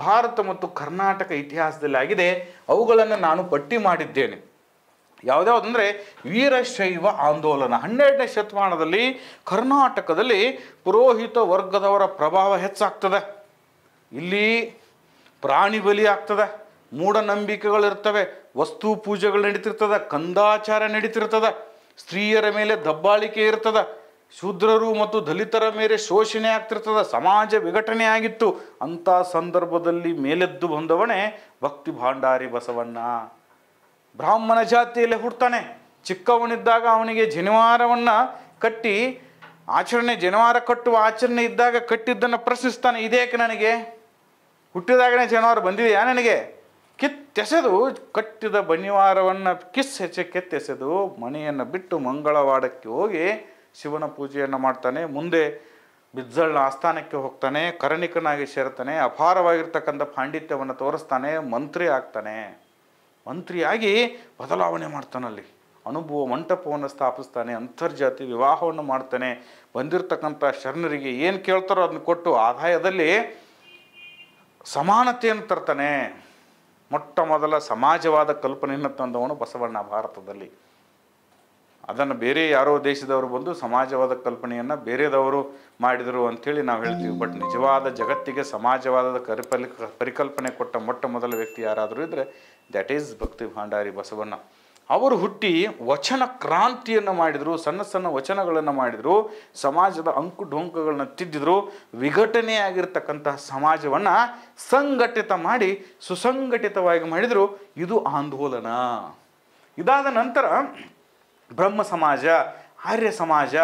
ಭಾರತ ಮತ್ತು ಕರ್ನಾಟಕ ಇತಿಹಾಸದಲ್ಲಿ ಆಗಿದೆ. ಅವುಗಳನ್ನು ನಾನು ಪಟ್ಟಿ ಮಾಡಿದ್ದೇನೆ. ಯಾವುದ್ಯಾವುದಂದರೆ ವೀರಶೈವ ಆಂದೋಲನ. 12ನೇ ಶತಮಾನದಲ್ಲಿ ಕರ್ನಾಟಕದಲ್ಲಿ ಪುರೋಹಿತ ವರ್ಗದವರ ಪ್ರಭಾವ ಹೆಚ್ಚಾಗ್ತದೆ. ಇಲ್ಲಿ ಪ್ರಾಣಿ ಬಲಿ ಆಗ್ತದೆ, ಮೂಢನಂಬಿಕೆಗಳಿರ್ತವೆ, ವಸ್ತು ಪೂಜೆಗಳು ನಡೀತಿರ್ತದೆ, ಕಂದಾಚಾರ ನಡೀತಿರ್ತದೆ, ಸ್ತ್ರೀಯರ ಮೇಲೆ ದಬ್ಬಾಳಿಕೆ ಇರ್ತದೆ, ಶೂದ್ರರು ಮತ್ತು ದಲಿತರ ಮೇಲೆ ಶೋಷಣೆ ಆಗ್ತಿರ್ತದೆ, ಸಮಾಜ ವಿಘಟನೆ ಆಗಿತ್ತು. ಅಂಥ ಸಂದರ್ಭದಲ್ಲಿ ಮೇಲೆದ್ದು ಬಂದವನೇ ಭಕ್ತಿ ಭಾಂಡಾರಿ ಬಸವಣ್ಣ. ಬ್ರಾಹ್ಮಣ ಜಾತಿಯಲ್ಲೇ ಹುಡ್ತಾನೆ. ಚಿಕ್ಕವನಿದ್ದಾಗ ಅವನಿಗೆ ಜನಿವಾರವನ್ನು ಕಟ್ಟಿ ಆಚರಣೆ, ಜನಿವಾರ ಕಟ್ಟುವ ಆಚರಣೆ ಇದ್ದಾಗ ಕಟ್ಟಿದ್ದನ್ನು ಪ್ರಶ್ನಿಸ್ತಾನೆ. ಇದೇಕೆ ನನಗೆ ಹುಟ್ಟಿದಾಗನೇ ಜನಿವಾರ ಬಂದಿದೆಯಾ ನನಗೆ? ಕಿತ್ತೆಸೆದು ಕಟ್ಟಿದ ಬನಿವಾರವನ್ನು ಕಿತ್ತೆಸೆದು ಮನೆಯನ್ನು ಬಿಟ್ಟು ಮಂಗಳವಾಡಕ್ಕೆ ಹೋಗಿ ಶಿವನ ಪೂಜೆಯನ್ನು ಮಾಡ್ತಾನೆ. ಮುಂದೆ ಬಿಜ್ಜಳನ ಆಸ್ಥಾನಕ್ಕೆ ಹೋಗ್ತಾನೆ, ಕರಣಿಕನಾಗಿ ಸೇರ್ತಾನೆ, ಅಪಾರವಾಗಿರ್ತಕ್ಕಂಥ ಪಾಂಡಿತ್ಯವನ್ನು ತೋರಿಸ್ತಾನೆ, ಮಂತ್ರಿ ಆಗ್ತಾನೆ. ಮಂತ್ರಿಯಾಗಿ ಬದಲಾವಣೆ ಮಾಡ್ತಾನಲ್ಲಿ, ಅನುಭವ ಮಂಟಪವನ್ನು ಸ್ಥಾಪಿಸ್ತಾನೆ, ಅಂತರ್ಜಾತಿ ವಿವಾಹವನ್ನು ಮಾಡ್ತಾನೆ. ಬಂದಿರತಕ್ಕಂಥ ಶರಣರಿಗೆ ಏನು ಕೇಳ್ತಾರೋ ಅದನ್ನು ಕೊಟ್ಟು ಆದಾಯದಲ್ಲಿ ಸಮಾನತೆಯನ್ನು ತರ್ತಾನೆ. ಮೊಟ್ಟ ಮೊದಲ ಸಮಾಜವಾದ ಕಲ್ಪನೆಯನ್ನು ತಂದವನು ಬಸವಣ್ಣ ಭಾರತದಲ್ಲಿ. ಅದನ್ನು ಬೇರೆ ಯಾರೋ ದೇಶದವರು ಬಂದು ಸಮಾಜವಾದ ಕಲ್ಪನೆಯನ್ನು ಬೇರೆದವರು ಮಾಡಿದರು ಅಂಥೇಳಿ ನಾವು ಹೇಳ್ತೀವಿ. ಬಟ್ ನಿಜವಾದ ಜಗತ್ತಿಗೆ ಸಮಾಜವಾದದ ಪರಿಕಲ್ಪನೆ ಕೊಟ್ಟ ಮೊಟ್ಟ ಮೊದಲ ವ್ಯಕ್ತಿ ಯಾರಾದರೂ ಇದ್ದರೆ ದ್ಯಾಟ್ ಈಸ್ ಭಕ್ತಿ ಭಾಂಡಾರಿ ಬಸವಣ್ಣ. ಅವರು ಹುಟ್ಟಿ ವಚನ ಕ್ರಾಂತಿಯನ್ನು ಮಾಡಿದರು, ಸಣ್ಣ ಸಣ್ಣ ವಚನಗಳನ್ನು ಮಾಡಿದರು, ಸಮಾಜದ ಅಂಕು ಡೊಂಕುಗಳನ್ನ ತಿದ್ದಿದ್ರು, ವಿಘಟನೆಯಾಗಿರ್ತಕ್ಕಂತಹ ಸಮಾಜವನ್ನು ಸಂಘಟಿತ ಮಾಡಿ ಸುಸಂಘಟಿತವಾಗಿ ಮಾಡಿದರು. ಇದು ಆಂದೋಲನ. ಇದಾದ ನಂತರ ಬ್ರಹ್ಮ ಸಮಾಜ, ಆರ್ಯ ಸಮಾಜ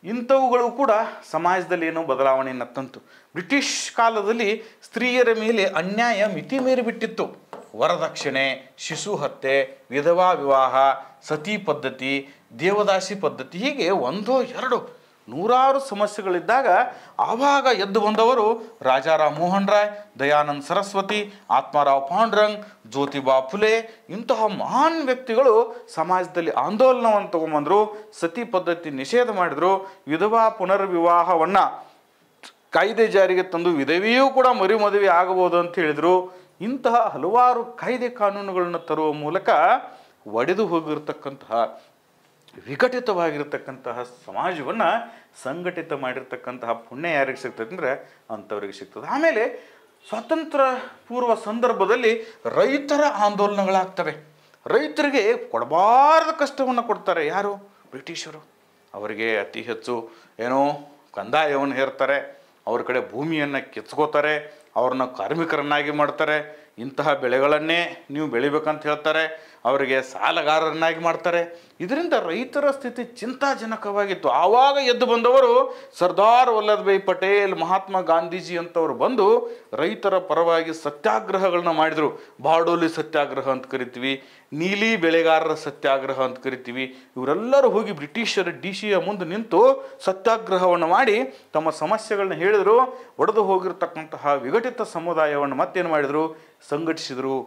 ಇಂಥವುಗಳು ಕೂಡ ಸಮಾಜದಲ್ಲಿ ಏನೋ ಬದಲಾವಣೆಯನ್ನು ತಂತು. ಬ್ರಿಟಿಷ್ ಕಾಲದಲ್ಲಿ ಸ್ತ್ರೀಯರ ಮೇಲೆ ಅನ್ಯಾಯ ಮಿತಿ ಮೀರಿಬಿಟ್ಟಿತ್ತು. ವರದಕ್ಷಿಣೆ, ಶಿಶು ಹತ್ಯೆ, ವಿಧವಾ ವಿವಾಹ, ಸತಿ ಪದ್ಧತಿ, ದೇವದಾಸಿ ಪದ್ಧತಿ, ಹೀಗೆ ಒಂದೋ ಎರಡೋ ನೂರಾರು ಸಮಸ್ಯೆಗಳಿದ್ದಾಗ ಆವಾಗ ಎದ್ದು ಬಂದವರು ರಾಜಾರಾಮ್ ಮೋಹನ್ ರಾಯ್, ದಯಾನಂದ ಸರಸ್ವತಿ, ಆತ್ಮಾರಾವ್ ಪಾಂಡುರಂಗ್, ಜ್ಯೋತಿಬಾ ಫುಲೆ ಇಂತಹ ಮಹಾನ್ ವ್ಯಕ್ತಿಗಳು ಸಮಾಜದಲ್ಲಿ ಆಂದೋಲನವನ್ನು ತಗೊಂಬಂದರು. ಸತಿ ಪದ್ಧತಿ ನಿಷೇಧ ಮಾಡಿದರು. ವಿಧವಾ ಪುನರ್ವಿವಾಹವನ್ನು ಕಾಯ್ದೆ ಜಾರಿಗೆ ತಂದು ವಿಧವೆಯೂ ಕೂಡ ಮದುವೆ ಆಗಬಹುದು ಅಂತ ಹೇಳಿದರು. ಇಂತಹ ಹಲವಾರು ಕಾಯ್ದೆ ಕಾನೂನುಗಳನ್ನು ತರುವ ಮೂಲಕ ಒಡೆದು ಹೋಗಿರ್ತಕ್ಕಂತಹ ವಿಘಟಿತವಾಗಿರ್ತಕ್ಕಂತಹ ಸಮಾಜವನ್ನು ಸಂಘಟಿತ ಮಾಡಿರ್ತಕ್ಕಂತಹ ಪುಣ್ಯ ಯಾರಿಗೆ ಸಿಗ್ತದೆ ಅಂದರೆ ಅಂಥವ್ರಿಗೆ ಸಿಗ್ತದೆ. ಆಮೇಲೆ ಸ್ವಾತಂತ್ರ್ಯ ಪೂರ್ವ ಸಂದರ್ಭದಲ್ಲಿ ರೈತರ ಆಂದೋಲನಗಳಾಗ್ತವೆ. ರೈತರಿಗೆ ಕೊಡಬಾರದ ಕಷ್ಟವನ್ನು ಕೊಡ್ತಾರೆ ಯಾರು? ಬ್ರಿಟಿಷರು. ಅವರಿಗೆ ಅತಿ ಹೆಚ್ಚು ಏನೋ ಕಂದಾಯವನ್ನು ಹೇರ್ತಾರೆ, ಅವ್ರ ಕಡೆ ಭೂಮಿಯನ್ನು ಕಿತ್ಕೋತಾರೆ, ಅವ್ರನ್ನ ಕಾರ್ಮಿಕರನ್ನಾಗಿ ಮಾಡ್ತಾರೆ, ಇಂತಹ ಬೆಳೆಗಳನ್ನೇ ನೀವು ಬೆಳಿಬೇಕಂತ ಹೇಳ್ತಾರೆ, ಅವರಿಗೆ ಸಾಲಗಾರರನ್ನಾಗಿ ಮಾಡ್ತಾರೆ. ಇದರಿಂದ ರೈತರ ಸ್ಥಿತಿ ಚಿಂತಾಜನಕವಾಗಿತ್ತು. ಆವಾಗ ಎದ್ದು ಬಂದವರು ಸರ್ದಾರ್ ವಲ್ಲಭಭಾಯಿ ಪಟೇಲ್, ಮಹಾತ್ಮ ಗಾಂಧೀಜಿ ಅಂತವರು ಬಂದು ರೈತರ ಪರವಾಗಿ ಸತ್ಯಾಗ್ರಹಗಳನ್ನ ಮಾಡಿದರು. ಬಾರ್ಡೋಲಿ ಸತ್ಯಾಗ್ರಹ ಅಂತ ಕರಿತೀವಿ, ನೀಲಿ ಬೆಳೆಗಾರರ ಸತ್ಯಾಗ್ರಹ ಅಂತ ಕರಿತೀವಿ. ಇವರೆಲ್ಲರೂ ಹೋಗಿ ಬ್ರಿಟಿಷರ ಡಿಸಿಯ ಮುಂದೆ ನಿಂತು ಸತ್ಯಾಗ್ರಹವನ್ನು ಮಾಡಿ ತಮ್ಮ ಸಮಸ್ಯೆಗಳನ್ನ ಹೇಳಿದರು. ಒಡೆದು ಹೋಗಿರ್ತಕ್ಕಂತಹ ವಿಘಟಿತ ಸಮುದಾಯವನ್ನು ಮತ್ತೇನು ಮಾಡಿದರು? ಸಂಘಟಿಸಿದರು.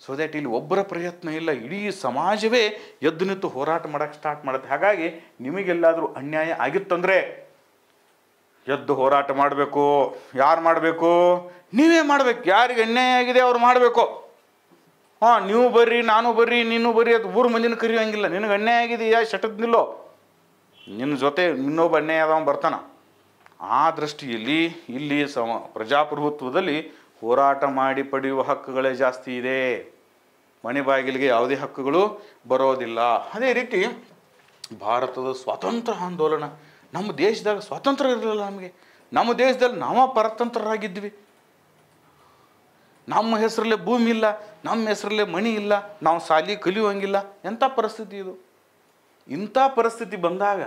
ಸೊ ದ್ಯಾಟ್ ಇಲ್ಲಿ ಒಬ್ಬರ ಪ್ರಯತ್ನ ಇಲ್ಲ, ಇಡೀ ಸಮಾಜವೇ ಎದ್ದು ನಿಂತು ಹೋರಾಟ ಮಾಡೋಕ್ಕೆ ಸ್ಟಾರ್ಟ್ ಮಾಡುತ್ತೆ. ಹಾಗಾಗಿ ನಿಮಗೆಲ್ಲಾದರೂ ಅನ್ಯಾಯ ಆಗಿತ್ತಂದರೆ ಎದ್ದು ಹೋರಾಟ ಮಾಡಬೇಕು. ಯಾರು ಮಾಡಬೇಕು? ನೀವೇ ಮಾಡಬೇಕು. ಯಾರಿಗೆ ಅನ್ಯಾಯ ಆಗಿದೆ ಅವ್ರು ಮಾಡಬೇಕು. ನೀವು ಬರ್ರಿ, ನಾನು ಬರ್ರಿ, ನೀನು ಬರ್ರಿ, ಅದು ಊರು ಮಂದಿನ ಕರೆಯೋಂಗಿಲ್ಲ. ನಿನಗೆ ಅನ್ಯಾಯ ಆಗಿದೆಯಾ ಶಟದ್ ನಿಲ್ಲೋ, ನಿನ್ನ ಜೊತೆ ಇನ್ನೊಬ್ಬ ಅನ್ಯಾಯ ಆದವ ಬರ್ತಾನ. ಆ ದೃಷ್ಟಿಯಲ್ಲಿ ಇಲ್ಲಿ ಪ್ರಜಾಪ್ರಭುತ್ವದಲ್ಲಿ ಹೋರಾಟ ಮಾಡಿ ಪಡೆಯುವ ಹಕ್ಕುಗಳೇ ಜಾಸ್ತಿ ಇದೆ. ಮನೆ ಬಾಗಿಲಿಗೆ ಯಾವುದೇ ಹಕ್ಕುಗಳು ಬರೋದಿಲ್ಲ. ಅದೇ ರೀತಿ ಭಾರತದ ಸ್ವಾತಂತ್ರ್ಯ ಆಂದೋಲನ, ನಮ್ಮ ದೇಶದಾಗ ಸ್ವಾತಂತ್ರ್ಯ ಇರಲಿಲ್ಲ. ನಮ್ಮ ದೇಶದಲ್ಲಿ ನಾವು ಪರತಂತ್ರರಾಗಿದ್ವಿ. ನಮ್ಮ ಹೆಸರಲ್ಲೇ ಭೂಮಿ ಇಲ್ಲ, ನಮ್ಮ ಹೆಸರಲ್ಲೇ ಮಣಿ ಇಲ್ಲ, ನಾವು ಶಾಲಿ ಕಲಿಯುವಂಗಿಲ್ಲ. ಎಂಥ ಪರಿಸ್ಥಿತಿ ಇದು? ಇಂಥ ಪರಿಸ್ಥಿತಿ ಬಂದಾಗ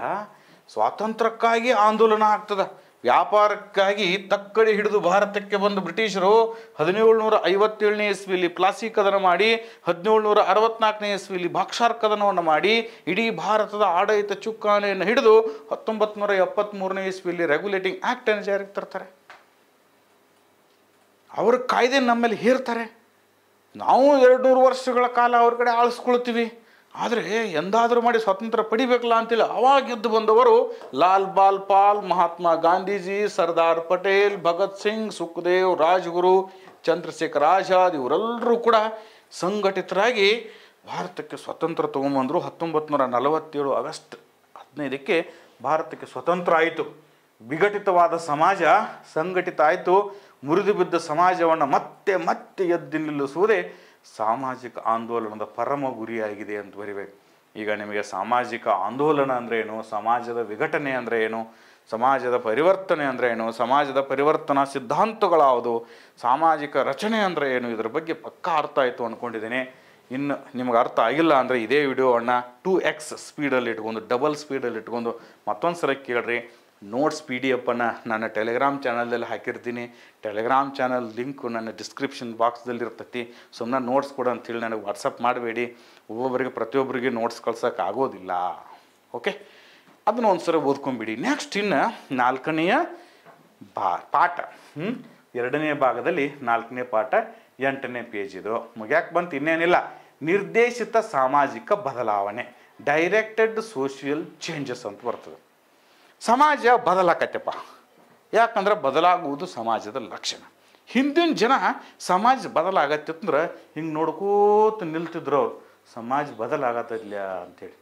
ಸ್ವಾತಂತ್ರ್ಯಕ್ಕಾಗಿ ಆಂದೋಲನ ಆಗ್ತದೆ. ವ್ಯಾಪಾರಕ್ಕಾಗಿ ತಕ್ಕಡಿ ಹಿಡಿದು ಭಾರತಕ್ಕೆ ಬಂದು ಬ್ರಿಟಿಷರು 1757ನೇ ಇಸ್ವಿಯಲ್ಲಿ ಪ್ಲಾಸಿ ಕದನ ಮಾಡಿ, 1764ನೇ ಇಸ್ವಿಯಲ್ಲಿ ಬಾಕ್ಸಾರ್ ಕದನವನ್ನು ಮಾಡಿ ಇಡೀ ಭಾರತದ ಆಡಳಿತ ಚುಕ್ಕಾಣಿಯನ್ನು ಹಿಡಿದು 1973ನೇ ಇಸ್ವಿಯಲ್ಲಿ ರೆಗ್ಯುಲೇಟಿಂಗ್ ಆ್ಯಕ್ಟನ್ನು ಜಾರಿಗೆ ತರ್ತಾರೆ. ಅವ್ರ ಕಾಯ್ದೆ ನಮ್ಮಲ್ಲಿ ಹೇರ್ತಾರೆ. ನಾವು 200 ವರ್ಷಗಳ ಕಾಲ ಅವ್ರ ಕಡೆ ಆಳಿಸ್ಕೊಳ್ತೀವಿ. ಆದರೆ ಎಂದಾದರೂ ಮಾಡಿ ಸ್ವಾತಂತ್ರ್ಯ ಪಡಿಬೇಕಲ್ಲ ಅಂತೇಳಿ ಅವಾಗ ಎದ್ದು ಬಂದವರು ಲಾಲ್ ಬಾಲ್ ಪಾಲ್, ಮಹಾತ್ಮ ಗಾಂಧೀಜಿ, ಸರ್ದಾರ್ ಪಟೇಲ್, ಭಗತ್ ಸಿಂಗ್, ಸುಖದೇವ್, ರಾಜ್ಗುರು, ಚಂದ್ರಶೇಖರ್ ಆಜಾದ್ ಇವರೆಲ್ಲರೂ ಕೂಡ ಸಂಘಟಿತರಾಗಿ ಭಾರತಕ್ಕೆ ಸ್ವಾತಂತ್ರ್ಯ ತೊಗೊಂಬಂದರು. 1947 ಆಗಸ್ಟ್ 15ಕ್ಕೆ ಭಾರತಕ್ಕೆ ಸ್ವತಂತ್ರ ಆಯಿತು. ವಿಘಟಿತವಾದ ಸಮಾಜ ಸಂಘಟಿತ ಆಯಿತು. ಮುರಿದು ಬಿದ್ದ ಸಮಾಜವನ್ನು ಮತ್ತೆ ಮತ್ತೆ ಎದ್ದು ನಿಲ್ಲಿಸುವುದೇ ಸಾಮಾಜಿಕ ಆಂದೋಲನದ ಪರಮ ಗುರಿಯಾಗಿದೆ ಅಂತ ಬರಿಬೇಕು. ಈಗ ನಿಮಗೆ ಸಾಮಾಜಿಕ ಆಂದೋಲನ ಅಂದರೆ ಏನು, ಸಮಾಜದ ವಿಘಟನೆ ಅಂದರೆ ಏನು, ಸಮಾಜದ ಪರಿವರ್ತನೆ ಅಂದರೆ ಏನು, ಸಮಾಜದ ಪರಿವರ್ತನಾ ಸಿದ್ಧಾಂತಗಳಾವುದು, ಸಾಮಾಜಿಕ ರಚನೆ ಅಂದರೆ ಏನು, ಇದರ ಬಗ್ಗೆ ಪಕ್ಕಾ ಅರ್ಥ ಆಯಿತು ಅಂದ್ಕೊಂಡಿದ್ದೀನಿ. ಇನ್ನು ನಿಮ್ಗೆ ಅರ್ಥ ಆಗಿಲ್ಲ ಅಂದರೆ ಇದೇ ವಿಡಿಯೋವನ್ನು 2x ಸ್ಪೀಡಲ್ಲಿ ಇಟ್ಕೊಂಡು, ಡಬಲ್ ಸ್ಪೀಡಲ್ಲಿ ಇಟ್ಕೊಂಡು ಮತ್ತೊಂದು ಸಲ ಕೇಳ್ರಿ. ನೋಟ್ಸ್ PDF ನನ್ನ ಟೆಲಿಗ್ರಾಮ್ ಚಾನಲ್ದಲ್ಲಿ ಹಾಕಿರ್ತೀನಿ. ಟೆಲಿಗ್ರಾಮ್ ಚಾನಲ್ ಲಿಂಕು ನನ್ನ ಡಿಸ್ಕ್ರಿಪ್ಷನ್ ಬಾಕ್ಸ್ದಲ್ಲಿ ಇರ್ತೈತಿ. ಸುಮ್ಮನೆ ನೋಟ್ಸ್ ಕೊಡು ಅಂಥೇಳಿ ನನಗೆ ವಾಟ್ಸಪ್ ಮಾಡಬೇಡಿ. ಒಬ್ಬೊಬ್ಬರಿಗೆ ಪ್ರತಿಯೊಬ್ಬರಿಗೆ ನೋಟ್ಸ್ ಕಳ್ಸೋಕೆ ಆಗೋದಿಲ್ಲ. ಓಕೆ, ಅದನ್ನು ಒಂದು ಸಲ ಓದ್ಕೊಂಬಿಡಿ. ನೆಕ್ಸ್ಟ್ ಇನ್ನು 4ನೇ ಪಾಠ, 2ನೇ ಭಾಗದಲ್ಲಿ 4ನೇ ಪಾಠ 8ನೇ ಪೇಜ್. ಇದು ಮುಗ್ಯಾಕೆ ಬಂತು, ಇನ್ನೇನಿಲ್ಲ. ನಿರ್ದೇಶಿತ ಸಾಮಾಜಿಕ ಬದಲಾವಣೆ, ಡೈರೆಕ್ಟೆಡ್ ಸೋಷಿಯಲ್ ಚೇಂಜಸ್ ಅಂತ ಬರ್ತದೆ. ಸಮಾಜ ಬದಲಾಕತ್ತಪ್ಪ. ಯಾಕಂದ್ರೆ ಬದಲಾಗುವುದು ಸಮಾಜದ ಲಕ್ಷಣ. ಹಿಂದಿನ ಜನ ಸಮಾಜ ಬದಲಾಗತ್ತಿತ್ತಂದ್ರೆ ಹಿಂಗೆ ನೋಡ್ಕೋತ ನಿಲ್ತಿದ್ರು ಅವ್ರು, ಸಮಾಜ ಬದಲಾಗತ್ತಿಲ್ಲ ಅಂಥೇಳಿ.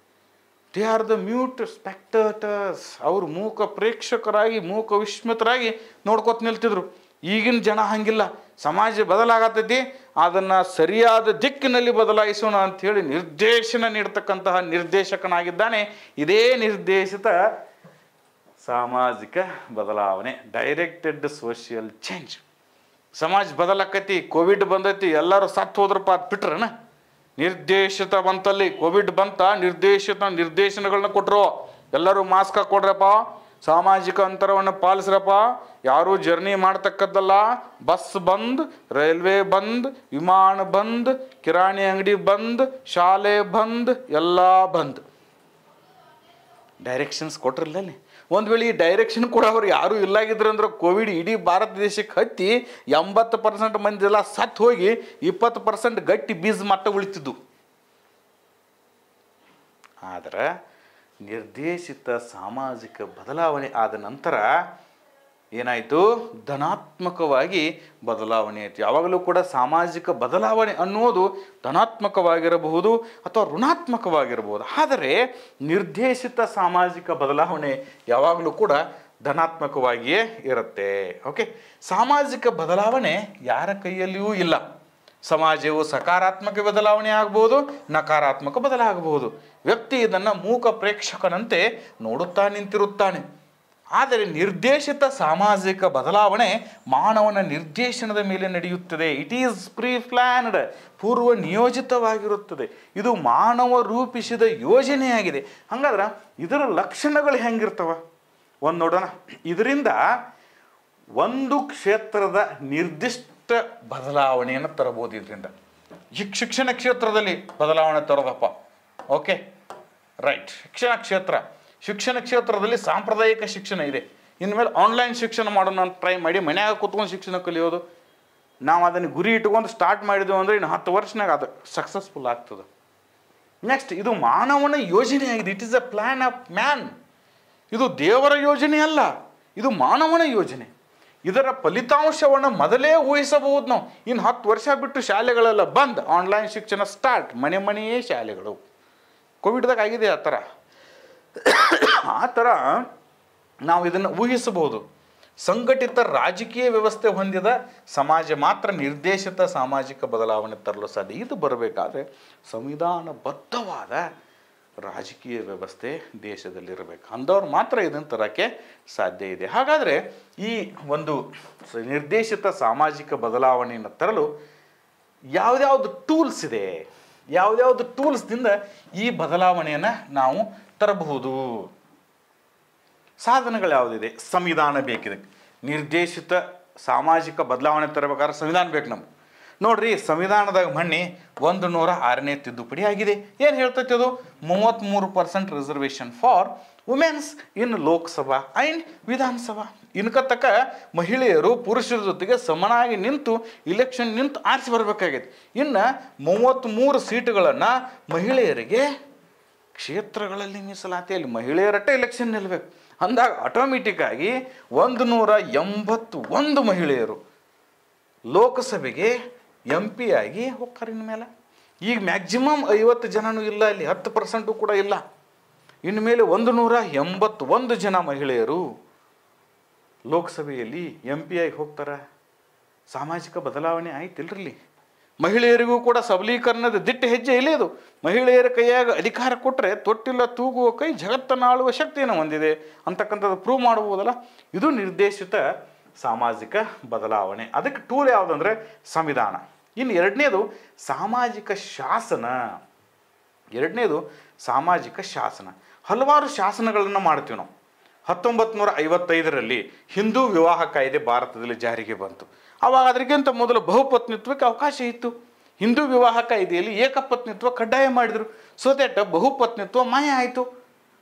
They are the mute spectators. ಅವರು ಮೂಕ ಪ್ರೇಕ್ಷಕರಾಗಿ, ಮೂಕ ವಿಸ್ಮಿತರಾಗಿ ನೋಡ್ಕೋತ ನಿಲ್ತಿದ್ರು. ಈಗಿನ ಜನ ಹಂಗಿಲ್ಲ. ಸಮಾಜ ಬದಲಾಗತ್ತೈತಿ, ಅದನ್ನು ಸರಿಯಾದ ದಿಕ್ಕಿನಲ್ಲಿ ಬದಲಾಯಿಸೋಣ ಅಂಥೇಳಿ ನಿರ್ದೇಶನ ನೀಡ್ತಕ್ಕಂತಹ ನಿರ್ದೇಶಕನಾಗಿದ್ದಾನೆ ಇದೇ ನಿರ್ದೇಶಿತ ಸಾಮಾಜಿಕ ಬದಲಾವಣೆ, ಡೈರೆಕ್ಟೆಡ್ ಸೋಷಿಯಲ್ ಚೇಂಜ್. ಸಮಾಜ ಬದಲಾಕತಿ. ಕೋವಿಡ್ ಬಂದೈತಿ, ಎಲ್ಲರೂ ಸತ್ತು ಹೋದ್ರಪ್ಪ ಅದು ಬಿಟ್ರನ. ನಿರ್ದೇಶಿತ ಬಂತಲ್ಲಿ, ಕೋವಿಡ್ ಬಂತ, ನಿರ್ದೇಶನಗಳನ್ನ ಕೊಟ್ಟರು. ಎಲ್ಲರೂ ಮಾಸ್ಕ್ ಹಾಕ್ಕೊಡ್ರಪ್ಪ, ಸಾಮಾಜಿಕ ಅಂತರವನ್ನು ಪಾಲಿಸ್ರಪ್ಪ, ಯಾರೂ ಜರ್ನಿ ಮಾಡ್ತಕ್ಕದ್ದಲ್ಲ, ಬಸ್ ಬಂದ್, ರೈಲ್ವೆ ಬಂದ್, ವಿಮಾನ ಬಂದ್, ಕಿರಾಣಿ ಅಂಗಡಿ ಬಂದ್, ಶಾಲೆ ಬಂದ್, ಎಲ್ಲ ಬಂದ್. ಡೈರೆಕ್ಷನ್ಸ್ ಕೊಟ್ರಲ್ಲ ಅಲ್ಲಿ. ಒಂದು ವೇಳೆ ಈ ಡೈರೆಕ್ಷನ್ ಕೂಡ ಅವ್ರು ಯಾರೂ ಇಲ್ಲಾಗಿದ್ರು ಅಂದ್ರೆ ಕೋವಿಡ್ ಇಡೀ ಭಾರತ ದೇಶಕ್ಕೆ ಹತ್ತಿ 80% ಮಂದಿ ಎಲ್ಲ ಸತ್ತು ಹೋಗಿ 20% ಗಟ್ಟಿ ಬೀಜ ಮಟ್ಟ ಉಳಿತಿದ್ದು. ಆದರೆ ನಿರ್ದೇಶಿತ ಸಾಮಾಜಿಕ ಬದಲಾವಣೆ ಆದ ನಂತರ ಏನಾಯಿತು, ಧನಾತ್ಮಕವಾಗಿ ಬದಲಾವಣೆ ಆಯಿತು. ಯಾವಾಗಲೂ ಕೂಡ ಸಾಮಾಜಿಕ ಬದಲಾವಣೆ ಅನ್ನೋದು ಧನಾತ್ಮಕವಾಗಿರಬಹುದು ಅಥವಾ ಋಣಾತ್ಮಕವಾಗಿರಬಹುದು. ಆದರೆ ನಿರ್ದೇಶಿತ ಸಾಮಾಜಿಕ ಬದಲಾವಣೆ ಯಾವಾಗಲೂ ಕೂಡ ಧನಾತ್ಮಕವಾಗಿಯೇ ಇರುತ್ತೆ. ಓಕೆ, ಸಾಮಾಜಿಕ ಬದಲಾವಣೆ ಯಾರ ಕೈಯಲ್ಲಿಯೂ ಇಲ್ಲ. ಸಮಾಜವು ಸಕಾರಾತ್ಮಕ ಬದಲಾವಣೆ ಆಗ್ಬೋದು, ನಕಾರಾತ್ಮಕ ಬದಲಾಗಬಹುದು. ವ್ಯಕ್ತಿ ಇದನ್ನು ಮೂಕ ಪ್ರೇಕ್ಷಕನಂತೆ ನೋಡುತ್ತಾ ನಿಂತಿರುತ್ತಾನೆ. ಆದರೆ ನಿರ್ದೇಶಿತ ಸಾಮಾಜಿಕ ಬದಲಾವಣೆ ಮಾನವನ ನಿರ್ದೇಶನದ ಮೇಲೆ ನಡೆಯುತ್ತದೆ. ಇಟ್ ಈಸ್ ಪ್ರೀ ಪ್ಲ್ಯಾನ್ಡ್, ಪೂರ್ವ ನಿಯೋಜಿತವಾಗಿರುತ್ತದೆ. ಇದು ಮಾನವ ರೂಪಿಸಿದ ಯೋಜನೆಯಾಗಿದೆ. ಹಂಗಾದ್ರೆ ಇದರ ಲಕ್ಷಣಗಳು ಹೆಂಗಿರ್ತವ ಒಂದು ನೋಡೋಣ. ಇದರಿಂದ ಒಂದು ಕ್ಷೇತ್ರದ ನಿರ್ದಿಷ್ಟ ಬದಲಾವಣೆಯನ್ನು ತರಬಹುದು. ಇದರಿಂದ ಶಿಕ್ಷಣ ಕ್ಷೇತ್ರದಲ್ಲಿ ಬದಲಾವಣೆ ತರೋದಪ್ಪ. Okay, right. ಶಿಕ್ಷಣ ಕ್ಷೇತ್ರದಲ್ಲಿ ಸಾಂಪ್ರದಾಯಿಕ ಶಿಕ್ಷಣ ಇದೆ. ಇನ್ಮೇಲೆ ಆನ್ಲೈನ್ ಶಿಕ್ಷಣ ಮಾಡೋಣ ಅಂತ ಟ್ರೈ ಮಾಡಿ ಮನ್ಯಾಗ ಕೂತ್ಕೊಂಡು ಶಿಕ್ಷಣ ಕಲಿಯೋದು. ನಾವು ಅದನ್ನು ಗುರಿ ಇಟ್ಕೊಂಡು ಸ್ಟಾರ್ಟ್ ಮಾಡಿದೆವು ಅಂದರೆ ಇನ್ನು 10 ವರ್ಷನಾಗ ಅದು ಸಕ್ಸಸ್ಫುಲ್ ಆಗ್ತದೆ. ನೆಕ್ಸ್ಟ್, ಇದು ಮಾನವನ ಯೋಜನೆ ಆಗಿದೆ. It is a plan of man. ಇದು ದೇವರ ಯೋಜನೆ ಅಲ್ಲ, ಇದು ಮಾನವನ ಯೋಜನೆ. ಇದರ ಫಲಿತಾಂಶವನ್ನು ಮೊದಲೇ ಊಹಿಸಬಹುದು ನಾವು. ಇನ್ನು 10 ವರ್ಷ ಬಿಟ್ಟು ಶಾಲೆಗಳೆಲ್ಲ ಬಂದ್, ಆನ್ಲೈನ್ ಶಿಕ್ಷಣ ಸ್ಟಾರ್ಟ್, ಮನೆಯೇ ಶಾಲೆಗಳು. ಕೋವಿಡ್ದಾಗ ಆಗಿದೆ ಆ ಥರ ನಾವು ಇದನ್ನು ಊಹಿಸಬಹುದು. ಸಂಘಟಿತ ರಾಜಕೀಯ ವ್ಯವಸ್ಥೆ ಹೊಂದಿದ ಸಮಾಜ ಮಾತ್ರ ನಿರ್ದೇಶಿತ ಸಾಮಾಜಿಕ ಬದಲಾವಣೆ ತರಲು ಸಾಧ್ಯ. ಇದು ಬರಬೇಕಾದ್ರೆ ಸಂವಿಧಾನಬದ್ಧವಾದ ರಾಜಕೀಯ ವ್ಯವಸ್ಥೆ ದೇಶದಲ್ಲಿರಬೇಕು. ಅಂದವ್ರು ಮಾತ್ರ ಇದನ್ನು ತರೋಕ್ಕೆ ಸಾಧ್ಯ ಇದೆ. ಹಾಗಾದರೆ ಈ ಒಂದು ನಿರ್ದೇಶಿತ ಸಾಮಾಜಿಕ ಬದಲಾವಣೆಯನ್ನು ತರಲು ಯಾವುದ್ಯಾವುದು ಟೂಲ್ಸ್ ಇದೆ, ಯಾವುದ್ಯಾವುದು ಟೂಲ್ಸ್ದಿಂದ ಈ ಬದಲಾವಣೆಯನ್ನು ನಾವು ತರಬಹುದು? ಸಾಧನಗಳು ಯಾವುದಿದೆ? ಸಂವಿಧಾನ ಬೇಕಿದೆ. ನಿರ್ದೇಶಿತ ಸಾಮಾಜಿಕ ಬದಲಾವಣೆ ತರಬೇಕಾದ್ರೆ ಸಂವಿಧಾನ ಬೇಕು ನಮ್ಗೆ. ನೋಡ್ರಿ, ಸಂವಿಧಾನದಾಗ ಮೊನ್ನೆ 106ನೇ ತಿದ್ದುಪಡಿ ಆಗಿದೆ. ಏನು ಹೇಳ್ತೈತಿ ಅದು? 33% reservation for women's in Lok Sabha and ವಿಧಾನಸಭಾ. ಇನ್ಕತಕ್ಕ ಮಹಿಳೆಯರು ಪುರುಷರ ಜೊತೆಗೆ ಸಮನಾಗಿ ನಿಂತು ಇಲೆಕ್ಷನ್ ನಿಂತು ಆರಿಸಿ ಬರಬೇಕಾಗೈತಿ. ಇನ್ನು 33 ಸೀಟುಗಳನ್ನು ಮಹಿಳೆಯರಿಗೆ ಕ್ಷೇತ್ರಗಳಲ್ಲಿ ಮೀಸಲಾತಿಯಲ್ಲಿ ಮಹಿಳೆಯರಟ್ಟೆ ಎಲೆಕ್ಷನ್ ನಿಲ್ಲಬೇಕು. ಅಂದಾಗ ಆಟೋಮೆಟಿಕ್ಕಾಗಿ 181 ಮಹಿಳೆಯರು ಲೋಕಸಭೆಗೆ MP ಆಗಿ ಹೋಗ್ತಾರೆ. ಇನ್ಮೇಲೆ ಈಗ ಮ್ಯಾಕ್ಸಿಮಮ್ 50 ಜನನೂ ಇಲ್ಲ, ಇಲ್ಲಿ 10% ಕೂಡ ಇಲ್ಲ. ಇನ್ಮೇಲೆ 181 ಜನ ಮಹಿಳೆಯರು ಲೋಕಸಭೆಯಲ್ಲಿ MP ಆಗಿ ಹೋಗ್ತಾರೆ. ಸಾಮಾಜಿಕ ಬದಲಾವಣೆ ಆಯ್ತಿಲ್ರಿ. ಮಹಿಳೆಯರಿಗೂ ಕೂಡ ಸಬಲೀಕರಣದ ದಿಟ್ಟ ಹೆಜ್ಜೆ ಇಲ್ಲೇ ಇದು. ಮಹಿಳೆಯರ ಕೈಯಾಗ ಅಧಿಕಾರ ಕೊಟ್ಟರೆ ತೊಟ್ಟಿಲ್ಲ ತೂಗುವ ಕೈ ಜಗತ್ತನ್ನು ಆಳುವ ಶಕ್ತಿಯನ್ನು ಹೊಂದಿದೆ ಅಂತಕ್ಕಂಥದ್ದು ಪ್ರೂವ್ ಮಾಡ್ಬೋದಲ್ಲ. ಇದು ನಿರ್ದೇಶಿತ ಸಾಮಾಜಿಕ ಬದಲಾವಣೆ. ಅದಕ್ಕೆ ಟೂಲ್ ಯಾವುದಂದರೆ ಸಂವಿಧಾನ. ಇನ್ನು ಎರಡನೇದು ಸಾಮಾಜಿಕ ಶಾಸನ. ಹಲವಾರು ಶಾಸನಗಳನ್ನು ಮಾಡ್ತೀವಿ ನಾವು. 1955ರಲ್ಲಿ ಹಿಂದೂ ವಿವಾಹ ಕಾಯ್ದೆ ಭಾರತದಲ್ಲಿ ಜಾರಿಗೆ ಬಂತು. ಆವಾಗ ಅದಕ್ಕಿಂತ ಮೊದಲು ಬಹುಪತ್ನಿತ್ವಕ್ಕೆ ಅವಕಾಶ ಇತ್ತು. ಹಿಂದೂ ವಿವಾಹ ಕಾಯ್ದೆಯಲ್ಲಿ ಏಕಪತ್ನಿತ್ವ ಕಡ್ಡಾಯ ಮಾಡಿದರು. ಸೊ ದಟ್ ಬಹುಪತ್ನಿತ್ವ ಮಾಯ ಆಯಿತು.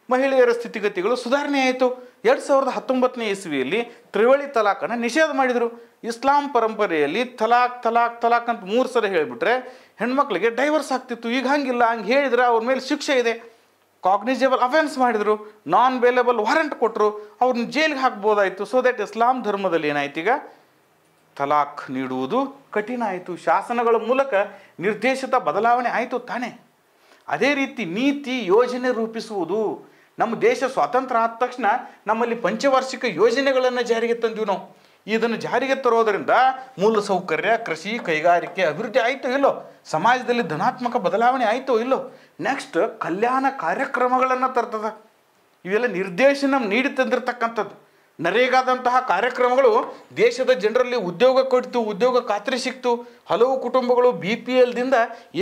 ಮಹಿಳೆಯರ ಸ್ಥಿತಿಗತಿಗಳು ಸುಧಾರಣೆ ಆಯಿತು. 2019ನೇ ಇಸ್ವಿಯಲ್ಲಿ ತ್ರಿವಳಿ ತಲಾಖನ್ನು ನಿಷೇಧ ಮಾಡಿದರು. ಇಸ್ಲಾಂ ಪರಂಪರೆಯಲ್ಲಿ ತಲಾಕ್ ಅಂತ 3 ಸಲ ಹೇಳಿಬಿಟ್ರೆ ಹೆಣ್ಮಕ್ಳಿಗೆ ಡೈವರ್ಸ್ ಆಗ್ತಿತ್ತು. ಈಗ ಹಂಗಿಲ್ಲ. ಹಂಗೆ ಹೇಳಿದ್ರೆ ಅವ್ರ ಮೇಲೆ ಶಿಕ್ಷೆ ಇದೆ. ಕಾಗ್ನಿಜಬಲ್ ಅಫೆನ್ಸ್ ಮಾಡಿದರು, ನಾನ್ ಬೇಲೇಬಲ್ ವಾರೆಂಟ್ ಕೊಟ್ಟರು, ಅವ್ರನ್ನ ಜೈಲಿಗೆ ಹಾಕ್ಬೋದಾಯಿತು. ಸೊ ದಟ್ ಇಸ್ಲಾಂ ಧರ್ಮದಲ್ಲಿ ಏನಾಯ್ತು, ಈಗ ತಲಾಕ್ ನೀಡುವುದು ಕಠಿಣ ಆಯಿತು. ಶಾಸನಗಳ ಮೂಲಕ ನಿರ್ದೇಶಿತ ಬದಲಾವಣೆ ಆಯಿತು ತಾನೇ. ಅದೇ ರೀತಿ ನೀತಿ ಯೋಜನೆ ರೂಪಿಸುವುದು. ನಮ್ಮ ದೇಶ ಸ್ವಾತಂತ್ರ್ಯ ಆದ ತಕ್ಷಣ ನಮ್ಮಲ್ಲಿ ಪಂಚವಾರ್ಷಿಕ ಯೋಜನೆಗಳನ್ನು ಜಾರಿಗೆ ತಂದಿವಿ ನಾವು. ಇದನ್ನು ಜಾರಿಗೆ ತರೋದರಿಂದ ಮೂಲಸೌಕರ್ಯ, ಕೃಷಿ, ಕೈಗಾರಿಕೆ ಅಭಿವೃದ್ಧಿ ಆಯಿತೋ ಇಲ್ಲೋ? ಸಮಾಜದಲ್ಲಿ ಧನಾತ್ಮಕ ಬದಲಾವಣೆ ಆಯಿತೋ ಇಲ್ಲೋ? ನೆಕ್ಸ್ಟ್ ಕಲ್ಯಾಣ ಕಾರ್ಯಕ್ರಮಗಳನ್ನು ತರ್ತದ. ಇವೆಲ್ಲ ನಿರ್ದೇಶನ ನೀಡಿ ತಂದಿರತಕ್ಕಂಥದ್ದು. ನರೇಗಾದಂತಹ ಕಾರ್ಯಕ್ರಮಗಳು ದೇಶದ ಜನರಲ್ಲಿ ಉದ್ಯೋಗ ಕೊಡ್ತು, ಉದ್ಯೋಗ ಖಾತ್ರಿ ಸಿಕ್ತು. ಹಲವು ಕುಟುಂಬಗಳು BPLದಿಂದ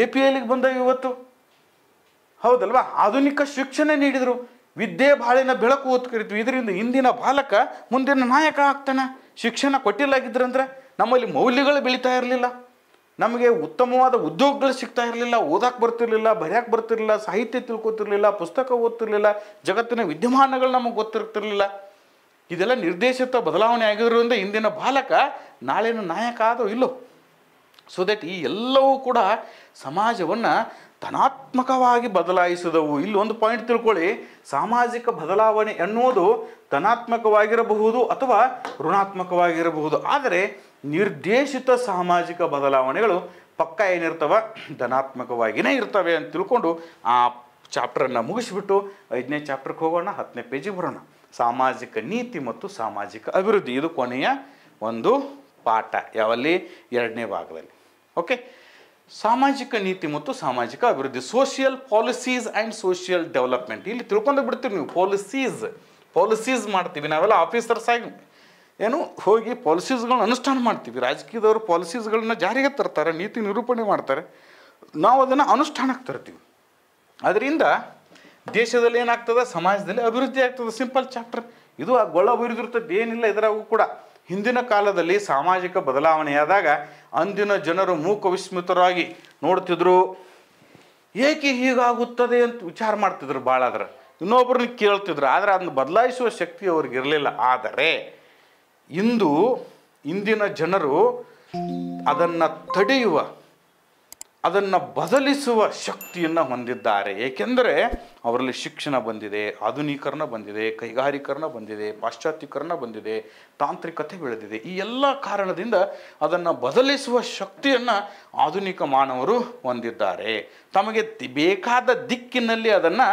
APLಗೆ ಬಂದವು ಇವತ್ತು. ಹೌದಲ್ವಾ? ಆಧುನಿಕ ಶಿಕ್ಷಣ ನೀಡಿದರು. ವಿದ್ಯೆ ಬಾಳಿನ ಬೆಳಕು ಹೊತ್ತು ಕರಿತೀವಿ. ಇದರಿಂದ ಇಂದಿನ ಬಾಲಕ ಮುಂದಿನ ನಾಯಕ ಆಗ್ತಾನೆ. ಶಿಕ್ಷಣ ಕೊಟ್ಟಿಲ್ಲಾಗಿದ್ರಂದ್ರೆ ನಮ್ಮಲ್ಲಿ ಮೌಲ್ಯಗಳು ಬೆಳೀತಾ ಇರಲಿಲ್ಲ, ನಮಗೆ ಉತ್ತಮವಾದ ಉದ್ಯೋಗಗಳು ಸಿಗ್ತಾ ಇರಲಿಲ್ಲ, ಓದಕ್ಕೆ ಬರ್ತಿರ್ಲಿಲ್ಲ, ಬರೆಯಕ್ಕೆ ಬರ್ತಿರ್ಲಿಲ್ಲ, ಸಾಹಿತ್ಯ ತಿಳ್ಕೊತಿರ್ಲಿಲ್ಲ, ಪುಸ್ತಕ ಓದ್ತಿರ್ಲಿಲ್ಲ, ಜಗತ್ತಿನ ವಿದ್ಯಮಾನಗಳು ನಮಗೆ ಗೊತ್ತಿರ್ತಿರ್ಲಿಲ್ಲ. ಇದೆಲ್ಲ ನಿರ್ದೇಶಿತ ಬದಲಾವಣೆ ಆಗಿರೋದ್ರಿಂದ ಇಂದಿನ ಬಾಲಕ ನಾಳಿನ ನಾಯಕ ಆದೋ ಇಲ್ಲೋ? ಸೊ ದಟ್ ಈ ಎಲ್ಲವೂ ಕೂಡ ಸಮಾಜವನ್ನು ಧನಾತ್ಮಕವಾಗಿ ಬದಲಾಯಿಸಿದವು. ಇಲ್ಲಿ ಒಂದು ಪಾಯಿಂಟ್ ತಿಳ್ಕೊಳ್ಳಿ, ಸಾಮಾಜಿಕ ಬದಲಾವಣೆ ಎನ್ನುವುದು ಧನಾತ್ಮಕವಾಗಿರಬಹುದು ಅಥವಾ ಋಣಾತ್ಮಕವಾಗಿರಬಹುದು. ಆದರೆ ನಿರ್ದೇಶಿತ ಸಾಮಾಜಿಕ ಬದಲಾವಣೆಗಳು ಪಕ್ಕ ಏನಿರ್ತವೆ, ಧನಾತ್ಮಕವಾಗಿಯೇ ಇರ್ತವೆ ಅಂತ ತಿಳ್ಕೊಂಡು ಆ ಚಾಪ್ಟರನ್ನು ಮುಗಿಸ್ಬಿಟ್ಟು 5ನೇ ಚಾಪ್ಟರ್ಗೆ ಹೋಗೋಣ. 10ನೇ ಪೇಜಿಗೆ ಬರೋಣ. ಸಾಮಾಜಿಕ ನೀತಿ ಮತ್ತು ಸಾಮಾಜಿಕ ಅಭಿವೃದ್ಧಿ, ಇದು ಕೊನೆಯ ಒಂದು ಪಾಠ. ಯಾವಲ್ಲಿ? 2ನೇ ಭಾಗದಲ್ಲಿ. ಓಕೆ, ಸಾಮಾಜಿಕ ನೀತಿ ಮತ್ತು ಸಾಮಾಜಿಕ ಅಭಿವೃದ್ಧಿ, social policies and social development. ಇಲ್ಲಿ ತಿಳ್ಕೊಂಡು ಬಿಡ್ತೀವಿ ನೀವು, ಪಾಲಿಸೀಸ್ ಮಾಡ್ತೀವಿ ನಾವೆಲ್ಲ ಆಫೀಸರ್ಸ್ ಆಗಿ, ಏನು ಹೋಗಿ ಪಾಲಿಸೀಸ್ಗಳನ್ನ ಅನುಷ್ಠಾನ ಮಾಡ್ತೀವಿ. ರಾಜಕೀಯದವರು ಪಾಲಿಸೀಸ್ಗಳನ್ನ ಜಾರಿಗೆ ತರ್ತಾರೆ, ನೀತಿ ನಿರೂಪಣೆ ಮಾಡ್ತಾರೆ, ನಾವು ಅದನ್ನು ಅನುಷ್ಠಾನಕ್ಕೆ ತರ್ತೀವಿ. ಅದರಿಂದ ದೇಶದಲ್ಲಿ ಏನಾಗ್ತದೆ, ಸಮಾಜದಲ್ಲಿ ಅಭಿವೃದ್ಧಿ ಆಗ್ತದೆ. ಸಿಂಪಲ್ ಚಾಪ್ಟರ್ ಇದು. ಆ ಗೊಳ್ಳ ಅಭಿವೃದ್ಧಿ ಇರ್ತದೆ, ಏನಿಲ್ಲ ಇದರಾಗೂ ಕೂಡ. ಹಿಂದಿನ ಕಾಲದಲ್ಲಿ ಸಾಮಾಜಿಕ ಬದಲಾವಣೆಯಾದಾಗ ಅಂದಿನ ಜನರು ಮೂಕ ವಿಸ್ಮಿತರಾಗಿ ನೋಡ್ತಿದ್ರು, ಏಕೆ ಹೀಗಾಗುತ್ತದೆ ಅಂತ ವಿಚಾರ ಮಾಡ್ತಿದ್ರು. ಭಾಳ ಆದ್ರೆ ಇನ್ನೊಬ್ಬರನ್ನ ಕೇಳ್ತಿದ್ರು, ಆದರೆ ಅದನ್ನು ಬದಲಾಯಿಸುವ ಶಕ್ತಿ ಅವ್ರಿಗೆ ಇರಲಿಲ್ಲ. ಆದರೆ ಇಂದಿನ ಜನರು ಅದನ್ನು ತಡೆಯುವ, ಅದನ್ನು ಬದಲಿಸುವ ಶಕ್ತಿಯನ್ನು ಹೊಂದಿದ್ದಾರೆ. ಏಕೆಂದರೆ ಅವರಲ್ಲಿ ಶಿಕ್ಷಣ ಬಂದಿದೆ, ಆಧುನೀಕರಣ ಬಂದಿದೆ, ಕೈಗಾರೀಕರಣ ಬಂದಿದೆ, ಪಾಶ್ಚಾತ್ಯೀಕರಣ ಬಂದಿದೆ, ತಾಂತ್ರಿಕತೆ ಬೆಳೆದಿದೆ. ಈ ಎಲ್ಲ ಕಾರಣದಿಂದ ಅದನ್ನು ಬದಲಿಸುವ ಶಕ್ತಿಯನ್ನು ಆಧುನಿಕ ಮಾನವರು ಹೊಂದಿದ್ದಾರೆ. ತಮಗೆ ಬೇಕಾದ ದಿಕ್ಕಿನಲ್ಲಿ ಅದನ್ನು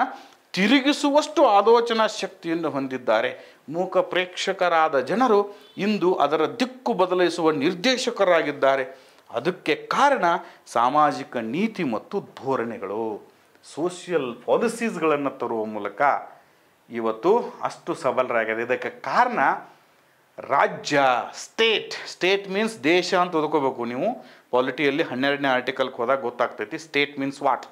ತಿರುಗಿಸುವಷ್ಟು ಆಲೋಚನಾ ಶಕ್ತಿಯನ್ನು ಹೊಂದಿದ್ದಾರೆ. ಮೂಕ ಪ್ರೇಕ್ಷಕರಾದ ಜನರು ಇಂದು ಅದರ ದಿಕ್ಕು ಬದಲಿಸುವ ನಿರ್ದೇಶಕರಾಗಿದ್ದಾರೆ. ಅದಕ್ಕೆ ಕಾರಣ ಸಾಮಾಜಿಕ ನೀತಿ ಮತ್ತು ಧೋರಣೆಗಳು, ಸೋಷಿಯಲ್ ಪಾಲಿಸೀಸ್ಗಳನ್ನು ತರುವ ಮೂಲಕ ಇವತ್ತು ಅಷ್ಟು ಸಬಲರಾಗಿದೆ. ಇದಕ್ಕೆ ಕಾರಣ ರಾಜ್ಯ, ಸ್ಟೇಟ್ ಮೀನ್ಸ್ ದೇಶ ಅಂತ ಓದ್ಕೋಬೇಕು ನೀವು. ಪಾಲಿಟಿಯಲ್ಲಿ 12ನೇ ಆರ್ಟಿಕಲ್ಗೆ ಹೋದಾಗ ಗೊತ್ತಾಗ್ತೈತಿ. State means what.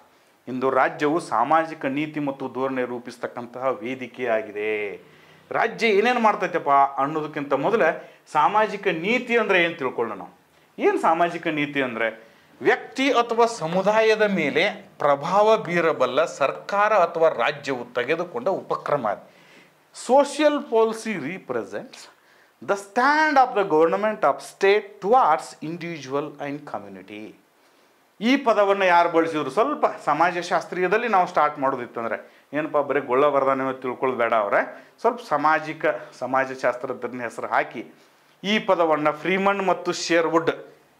ಇಂದು ರಾಜ್ಯವು ಸಾಮಾಜಿಕ ನೀತಿ ಮತ್ತು ಧೋರಣೆ ರೂಪಿಸ್ತಕ್ಕಂತಹ ವೇದಿಕೆಯಾಗಿದೆ. ರಾಜ್ಯ ಏನೇನು ಮಾಡ್ತೈತಪ್ಪ ಅನ್ನೋದಕ್ಕಿಂತ ಮೊದಲ ಸಾಮಾಜಿಕ ನೀತಿ ಅಂದರೆ ಏನು ತಿಳ್ಕೊಳ್ಳೋಣ ನಾವು. ಏನು ಸಾಮಾಜಿಕ ನೀತಿ ಅಂದರೆ ವ್ಯಕ್ತಿ ಅಥವಾ ಸಮುದಾಯದ ಮೇಲೆ ಪ್ರಭಾವ ಬೀರಬಲ್ಲ ಸರ್ಕಾರ ಅಥವಾ ರಾಜ್ಯವು ತೆಗೆದುಕೊಂಡ ಉಪಕ್ರಮ. Social policy represents the stand of the government of state towards individual and community. ಈ ಪದವನ್ನು ಯಾರು ಬಳಸಿದ್ರು? ಸ್ವಲ್ಪ ಸಮಾಜಶಾಸ್ತ್ರೀಯದಲ್ಲಿ ನಾವು ಸ್ಟಾರ್ಟ್ ಮಾಡೋದಿತ್ತಂದರೆ ಏನಪ್ಪ ಬರೀ ಗೊಳ್ಳ ಬರ್ದಾನೆ ತಿಳ್ಕೊಳ್ಳೋದು ಬೇಡ. ಅವರೇ ಸ್ವಲ್ಪ ಸಮಾಜಶಾಸ್ತ್ರಜ್ಞರ ಹೆಸರು ಹಾಕಿ ಈ ಪದವನ್ನು ಫ್ರೀಮನ್ ಮತ್ತು ಶೇರ್ವುಡ್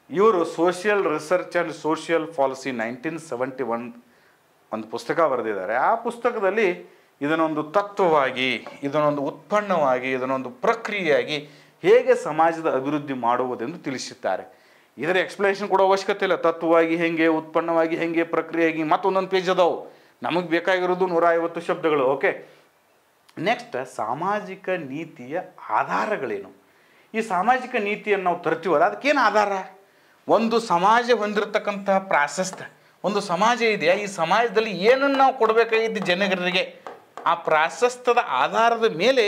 ಇವರು social research and social policy 1971 ಒಂದು ಪುಸ್ತಕ ಬರೆದಿದ್ದಾರೆ. ಆ ಪುಸ್ತಕದಲ್ಲಿ ಇದನ್ನೊಂದು ತತ್ವವಾಗಿ, ಇದನ್ನೊಂದು ಉತ್ಪನ್ನವಾಗಿ, ಇದನ್ನೊಂದು ಪ್ರಕ್ರಿಯೆಯಾಗಿ ಹೇಗೆ ಸಮಾಜದ ಅಭಿವೃದ್ಧಿ ಮಾಡುವುದೆಂದು ತಿಳಿಸಿದ್ದಾರೆ. ಇದರ ಎಕ್ಸ್ಪ್ಲನೇಷನ್ ಕೊಡೋ ಅವಶ್ಯಕತೆ ಇಲ್ಲ. ತತ್ವವಾಗಿ ಹೆಂಗೆ, ಉತ್ಪನ್ನವಾಗಿ ಹೆಂಗೆ, ಪ್ರಕ್ರಿಯೆಯಾಗಿ ಮತ್ತೊಂದೊಂದು ಪೇಜ್ ಅದಾವು. ನಮಗೆ ಬೇಕಾಗಿರೋದು 150 ಶಬ್ದಗಳು. ಓಕೆ, ನೆಕ್ಸ್ಟ್ ಸಾಮಾಜಿಕ ನೀತಿಯ ಆಧಾರಗಳೇನು? ಈ ಸಾಮಾಜಿಕ ನೀತಿಯನ್ನು ನಾವು ತರ್ತೀವಲ್ಲ, ಅದಕ್ಕೇನು ಆಧಾರ? ಒಂದು ಸಮಾಜ ಹೊಂದಿರತಕ್ಕಂತಹ ಪ್ರಾಶಸ್ತ್ಯ, ಒಂದು ಸಮಾಜ ಇದೆಯಾ, ಈ ಸಮಾಜದಲ್ಲಿ ಏನನ್ನು ನಾವು ಕೊಡಬೇಕಾಗಿದ್ದು ಜನರಿಗೆ, ಆ ಪ್ರಾಶಸ್ತ್ಯದ ಆಧಾರದ ಮೇಲೆ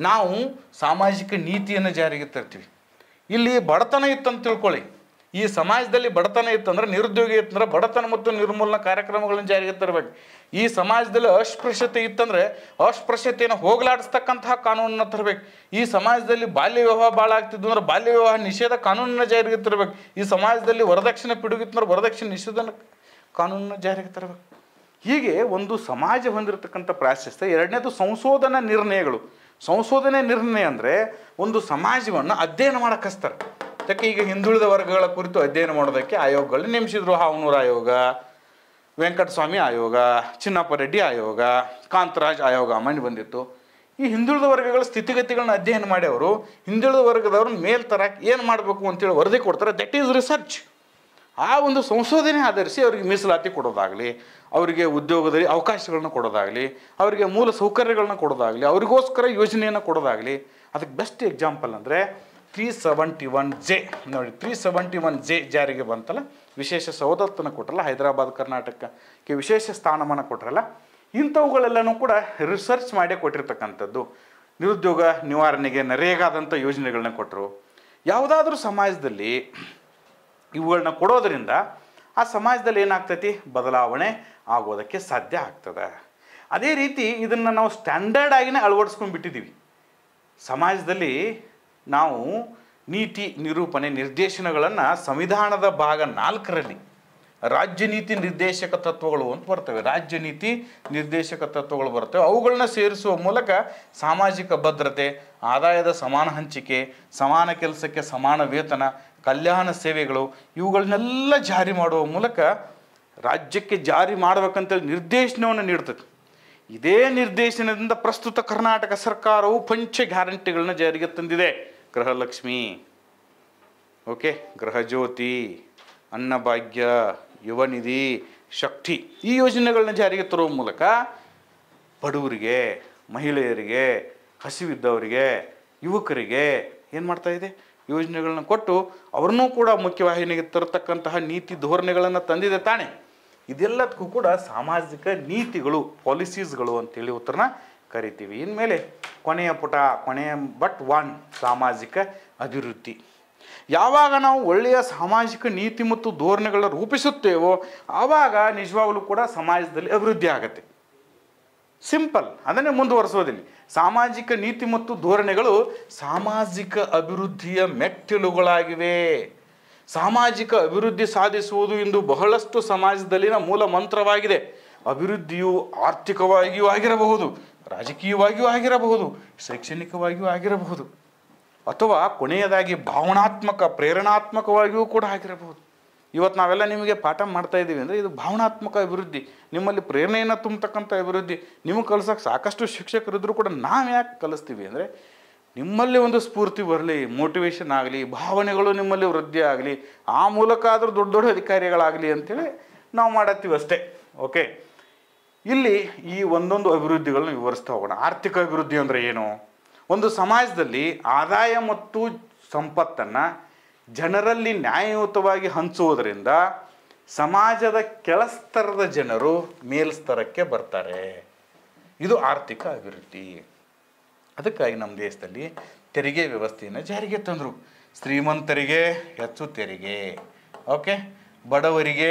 ನಾವು ಸಾಮಾಜಿಕ ನೀತಿಯನ್ನು ಜಾರಿಗೆ ತರ್ತೀವಿ. ಇಲ್ಲಿ ಬಡತನ ಇತ್ತಂತ ತಿಳ್ಕೊಳ್ಳಿ. ಈ ಸಮಾಜದಲ್ಲಿ ಬಡತನ ಇತ್ತಂದ್ರೆ, ನಿರುದ್ಯೋಗಿ ಇತ್ತಂದ್ರೆ ಬಡತನ ಮತ್ತು ನಿರ್ಮೂಲನಾ ಕಾರ್ಯಕ್ರಮಗಳನ್ನು ಜಾರಿಗೆ ತರಬೇಕು. ಈ ಸಮಾಜದಲ್ಲಿ ಅಸ್ಪೃಶ್ಯತೆ ಇತ್ತಂದರೆ ಅಸ್ಪೃಶ್ಯತೆಯನ್ನು ಹೋಗಲಾಡಿಸ್ತಕ್ಕಂತಹ ಕಾನೂನನ್ನು ತರಬೇಕು. ಈ ಸಮಾಜದಲ್ಲಿ ಬಾಲ್ಯ ವಿವಾಹ ಭಾಳ ಆಗ್ತಿದ್ದು ಅಂದ್ರೆ ಬಾಲ್ಯ ವಿವಾಹ ನಿಷೇಧ ಕಾನೂನನ್ನು ಜಾರಿಗೆ ತರಬೇಕು. ಈ ಸಮಾಜದಲ್ಲಿ ವರದಕ್ಷಿಣೆ ಪಿಡುಗಿತ್ತಂದ್ರೆ ವರದಕ್ಷಿಣೆ ನಿಷೇಧ ಕಾನೂನನ್ನು ಜಾರಿಗೆ ತರಬೇಕು. ಹೀಗೆ ಒಂದು ಸಮಾಜ ಹೊಂದಿರತಕ್ಕಂಥ ಪ್ರಾಶಸ್ತ್ಯ. ಎರಡನೇದು ಸಂಶೋಧನಾ ನಿರ್ಣಯಗಳು. ಸಂಶೋಧನೆ ನಿರ್ಣಯ ಅಂದರೆ ಒಂದು ಸಮಾಜವನ್ನು ಅಧ್ಯಯನ ಮಾಡಕ್ಕೆ ಹಚ್ತಾರೆ. ಅದಕ್ಕೆ ಈಗ ಹಿಂದುಳಿದ ವರ್ಗಗಳ ಕುರಿತು ಅಧ್ಯಯನ ಮಾಡೋದಕ್ಕೆ ಆಯೋಗಗಳನ್ನ ನೇಮಿಸಿದ್ರು. ಹಾವನೂರು ಆಯೋಗ, ವೆಂಕಟಸ್ವಾಮಿ ಆಯೋಗ, ಚಿನ್ನಪ್ಪ ರೆಡ್ಡಿ ಆಯೋಗ, ಕಾಂತರಾಜ್ ಆಯೋಗ ಮಂಡಿ ಬಂದಿತ್ತು. ಈ ಹಿಂದುಳಿದ ವರ್ಗಗಳ ಸ್ಥಿತಿಗತಿಗಳನ್ನ ಅಧ್ಯಯನ ಮಾಡಿ ಅವರು ಹಿಂದುಳಿದ ವರ್ಗದವ್ರನ್ನ ಮೇಲ್ ತರಕ್ಕೆ ಏನು ಮಾಡಬೇಕು ಅಂತೇಳಿ ವರದಿ ಕೊಡ್ತಾರೆ. That is research. ಆ ಒಂದು ಸಂಶೋಧನೆ ಆಧರಿಸಿ ಅವರಿಗೆ ಮೀಸಲಾತಿ ಕೊಡೋದಾಗಲಿ, ಅವರಿಗೆ ಉದ್ಯೋಗದಲ್ಲಿ ಅವಕಾಶಗಳನ್ನ ಕೊಡೋದಾಗಲಿ, ಅವರಿಗೆ ಮೂಲ ಸೌಕರ್ಯಗಳನ್ನ ಕೊಡೋದಾಗಲಿ, ಅವರಿಗೋಸ್ಕರ ಯೋಜನೆಯನ್ನು ಕೊಡೋದಾಗಲಿ. ಅದಕ್ಕೆ ಬೆಸ್ಟ್ ಎಕ್ಸಾಂಪಲ್ ಅಂದರೆ 371J ನೋಡಿ. 371J ಜಾರಿಗೆ ಬಂತಲ್ಲ, ವಿಶೇಷ ಸವಲತ್ತನ್ನು ಕೊಟ್ಟರಲ್ಲ, ಹೈದರಾಬಾದ್ ಕರ್ನಾಟಕಕ್ಕೆ ವಿಶೇಷ ಸ್ಥಾನಮಾನ ಕೊಟ್ಟರಲ್ಲ, ಇಂಥವುಗಳೆಲ್ಲನೂ ಕೂಡ ರಿಸರ್ಚ್ ಮಾಡೇ ಕೊಟ್ಟಿರ್ತಕ್ಕಂಥದ್ದು. ನಿರುದ್ಯೋಗ ನಿವಾರಣೆಗೆ ನರೇಗಾದಂಥ ಯೋಜನೆಗಳನ್ನ ಕೊಟ್ಟರು. ಯಾವುದಾದ್ರೂ ಸಮಾಜದಲ್ಲಿ ಇವುಗಳನ್ನ ಕೊಡೋದರಿಂದ ಆ ಸಮಾಜದಲ್ಲಿ ಏನಾಗ್ತೈತಿ, ಬದಲಾವಣೆ ಆಗೋದಕ್ಕೆ ಸಾಧ್ಯ ಆಗ್ತದೆ. ಅದೇ ರೀತಿ ಇದನ್ನು ನಾವು ಸ್ಟ್ಯಾಂಡರ್ಡ್ ಆಗಿನೇ ಅಳವಡಿಸ್ಕೊಂಡು ಬಿಟ್ಟಿದ್ದೀವಿ. ಸಮಾಜದಲ್ಲಿ ನಾವು ನೀತಿ ನಿರೂಪಣೆ ನಿರ್ದೇಶನಗಳನ್ನು ಸಂವಿಧಾನದ ಭಾಗ 4ರಲ್ಲಿ ರಾಜ್ಯ ನೀತಿ ನಿರ್ದೇಶಕ ತತ್ವಗಳು ಅಂತ ಬರ್ತವೆ. ರಾಜ್ಯ ನೀತಿ ನಿರ್ದೇಶಕ ತತ್ವಗಳು ಬರ್ತವೆ. ಅವುಗಳನ್ನ ಸೇರಿಸುವ ಮೂಲಕ ಸಾಮಾಜಿಕ ಭದ್ರತೆ, ಆದಾಯದ ಸಮಾನ ಹಂಚಿಕೆ, ಸಮಾನ ಕೆಲಸಕ್ಕೆ ಸಮಾನ ವೇತನ, ಕಲ್ಯಾಣ ಸೇವೆಗಳು ಇವುಗಳನ್ನೆಲ್ಲ ಜಾರಿ ಮಾಡುವ ಮೂಲಕ ರಾಜ್ಯಕ್ಕೆ ಜಾರಿ ಮಾಡಬೇಕಂತೇಳಿ ನಿರ್ದೇಶನವನ್ನು ನೀಡ್ತದೆ. ಇದೇ ನಿರ್ದೇಶನದಿಂದ ಪ್ರಸ್ತುತ ಕರ್ನಾಟಕ ಸರ್ಕಾರವು ಪಂಚ ಗ್ಯಾರಂಟಿಗಳನ್ನ ಜಾರಿಗೆ ತಂದಿದೆ. ಗೃಹಲಕ್ಷ್ಮಿ, ಓಕೆ, ಗೃಹಜ್ಯೋತಿ, ಅನ್ನಭಾಗ್ಯ, ಯುವನಿಧಿ, ಶಕ್ತಿ ಈ ಯೋಜನೆಗಳನ್ನ ಜಾರಿಗೆ ತರುವ ಮೂಲಕ ಬಡವರಿಗೆ, ಮಹಿಳೆಯರಿಗೆ, ಹಸಿವಿದ್ದವರಿಗೆ, ಯುವಕರಿಗೆ ಏನು ಮಾಡ್ತಾ ಇದೆ, ಯೋಜನೆಗಳನ್ನ ಕೊಟ್ಟು ಅವ್ರನ್ನೂ ಕೂಡ ಮುಖ್ಯವಾಹಿನಿಗೆ ತರತಕ್ಕಂತಹ ನೀತಿ ಧೋರಣೆಗಳನ್ನು ತಂದಿದೆ ತಾನೆ. ಇದೆಲ್ಲದಕ್ಕೂ ಕೂಡ ಸಾಮಾಜಿಕ ನೀತಿಗಳು, ಪಾಲಿಸೀಸ್ಗಳು ಅಂತೇಳಿ ಉತ್ತರನ ಕರಿತೀವಿ. ಇನ್ಮೇಲೆ ಕೊನೆಯ ಬಟ್ 1 ಸಾಮಾಜಿಕ ಅಭಿವೃದ್ಧಿ. ಯಾವಾಗ ನಾವು ಒಳ್ಳೆಯ ಸಾಮಾಜಿಕ ನೀತಿ ಮತ್ತು ಧೋರಣೆಗಳನ್ನ ರೂಪಿಸುತ್ತೇವೋ ಆವಾಗ ನಿಜವಾಗಲೂ ಕೂಡ ಸಮಾಜದಲ್ಲಿ ಅಭಿವೃದ್ಧಿ ಆಗುತ್ತೆ. ಸಿಂಪಲ್, ಅದನ್ನೇ ಮುಂದುವರಿಸೋದಿಲ್ಲ. ಸಾಮಾಜಿಕ ನೀತಿ ಮತ್ತು ಧೋರಣೆಗಳು ಸಾಮಾಜಿಕ ಅಭಿವೃದ್ಧಿಯ ಮೆಟ್ಟಿಲುಗಳಾಗಿವೆ. ಸಾಮಾಜಿಕ ಅಭಿವೃದ್ಧಿ ಸಾಧಿಸುವುದು ಇಂದು ಬಹಳಷ್ಟು ಸಮಾಜದಲ್ಲಿನ ಮೂಲ ಮಂತ್ರವಾಗಿದೆ. ಅಭಿವೃದ್ಧಿಯು ಆರ್ಥಿಕವಾಗಿಯೂ ಆಗಿರಬಹುದು, ರಾಜಕೀಯವಾಗಿಯೂ ಆಗಿರಬಹುದು, ಶೈಕ್ಷಣಿಕವಾಗಿಯೂ ಆಗಿರಬಹುದು, ಅಥವಾ ಕೊನೆಯದಾಗಿ ಭಾವನಾತ್ಮಕ, ಪ್ರೇರಣಾತ್ಮಕವಾಗಿಯೂ ಕೂಡ ಆಗಿರಬಹುದು. ಇವತ್ತು ನಾವೆಲ್ಲ ನಿಮಗೆ ಪಾಠ ಮಾಡ್ತಾ ಇದ್ದೀವಿ ಅಂದರೆ ಇದು ಭಾವನಾತ್ಮಕ ಅಭಿವೃದ್ಧಿ, ನಿಮ್ಮಲ್ಲಿ ಪ್ರೇರಣೆಯನ್ನು ತುಂಬತಕ್ಕಂಥ ಅಭಿವೃದ್ಧಿ. ನಿಮಗೆ ಕಲಿಸೋಕೆ ಸಾಕಷ್ಟು ಶಿಕ್ಷಕರಿದ್ದರೂ ಕೂಡ ನಾವು ಯಾಕೆ ಕಲಿಸ್ತೀವಿ ಅಂದರೆ ನಿಮ್ಮಲ್ಲಿ ಒಂದು ಸ್ಫೂರ್ತಿ ಬರಲಿ, ಮೋಟಿವೇಶನ್ ಆಗಲಿ, ಭಾವನೆಗಳು ನಿಮ್ಮಲ್ಲಿ ವೃದ್ಧಿ ಆಗಲಿ, ಆ ಮೂಲಕ ಆದರೂ ದೊಡ್ಡ ದೊಡ್ಡ ಅಧಿಕಾರಿಗಳಾಗಲಿ ಅಂಥೇಳಿ ನಾವು ಮಾಡತ್ತೀವಿ ಅಷ್ಟೇ. ಓಕೆ, ಇಲ್ಲಿ ಈ ಒಂದೊಂದು ಅಭಿವೃದ್ಧಿಗಳನ್ನ ವಿವರಿಸ್ತಾ ಹೋಗೋಣ. ಆರ್ಥಿಕ ಅಭಿವೃದ್ಧಿ ಅಂದರೆ ಏನು? ಒಂದು ಸಮಾಜದಲ್ಲಿ ಆದಾಯ ಮತ್ತು ಸಂಪತ್ತನ್ನು ಜನರಲ್ಲಿ ನ್ಯಾಯಯುತವಾಗಿ ಹಂಚುವುದರಿಂದ ಸಮಾಜದ ಕೆಳಸ್ತರದ ಜನರು ಮೇಲ್ಸ್ತರಕ್ಕೆ ಬರ್ತಾರೆ. ಇದು ಆರ್ಥಿಕ ಅಭಿವೃದ್ಧಿ. ಅದಕ್ಕಾಗಿ ನಮ್ಮ ದೇಶದಲ್ಲಿ ತೆರಿಗೆ ವ್ಯವಸ್ಥೆಯನ್ನು ಜಾರಿಗೆ ತಂದರು. ಶ್ರೀಮಂತರಿಗೆ ಹೆಚ್ಚು ತೆರಿಗೆ, ಓಕೆ, ಬಡವರಿಗೆ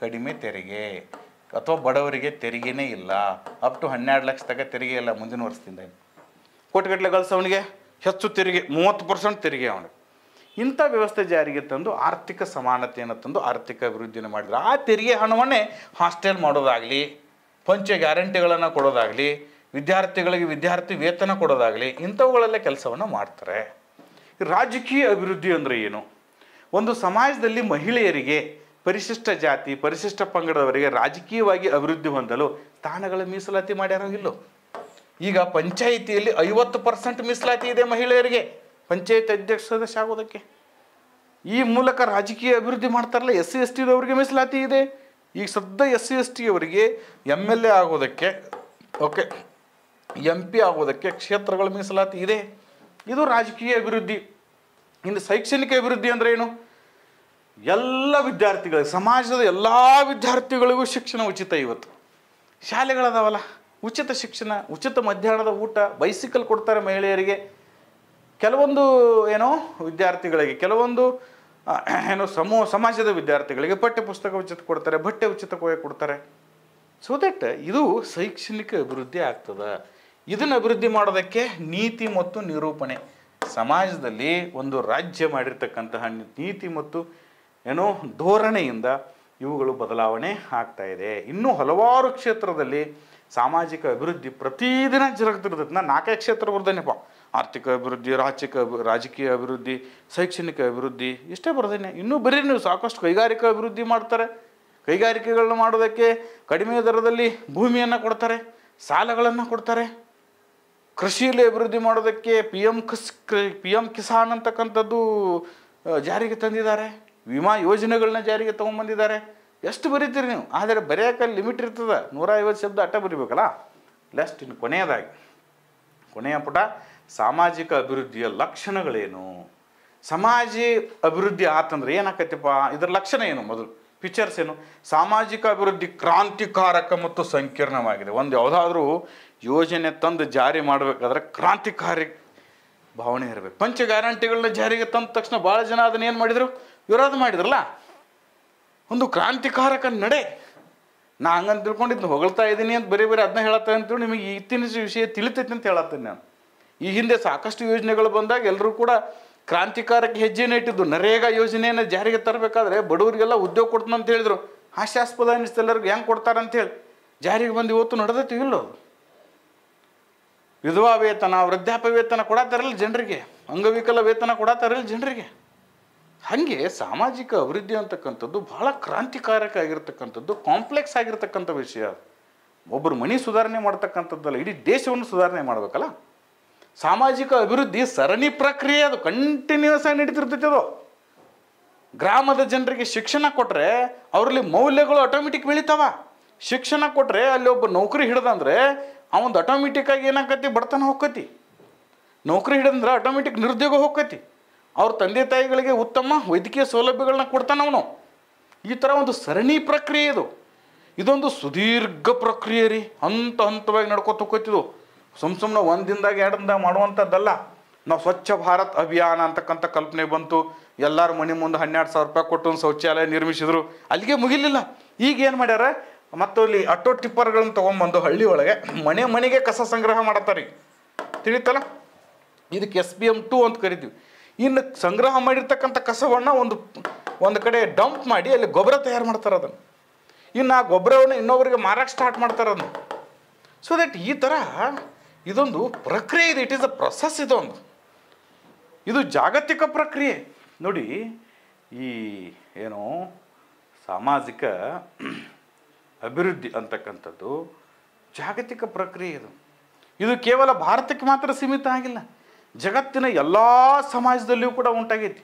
ಕಡಿಮೆ ತೆರಿಗೆ, ಅಥವಾ ಬಡವರಿಗೆ ತೆರಿಗೆನೇ ಇಲ್ಲ, ಅಪ್ ಟು 12 ಲಕ್ಷ ತನಕ ತೆರಿಗೆ ಇಲ್ಲ. ಮುಂದಿನ ವರ್ಷದಿಂದ ಕೋಟಿಗಟ್ಟಲೆ ಗಳಿಸೋವನಿಗೆ ಹೆಚ್ಚು ತೆರಿಗೆ, 30% ತೆರಿಗೆ ಅವನಿಗೆ. ಇಂಥ ವ್ಯವಸ್ಥೆ ಜಾರಿಗೆ ತಂದು ಆರ್ಥಿಕ ಸಮಾನತೆಯನ್ನು ತಂದು ಆರ್ಥಿಕ ಅಭಿವೃದ್ಧಿಯನ್ನು ಮಾಡಿದ್ರು. ಆ ತೆರಿಗೆ ಹಣವನ್ನೇ ಹಾಸ್ಟೆಲ್ ಮಾಡೋದಾಗಲಿ, ಪಂಚ ಗ್ಯಾರಂಟಿಗಳನ್ನು ಕೊಡೋದಾಗಲಿ, ವಿದ್ಯಾರ್ಥಿಗಳಿಗೆ ವಿದ್ಯಾರ್ಥಿ ವೇತನ ಕೊಡೋದಾಗಲಿ, ಇಂಥವುಗಳೆಲ್ಲ ಕೆಲಸವನ್ನು ಮಾಡ್ತಾರೆ. ರಾಜಕೀಯ ಅಭಿವೃದ್ಧಿ ಅಂದರೆ ಏನು? ಒಂದು ಸಮಾಜದಲ್ಲಿ ಮಹಿಳೆಯರಿಗೆ, ಪರಿಶಿಷ್ಟ ಜಾತಿ, ಪರಿಶಿಷ್ಟ ಪಂಗಡದವರಿಗೆ ರಾಜಕೀಯವಾಗಿ ಅಭಿವೃದ್ಧಿ ಹೊಂದಲು ಸ್ಥಾನಗಳ ಮೀಸಲಾತಿ ಮಾಡ್ಯಾರೋ ಇಲ್ಲೋ? ಈಗ ಪಂಚಾಯಿತಿಯಲ್ಲಿ 50% ಮೀಸಲಾತಿ ಇದೆ ಮಹಿಳೆಯರಿಗೆ, ಪಂಚಾಯತ್ ಅಧ್ಯಕ್ಷ ಸದಸ್ಯ ಆಗೋದಕ್ಕೆ. ಈ ಮೂಲಕ ರಾಜಕೀಯ ಅಭಿವೃದ್ಧಿ ಮಾಡ್ತಾರಲ್ಲ. SC STದವರಿಗೆ ಮೀಸಲಾತಿ ಇದೆ. ಈಗ ಸದ್ಯ SC ST ಅವರಿಗೆ MLA ಆಗೋದಕ್ಕೆ, ಓಕೆ, MP ಆಗೋದಕ್ಕೆ ಕ್ಷೇತ್ರಗಳ ಮೀಸಲಾತಿ ಇದೆ. ಇದು ರಾಜಕೀಯ ಅಭಿವೃದ್ಧಿ. ಇನ್ನು ಶೈಕ್ಷಣಿಕ ಅಭಿವೃದ್ಧಿ ಅಂದರೆ ಏನು? ಎಲ್ಲ ವಿದ್ಯಾರ್ಥಿಗಳಿಗೆ, ಸಮಾಜದ ಎಲ್ಲ ವಿದ್ಯಾರ್ಥಿಗಳಿಗೂ ಶಿಕ್ಷಣ ಉಚಿತ. ಇವತ್ತು ಶಾಲೆಗಳದಾವಲ್ಲ, ಉಚಿತ ಶಿಕ್ಷಣ, ಉಚಿತ ಮಧ್ಯಾಹ್ನದ ಊಟ, ಬೈಸಿಕಲ್ ಕೊಡ್ತಾರೆ ಮಹಿಳೆಯರಿಗೆ. ಕೆಲವೊಂದು ವಿದ್ಯಾರ್ಥಿಗಳಿಗೆ, ಕೆಲವೊಂದು ಸಮಾಜದ ವಿದ್ಯಾರ್ಥಿಗಳಿಗೆ ಪಠ್ಯ ಪುಸ್ತಕ ಉಚಿತ ಕೊಡ್ತಾರೆ, ಬಟ್ಟೆ ಉಚಿತ ಕೊಡ್ತಾರೆ. ಸೊ ದಟ್ ಇದು ಶೈಕ್ಷಣಿಕ ಅಭಿವೃದ್ಧಿ ಆಗ್ತದೆ. ಇದನ್ನು ಅಭಿವೃದ್ಧಿ ಮಾಡೋದಕ್ಕೆ ನೀತಿ ಮತ್ತು ನಿರೂಪಣೆ, ಸಮಾಜದಲ್ಲಿ ಒಂದು ರಾಜ್ಯ ಮಾಡಿರ್ತಕ್ಕಂತಹ ನೀತಿ ಮತ್ತು ಧೋರಣೆಯಿಂದ ಇವುಗಳು ಬದಲಾವಣೆ ಆಗ್ತಾ ಇದೆ. ಇನ್ನೂ ಹಲವಾರು ಕ್ಷೇತ್ರದಲ್ಲಿ ಸಾಮಾಜಿಕ ಅಭಿವೃದ್ಧಿ ಪ್ರತಿದಿನ ಜರುಗ್ತಿರ್ತದೆ. ನಾನು 4 ಕ್ಷೇತ್ರ ಬರ್ದೇನೆಪ್ಪ: ಆರ್ಥಿಕ ಅಭಿವೃದ್ಧಿ, ರಾಜಕೀಯ ಅಭಿವೃದ್ಧಿ, ಶೈಕ್ಷಣಿಕ ಅಭಿವೃದ್ಧಿ, ಇಷ್ಟೇ ಬರ್ದೇನೆ. ಇನ್ನೂ ಬರೀ ನೀವು ಸಾಕಷ್ಟು ಕೈಗಾರಿಕಾ ಅಭಿವೃದ್ಧಿ ಮಾಡ್ತಾರೆ. ಕೈಗಾರಿಕೆಗಳನ್ನ ಮಾಡೋದಕ್ಕೆ ಕಡಿಮೆ ದರದಲ್ಲಿ ಭೂಮಿಯನ್ನು ಕೊಡ್ತಾರೆ, ಸಾಲಗಳನ್ನು ಕೊಡ್ತಾರೆ. ಕೃಷಿಯಲ್ಲಿ ಅಭಿವೃದ್ಧಿ ಮಾಡೋದಕ್ಕೆ PM ಕಿಸಾನ್ ಅಂತಕ್ಕಂಥದ್ದು ಜಾರಿಗೆ ತಂದಿದ್ದಾರೆ. ವಿಮಾ ಯೋಜನೆಗಳನ್ನ ಜಾರಿಗೆ ತೊಗೊಂಬಂದಿದ್ದಾರೆ. ಎಷ್ಟು ಬರೀತೀರಿ ನೀವು? ಆದರೆ ಬರೆಯೋಕೆ ಲಿಮಿಟ್ ಇರ್ತದೆ, 150 ಶಬ್ದ ಅಟ್ಟ ಬರಿಬೇಕಲ್ಲ. ಲಾಸ್ಟ್ ಇನ್ನು ಕೊನೆಯ ಪುಟ ಸಾಮಾಜಿಕ ಅಭಿವೃದ್ಧಿಯ ಲಕ್ಷಣಗಳೇನು? ಸಮಾಜ ಅಭಿವೃದ್ಧಿ ಆತಂದ್ರೆ ಏನಾಕೈತಿಪ್ಪ? ಇದರ ಲಕ್ಷಣ ಏನು? ಮೊದಲು ಫೀಚರ್ಸ್ ಏನು? ಸಾಮಾಜಿಕ ಅಭಿವೃದ್ಧಿ ಕ್ರಾಂತಿಕಾರಕ ಮತ್ತು ಸಂಕೀರ್ಣವಾಗಿದೆ. ಒಂದು ಯಾವುದಾದ್ರೂ ಯೋಜನೆ ತಂದು ಜಾರಿ ಮಾಡಬೇಕಾದ್ರೆ ಕ್ರಾಂತಿಕಾರಿ ಭಾವನೆ ಇರಬೇಕು. ಪಂಚ ಗ್ಯಾರಂಟಿಗಳನ್ನ ಜಾರಿಗೆ ತಂದ ತಕ್ಷಣ ಭಾಳ ಜನ ಅದನ್ನ ಏನು ಮಾಡಿದರು? ವಿರೋಧ ಮಾಡಿದ್ರಲ್ಲ. ಒಂದು ಕ್ರಾಂತಿಕಾರಕ ನಡೆ. ನಾ ಹಂಗಂತ ತಿಳ್ಕೊಂಡಿದ್ದು ಹೊಗಳ್ತಾ ಇದ್ದೀನಿ ಅಂತ ಬರೀ ಅದನ್ನ ಹೇಳತ್ತೆ ಅಂತೇಳಿ ನಿಮಗೆ ಇತ್ತಿನ ವಿಷಯ ತಿಳಿತೈತೆ ಅಂತ ಹೇಳತ್ತೀನಿ ನಾನು. ಈ ಹಿಂದೆ ಸಾಕಷ್ಟು ಯೋಜನೆಗಳು ಬಂದಾಗ ಎಲ್ಲರೂ ಕೂಡ ಕ್ರಾಂತಿಕಾರಕ ಹೆಜ್ಜೆನೇ ಇಟ್ಟಿದ್ದು. ನರೇಗಾ ಯೋಜನೆಯನ್ನು ಜಾರಿಗೆ ತರಬೇಕಾದ್ರೆ ಬಡವರಿಗೆಲ್ಲ ಉದ್ಯೋಗ ಕೊಡ್ತಾನೆ ಅಂತ ಹೇಳಿದ್ರು. ಹಾಸ್ಯಾಸ್ಪದ ಅನ್ನಿಸ್ತು ಎಲ್ಲರಿಗೂ, ಹೆಂಗೆ ಕೊಡ್ತಾರಂತೇಳಿ. ಜಾರಿಗೆ ಬಂದು ಇವತ್ತು ನಡೆದೈತಿ ಇಲ್ಲೋ. ವಿಧವಾ ವೇತನ, ವೃದ್ಧಾಪ್ಯ ವೇತನ ಕೊಡತ್ತಾರಲ್ಲ ಜನರಿಗೆ, ಅಂಗವಿಕಲ ವೇತನ ಕೊಡತ್ತಾರಲ್ಲ ಜನರಿಗೆ. ಹಾಗೆ ಸಾಮಾಜಿಕ ಅಭಿವೃದ್ಧಿ ಅಂತಕ್ಕಂಥದ್ದು ಬಹಳ ಕ್ರಾಂತಿಕಾರಕ ಆಗಿರ್ತಕ್ಕಂಥದ್ದು, ಕಾಂಪ್ಲೆಕ್ಸ್ ಆಗಿರ್ತಕ್ಕಂಥ ವಿಷಯ. ಒಬ್ಬರು ಮನೆ ಸುಧಾರಣೆ ಮಾಡ್ತಕ್ಕಂಥದ್ದಲ್ಲ, ಇಡೀ ದೇಶವನ್ನು ಸುಧಾರಣೆ ಮಾಡಬೇಕಲ್ಲ. ಸಾಮಾಜಿಕ ಅಭಿವೃದ್ಧಿ ಸರಣಿ ಪ್ರಕ್ರಿಯೆ, ಅದು ಕಂಟಿನ್ಯೂಸ್ ಆಗಿ ನಡೀತಿರ್ತೈತೆ. ಅದು ಗ್ರಾಮದ ಜನರಿಗೆ ಶಿಕ್ಷಣ ಕೊಟ್ಟರೆ ಅವರಲ್ಲಿ ಮೌಲ್ಯಗಳು ಆಟೋಮೆಟಿಕ್ ಬೆಳಿತಾವ. ಶಿಕ್ಷಣ ಕೊಟ್ಟರೆ ಅಲ್ಲಿ ಒಬ್ಬ ನೌಕರಿ ಹಿಡ್ದಂದ್ರೆ ಅವನು ಆಟೋಮೆಟಿಕ್ಕಾಗಿ ಏನಾಕತಿ, ಬಡತನ ಹೋಗ್ಕತಿ. ನೌಕರಿ ಹಿಡಿದ್ರೆ ಆಟೋಮೆಟಿಕ್ ನಿರುದ್ಯೋಗ ಹೋಗ್ಕತಿ. ಅವ್ರ ತಂದೆ ತಾಯಿಗಳಿಗೆ ಉತ್ತಮ ವೈದ್ಯಕೀಯ ಸೌಲಭ್ಯಗಳನ್ನ ಕೊಡ್ತಾನೆ ಅವನು. ಈ ಥರ ಒಂದು ಸರಣಿ ಪ್ರಕ್ರಿಯೆ ಇದು. ಇದೊಂದು ಸುದೀರ್ಘ ಪ್ರಕ್ರಿಯೆ ರೀ, ಹಂತವಾಗಿ ನಡ್ಕೊತ ಹೋಗ್ತಿದ್ದು. ಸುಮ್ಮನೆ ಒಂದು ದಿನದಾಗ 2 ದಿನದಾಗ ಮಾಡುವಂಥದ್ದಲ್ಲ. ನಾವು ಸ್ವಚ್ಛ ಭಾರತ್ ಅಭಿಯಾನ ಅಂತಕ್ಕಂಥ ಕಲ್ಪನೆ ಬಂತು. ಎಲ್ಲರ ಮನೆ ಮುಂದೆ 12,000 ರೂಪಾಯಿ ಕೊಟ್ಟು ಒಂದು ಶೌಚಾಲಯ ನಿರ್ಮಿಸಿದ್ರು. ಅಲ್ಲಿಗೆ ಮುಗಿಲಿಲ್ಲ. ಈಗ ಏನು ಮಾಡ್ಯಾರ, ಮತ್ತು ಅಲ್ಲಿ ಆಟೋ ಟಿಪ್ಪರ್ಗಳನ್ನ ತೊಗೊಂಬಂದು ಹಳ್ಳಿ ಒಳಗೆ ಮನೆಗೆ ಕಸ ಸಂಗ್ರಹ ಮಾಡತ್ತಾರೆ. ತಿಳಿತಲ್ಲ, ಇದಕ್ಕೆ SBM 2 ಅಂತ ಕರಿತೀವಿ. ಇನ್ನು ಸಂಗ್ರಹ ಮಾಡಿರ್ತಕ್ಕಂಥ ಕಸವನ್ನು ಒಂದು ಕಡೆ ಡಂಪ್ ಮಾಡಿ ಅಲ್ಲಿ ಗೊಬ್ಬರ ತಯಾರು ಮಾಡ್ತಾರೆ. ಅದನ್ನು ಇನ್ನು ಆ ಗೊಬ್ಬರವನ್ನು ಇನ್ನೊಬ್ಬರಿಗೆ ಮಾರಕ್ಕೆ ಸ್ಟಾರ್ಟ್ ಮಾಡ್ತಾರೆ ಅದನ್ನು. ಸೊ ದಟ್ ಈ ಥರ ಇದೊಂದು ಪ್ರಕ್ರಿಯೆ ಇದೆ. It is a process. ಇದು ಜಾಗತಿಕ ಪ್ರಕ್ರಿಯೆ ನೋಡಿ. ಈ ಏನು ಸಾಮಾಜಿಕ ಅಭಿವೃದ್ಧಿ ಅಂತಕ್ಕಂಥದ್ದು ಜಾಗತಿಕ ಪ್ರಕ್ರಿಯೆ. ಇದು ಕೇವಲ ಭಾರತಕ್ಕೆ ಮಾತ್ರ ಸೀಮಿತ ಆಗಿಲ್ಲ, ಜಗತ್ತಿನ ಎಲ್ಲ ಸಮಾಜದಲ್ಲಿಯೂ ಕೂಡ ಉಂಟಾಗೈತಿ.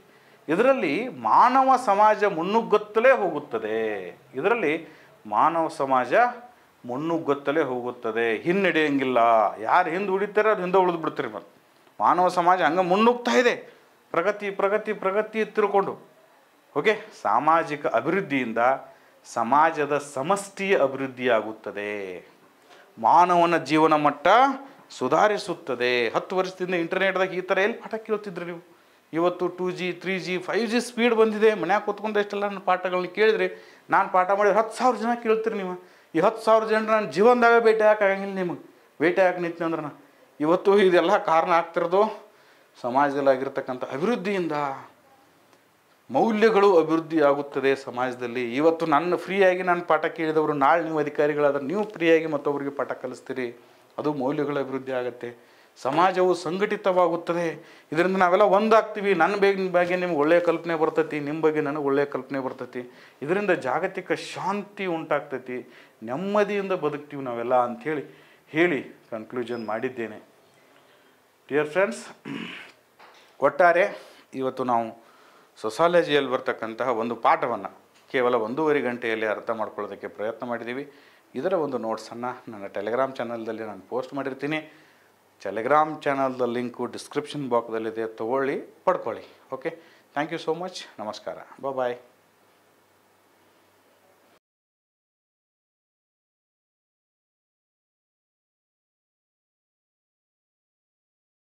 ಇದರಲ್ಲಿ ಮಾನವ ಸಮಾಜ ಮುನ್ನುಗ್ಗುತ್ತಲೇ ಹೋಗುತ್ತದೆ. ಮುನ್ನುಗ್ಗುತ್ತಲೇ ಹೋಗುತ್ತದೆ, ಹಿನ್ನಡೆಯಂಗಿಲ್ಲ. ಯಾರು ಹಿಂದೆ ಉಳಿತಾರೆ ಅದು ಹಿಂದೆ ಉಳಿದು ಬಿಡ್ತಾರೆ. ಮತ್ತು ಮಾನವ ಸಮಾಜ ಹಂಗೆ ಮುನ್ನುಗ್ತಾ ಇದೆ, ಪ್ರಗತಿ ತಿಳ್ಕೊಂಡು. ಓಕೆ, ಸಾಮಾಜಿಕ ಅಭಿವೃದ್ಧಿಯಿಂದ ಸಮಾಜದ ಸಮಷ್ಟಿಯ ಅಭಿವೃದ್ಧಿಯಾಗುತ್ತದೆ, ಮಾನವನ ಜೀವನ ಮಟ್ಟ ಸುಧಾರಿಸುತ್ತದೆ. 10 ವರ್ಷದಿಂದ ಇಂಟರ್ನೆಟ್ದಾಗ ಈ ಥರ ಎಲ್ಲಿ ಪಾಠ ಕೇಳ್ತಿದ್ರಿ ನೀವು? ಇವತ್ತು 2G 3G 5G ಸ್ಪೀಡ್ ಬಂದಿದೆ. ಮನ್ಯಾಗ ಕೂತ್ಕೊಂಡು ಎಷ್ಟೆಲ್ಲ ನನ್ನ ಪಾಠಗಳನ್ನ ಕೇಳಿದ್ರಿ. ನಾನು ಪಾಠ ಮಾಡಿದ್ರೆ 10,000 ಜನ ಕೇಳ್ತೀರಿ ನೀವು. ಈ 10,000 ಜನರು ನಾನು ಜೀವನದಾಗ ಭೇಟಿ ಹಾಕಾಗಂಗಿಲ್ಲ. ನಿಮಗೆ ಭೇಟಿ ಹಾಕಿ ನಿಂತು ಅಂದ್ರೆ ಇವತ್ತು ಇದೆಲ್ಲ ಕಾರಣ ಆಗ್ತಿರೋದು ಸಮಾಜದಲ್ಲಾಗಿರ್ತಕ್ಕಂಥ ಅಭಿವೃದ್ಧಿಯಿಂದ. ಮೌಲ್ಯಗಳು ಅಭಿವೃದ್ಧಿ ಆಗುತ್ತದೆ ಸಮಾಜದಲ್ಲಿ. ಇವತ್ತು ನನ್ನ ಫ್ರೀಯಾಗಿ ನಾನು ಪಾಠ ಕೇಳಿದವರು ನಾಳೆ ನೀವು ಅಧಿಕಾರಿಗಳಾದ್ರೆ ನೀವು ಫ್ರೀಯಾಗಿ ಮತ್ತೊಬ್ಬರಿಗೆ ಪಾಠ ಕಲಿಸ್ತೀರಿ. ಅದು ಮೌಲ್ಯಗಳ ಅಭಿವೃದ್ಧಿ ಆಗುತ್ತೆ. ಸಮಾಜವು ಸಂಘಟಿತವಾಗುತ್ತದೆ. ಇದರಿಂದ ನಾವೆಲ್ಲ ಒಂದಾಗ್ತೀವಿ. ನನ್ನ ಬಗ್ಗೆ ನಿಮ್ಗೆ ಒಳ್ಳೆಯ ಕಲ್ಪನೆ ಬರ್ತೈತಿ, ನಿಮ್ಮ ಬಗ್ಗೆ ನನಗೆ ಒಳ್ಳೆಯ ಕಲ್ಪನೆ ಬರ್ತೈತಿ. ಇದರಿಂದ ಜಾಗತಿಕ ಶಾಂತಿ ಉಂಟಾಗ್ತೈತಿ, ನೆಮ್ಮದಿಯಿಂದ ಬದುಕ್ತೀವಿ ನಾವೆಲ್ಲ ಅಂಥೇಳಿ ಕನ್ಕ್ಲೂಷನ್ ಮಾಡಿದ್ದೇನೆ. ಡಿಯರ್ ಫ್ರೆಂಡ್ಸ್, ಒಟ್ಟಾರೆ ಇವತ್ತು ನಾವು ಸೊಸಾಲಜಿಯಲ್ಲಿ ಬರ್ತಕ್ಕಂತಹ ಒಂದು ಪಾಠವನ್ನು ಕೇವಲ 1.5 ಗಂಟೆಯಲ್ಲಿ ಅರ್ಥ ಮಾಡ್ಕೊಳ್ಳೋದಕ್ಕೆ ಪ್ರಯತ್ನ ಮಾಡಿದ್ದೀವಿ. ಇದರ ಒಂದು ನೋಟ್ಸನ್ನು ನನ್ನ ಟೆಲಿಗ್ರಾಮ್ ಚಾನಲ್ದಲ್ಲಿ ನಾನು ಪೋಸ್ಟ್ ಮಾಡಿರ್ತೀನಿ. ಟೆಲಿಗ್ರಾಮ್ ಚಾನಲ್ದ ಲಿಂಕು ಡಿಸ್ಕ್ರಿಪ್ಷನ್ ಬಾಕ್ಸಲ್ಲಿದೆ, ತೊಗೊಳ್ಳಿ, ಪಡ್ಕೊಳ್ಳಿ. Okay, thank you so much. ನಮಸ್ಕಾರ. ಬಾಯ್.